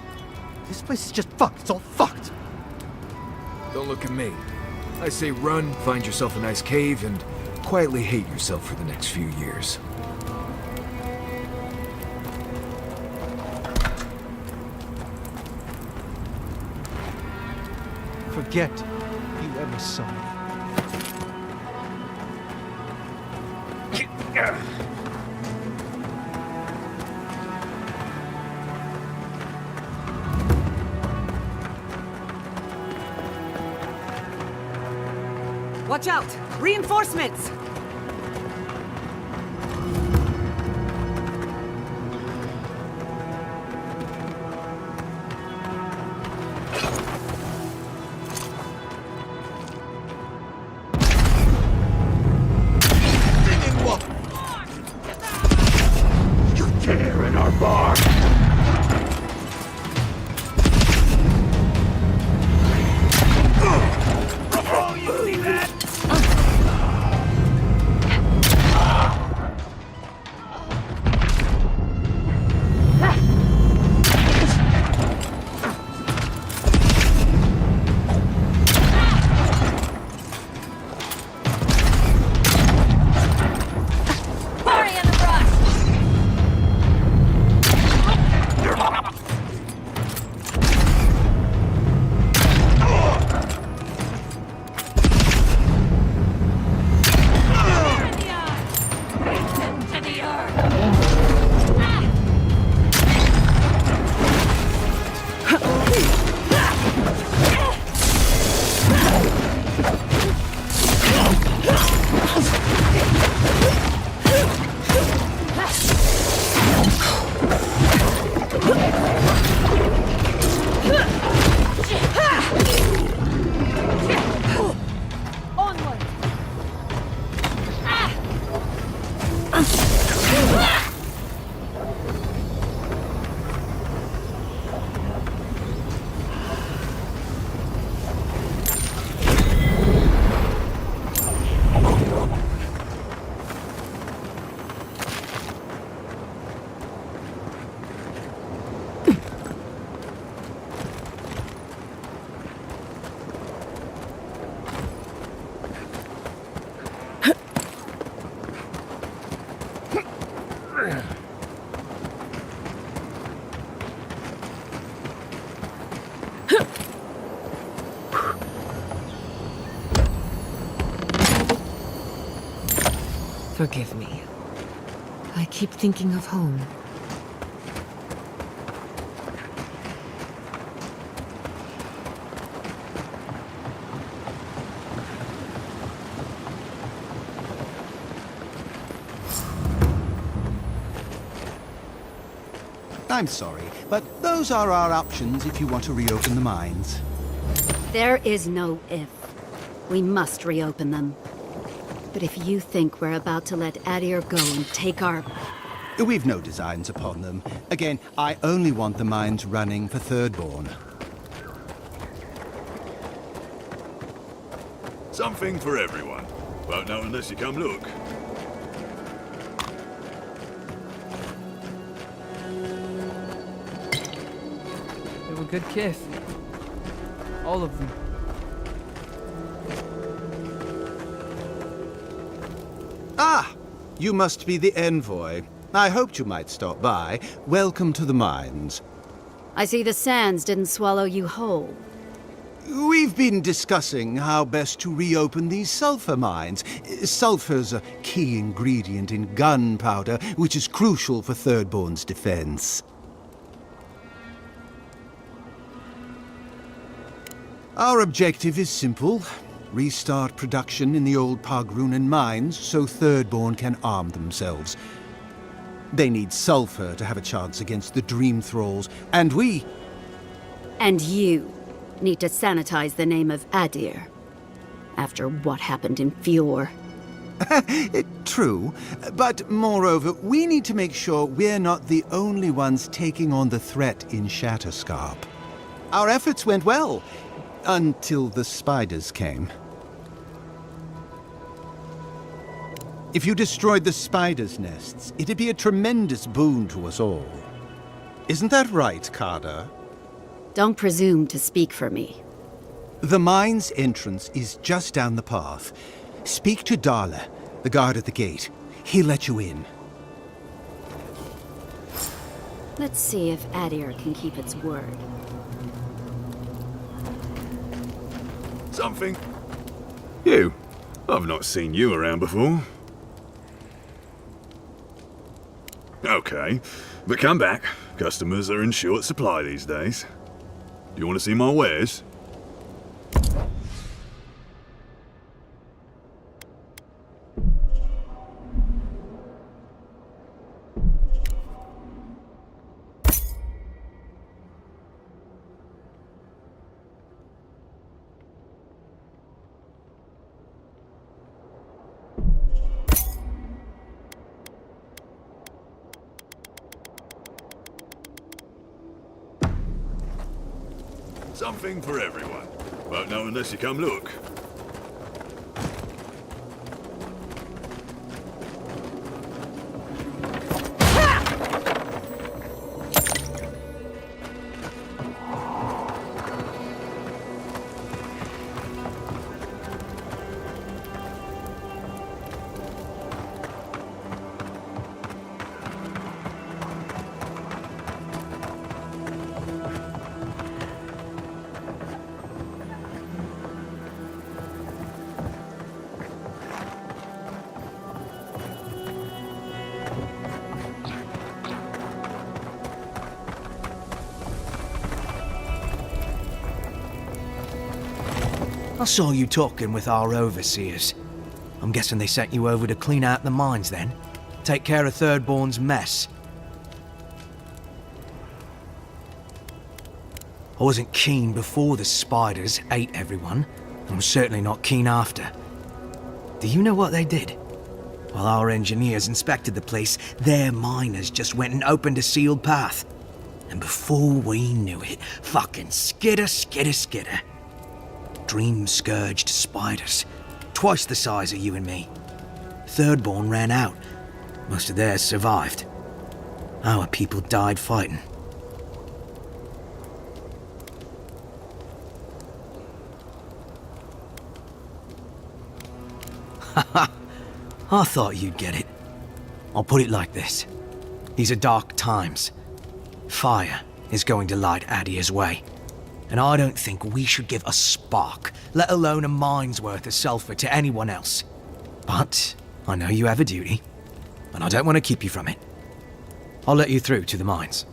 This place is just fucked. It's all fucked. Don't look at me. I say run, find yourself a nice cave, and quietly hate yourself for the next few years. Forget you ever saw me. Watch out! Reinforcements! tear in our bark. Oh, you see that? Forgive me. I keep thinking of home. I'm sorry, but those are our options if you want to reopen the mines. There is no if. We must reopen them. But if you think we're about to let Aedyr go and take our... We've no designs upon them. Again, I only want the mines running for Thirdborn. Something for everyone. Won't know unless you come look. They were good kith. All of them. Ah! You must be the envoy. I hoped you might stop by. Welcome to the mines. I see the sands didn't swallow you whole. We've been discussing how best to reopen these sulfur mines. Sulfur's a key ingredient in gunpowder, which is crucial for Thirdborn's defense. Our objective is simple. Restart production in the old Pogrunan mines so Thirdborn can arm themselves. They need sulfur to have a chance against the Dream Thralls, and we... And you need to sanitize the name of Aedyr. After what happened in Fjord. True, but moreover, we need to make sure we're not the only ones taking on the threat in Shatterscarp. Our efforts went well, until the spiders came. If you destroyed the spiders' nests, it'd be a tremendous boon to us all. Isn't that right, Carter? Don't presume to speak for me. The mine's entrance is just down the path. Speak to Darla, the guard at the gate. He'll let you in. Let's see if Aedyr can keep its word. Something. You. I've not seen you around before. Okay, but come back. Customers are in short supply these days. Do you want to see my wares? Something for everyone. Won't know unless you come look. I saw you talking with our overseers. I'm guessing they sent you over to clean out the mines then? Take care of Thirdborn's mess. I wasn't keen before the spiders ate everyone, and I'm certainly not keen after. Do you know what they did? While our engineers inspected the place, their miners just went and opened a sealed path. And before we knew it, fucking skitter. Dream-scourged spiders. Twice the size of you and me. Thirdborn ran out. Most of theirs survived. Our people died fighting. Haha, I thought you'd get it. I'll put it like this. These are dark times. Fire is going to light Aedyr's way. And I don't think we should give a spark, let alone a mine's worth of sulfur to anyone else. But I know you have a duty, and I don't want to keep you from it. I'll let you through to the mines.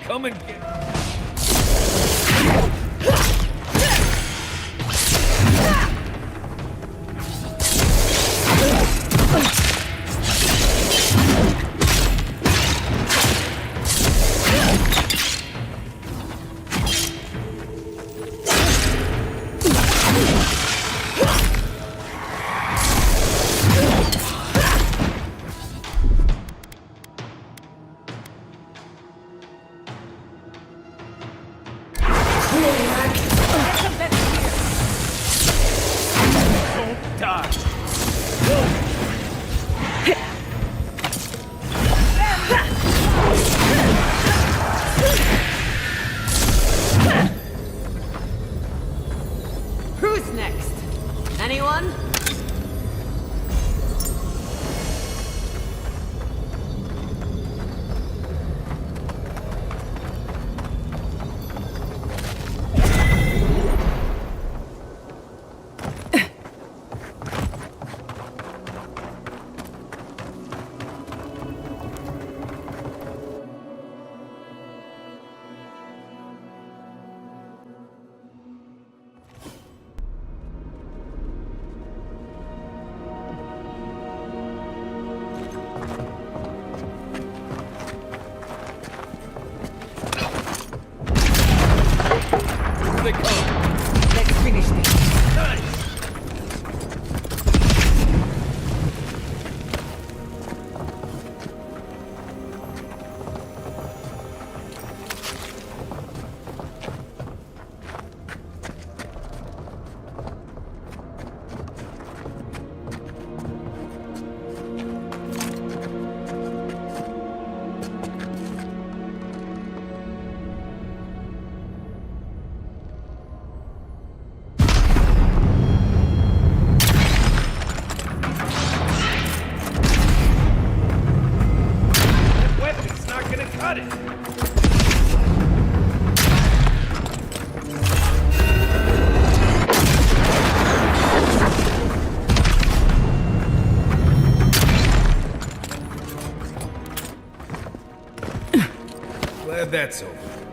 Come and get... Who's next? Anyone? They come. Let's finish this. that's over.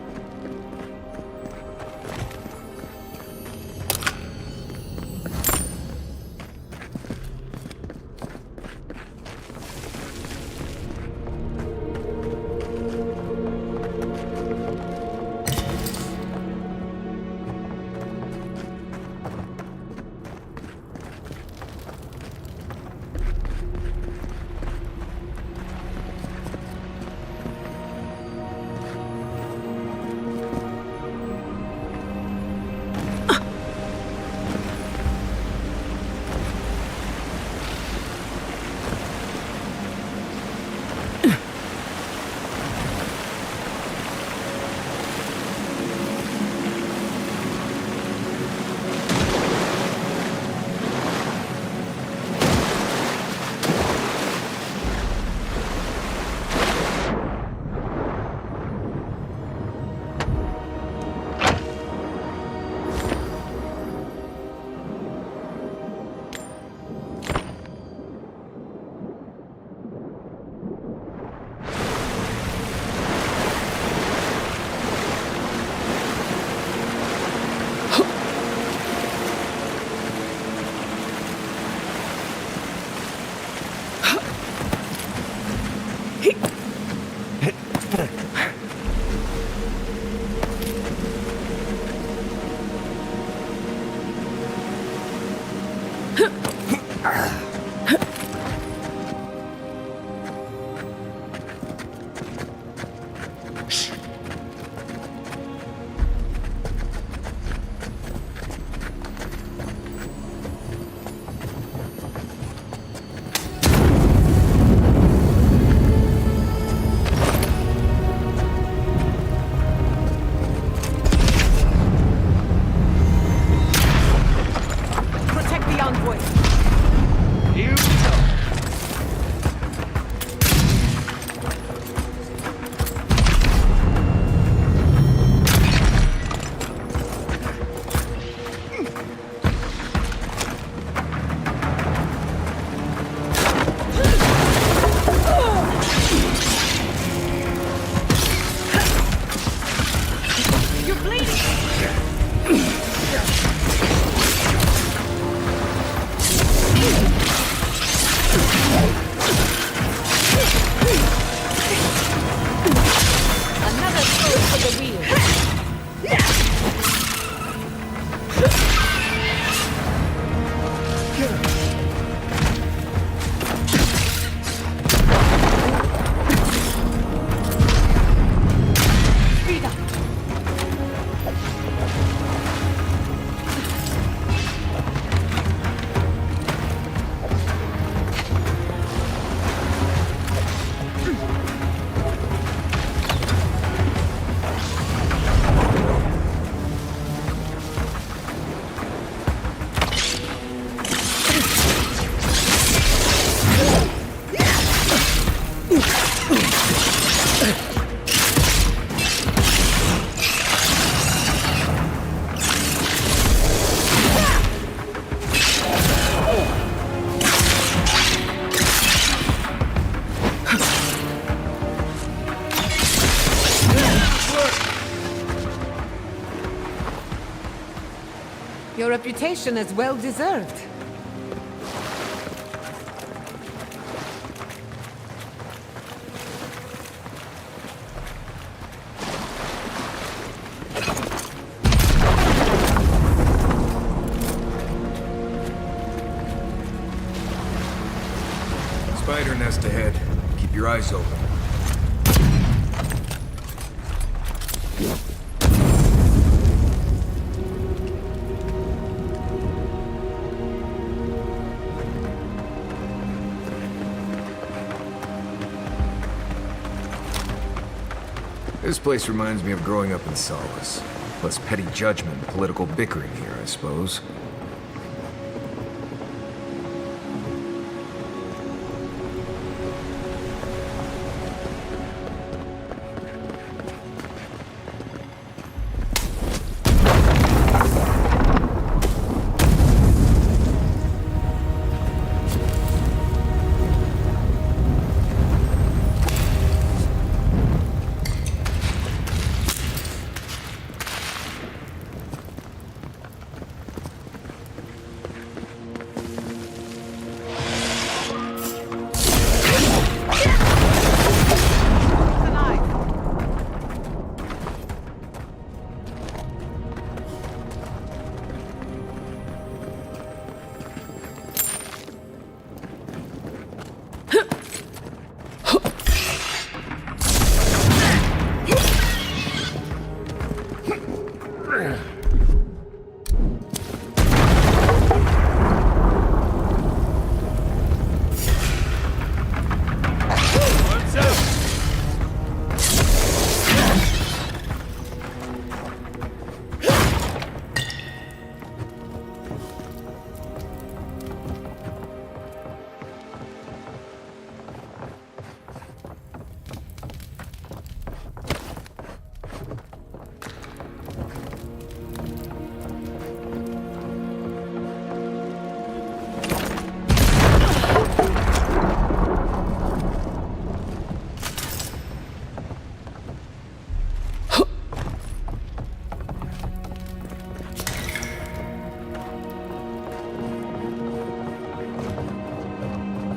Your reputation is well deserved. Spider nest ahead. Keep your eyes open. This place reminds me of growing up in Solace. Less petty judgment and political bickering here, I suppose.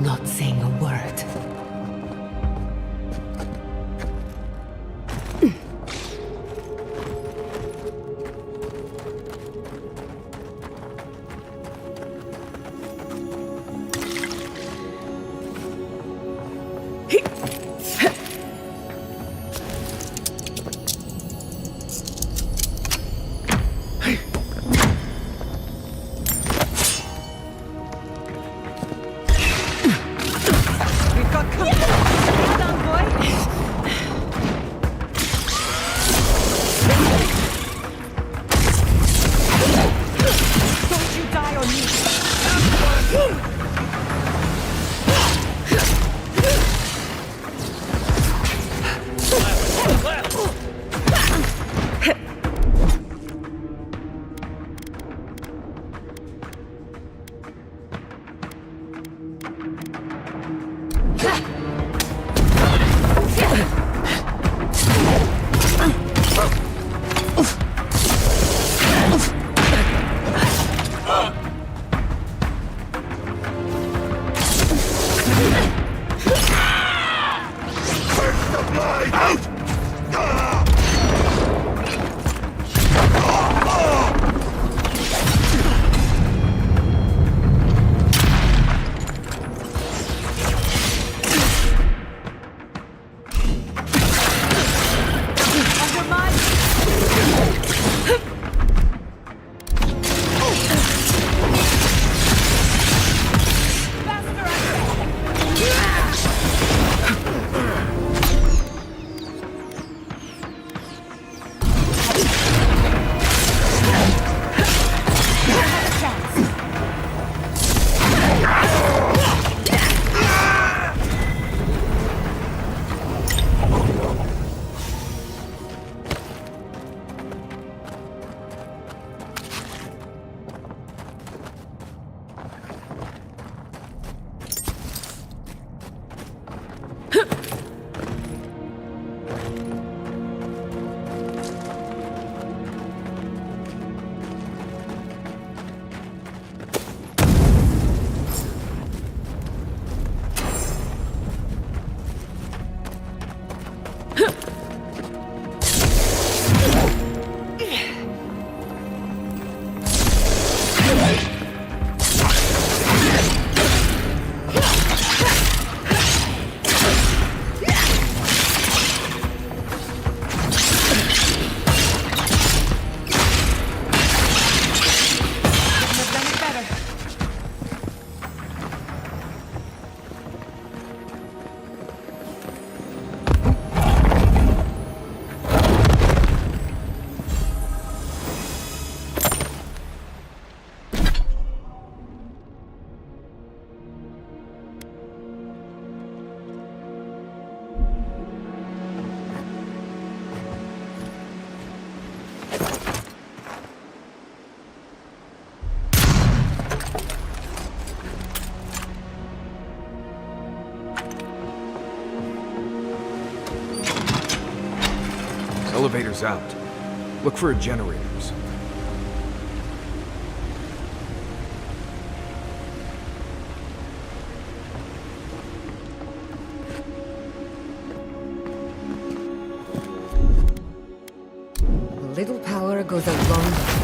not saying a word. Elevator's out. Look for a generators. A little power goes a long way.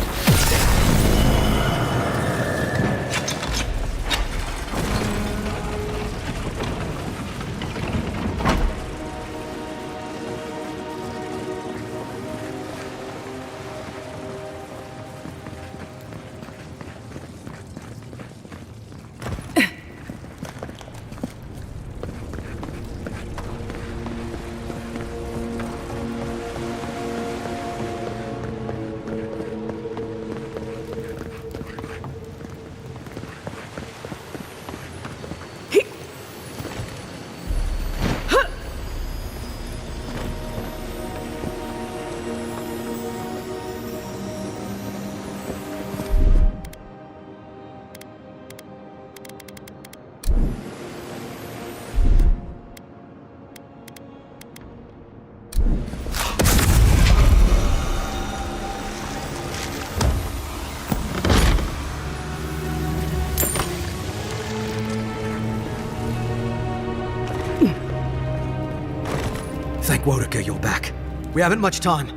Make Wodaker your back. We haven't much time.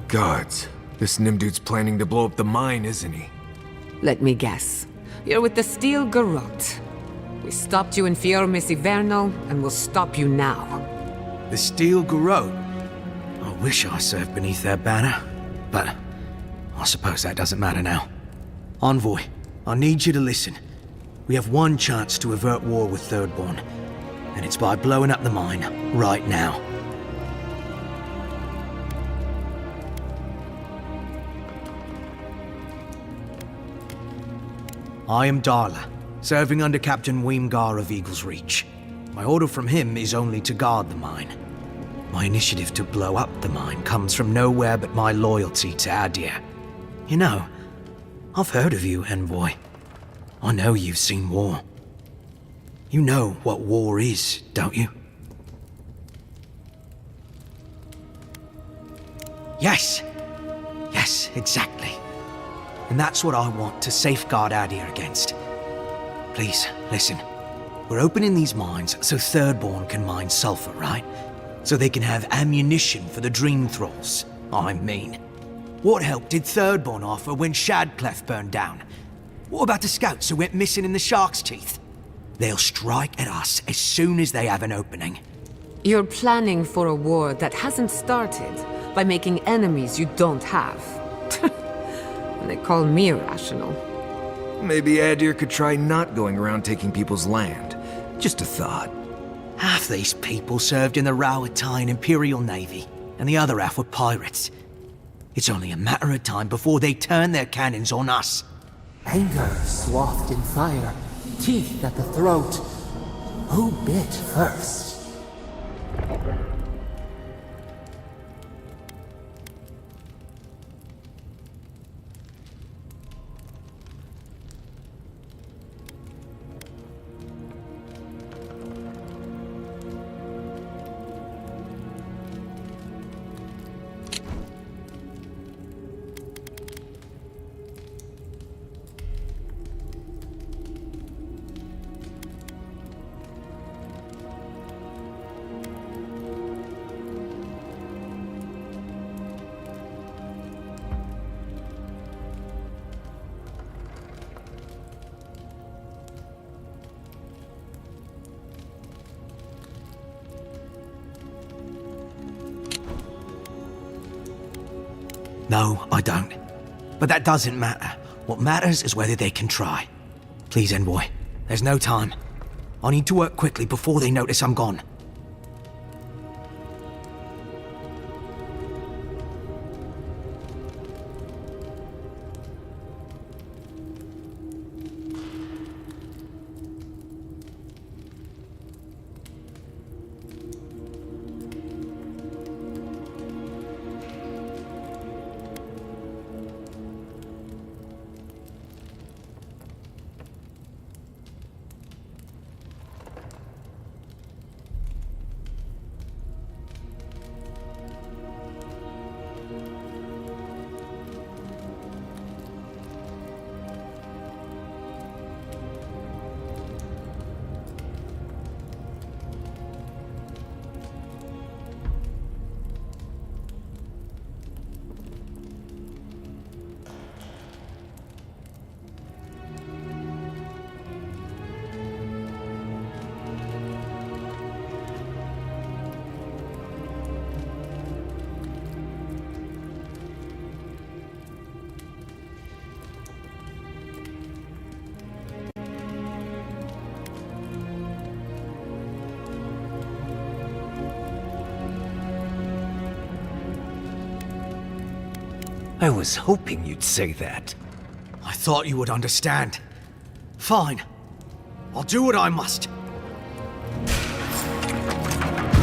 Gods, this Nimdude's planning to blow up the mine, isn't he? Let me guess. You're with the Steel Garrote. We stopped you in Fiormis Ivernal, and we'll stop you now. The Steel Garrote? I wish I served beneath their banner, but I suppose that doesn't matter now. Envoy, I need you to listen. We have one chance to avert war with Thirdborn, and it's by blowing up the mine right now. I am Darla, serving under Captain Weemgar of Eagle's Reach. My order from him is only to guard the mine. My initiative to blow up the mine comes from nowhere but my loyalty to Aedyr. You know, I've heard of you, Envoy. I know you've seen war. You know what war is, don't you? Yes! Yes, exactly. And that's what I want to safeguard Aedyr against. Please, listen. We're opening these mines so Thirdborn can mine sulfur, right? So they can have ammunition for the Dream Thralls. I mean, what help did Thirdborn offer when Shadclef burned down? What about the scouts who went missing in the Shark's Teeth? They'll strike at us as soon as they have an opening. You're planning for a war that hasn't started by making enemies you don't have. And they call me irrational. Maybe Aedyr could try not going around taking people's land. Just a thought. Half these people served in the Rowatine Imperial Navy, and the other half were pirates. It's only a matter of time before they turn their cannons on us. Anger swathed in fire, teeth at the throat. Who bit first? No, I don't. But that doesn't matter. What matters is whether they can try. Please, Envoy. There's no time. I need to work quickly before they notice I'm gone. I was hoping you'd say that. I thought you would understand. Fine. I'll do what I must.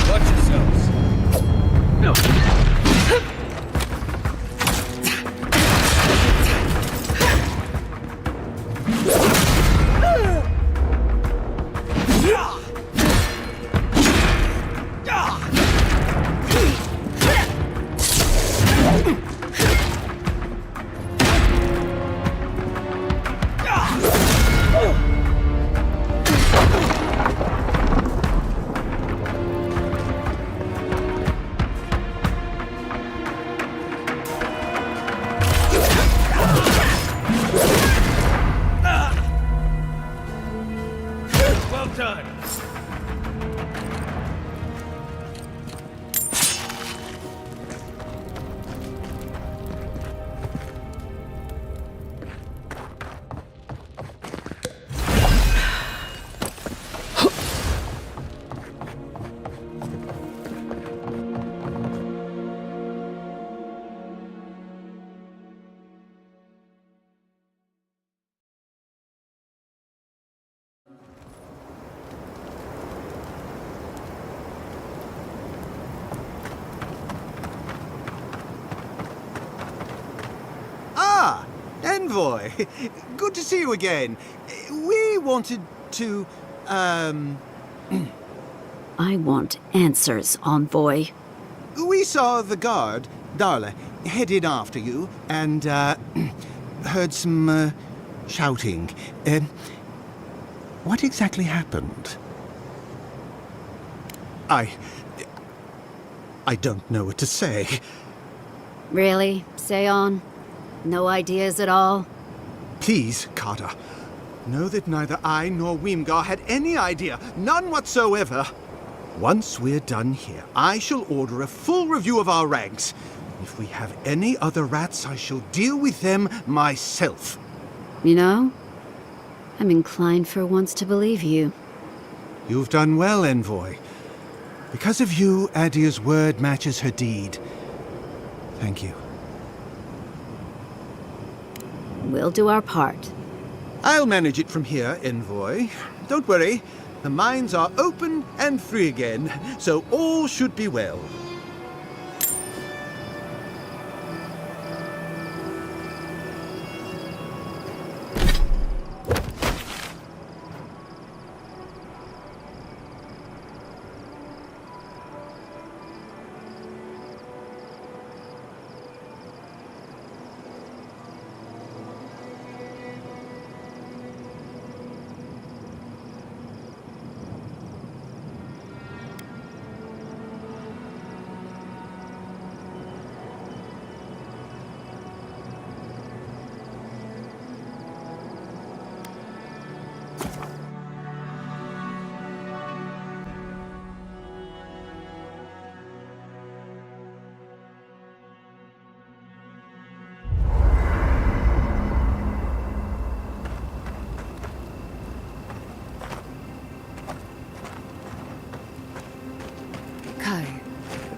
Watch yourselves. No. time. Ah, Envoy. Good to see you again. We wanted to, I want answers, Envoy. We saw the guard, Darla, headed after you, and, heard some, shouting. What exactly happened? I don't know what to say. Really? Say on? No ideas at all? Please, Carter. Know that neither I nor Weemgar had any idea. None whatsoever. Once we're done here, I shall order a full review of our ranks. If we have any other rats, I shall deal with them myself. You know, I'm inclined for once to believe you. You've done well, Envoy. Because of you, Aedyr's word matches her deed. Thank you. We'll do our part. I'll manage it from here, Envoy. Don't worry. The mines are open and free again, so all should be well.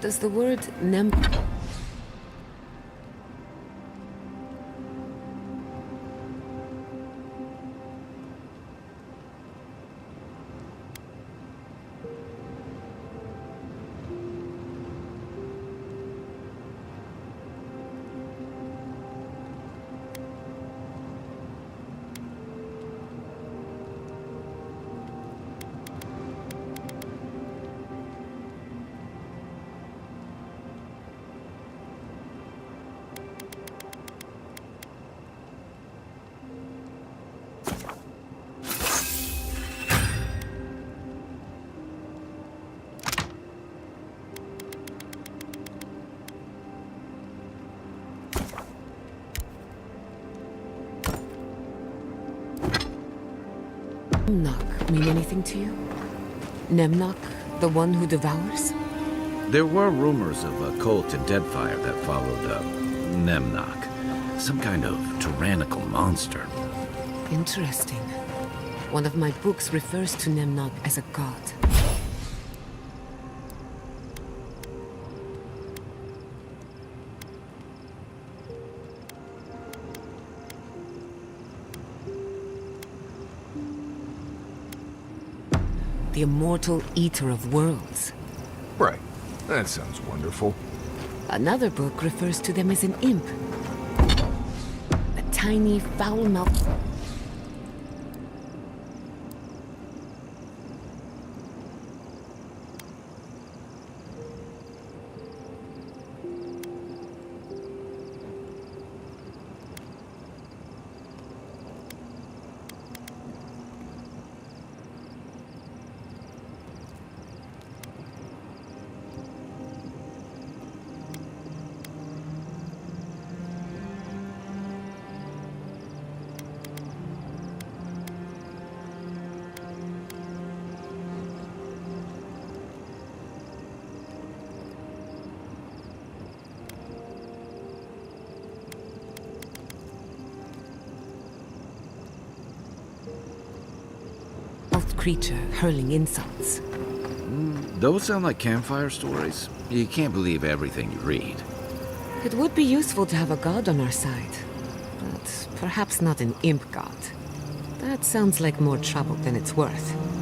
Does the word nem... Nemnock mean anything to you? Nemnock, the one who devours? There were rumors of a cult in Deadfire that followed Nemnock. Some kind of tyrannical monster. Interesting. One of my books refers to Nemnock as a god. The immortal eater of worlds. Right. That sounds wonderful. Another book refers to them as an imp. A tiny, foul-mouthed... of creature hurling insults. Those sound like campfire stories. You can't believe everything you read. It would be useful to have a god on our side, but perhaps not an imp god. That sounds like more trouble than it's worth.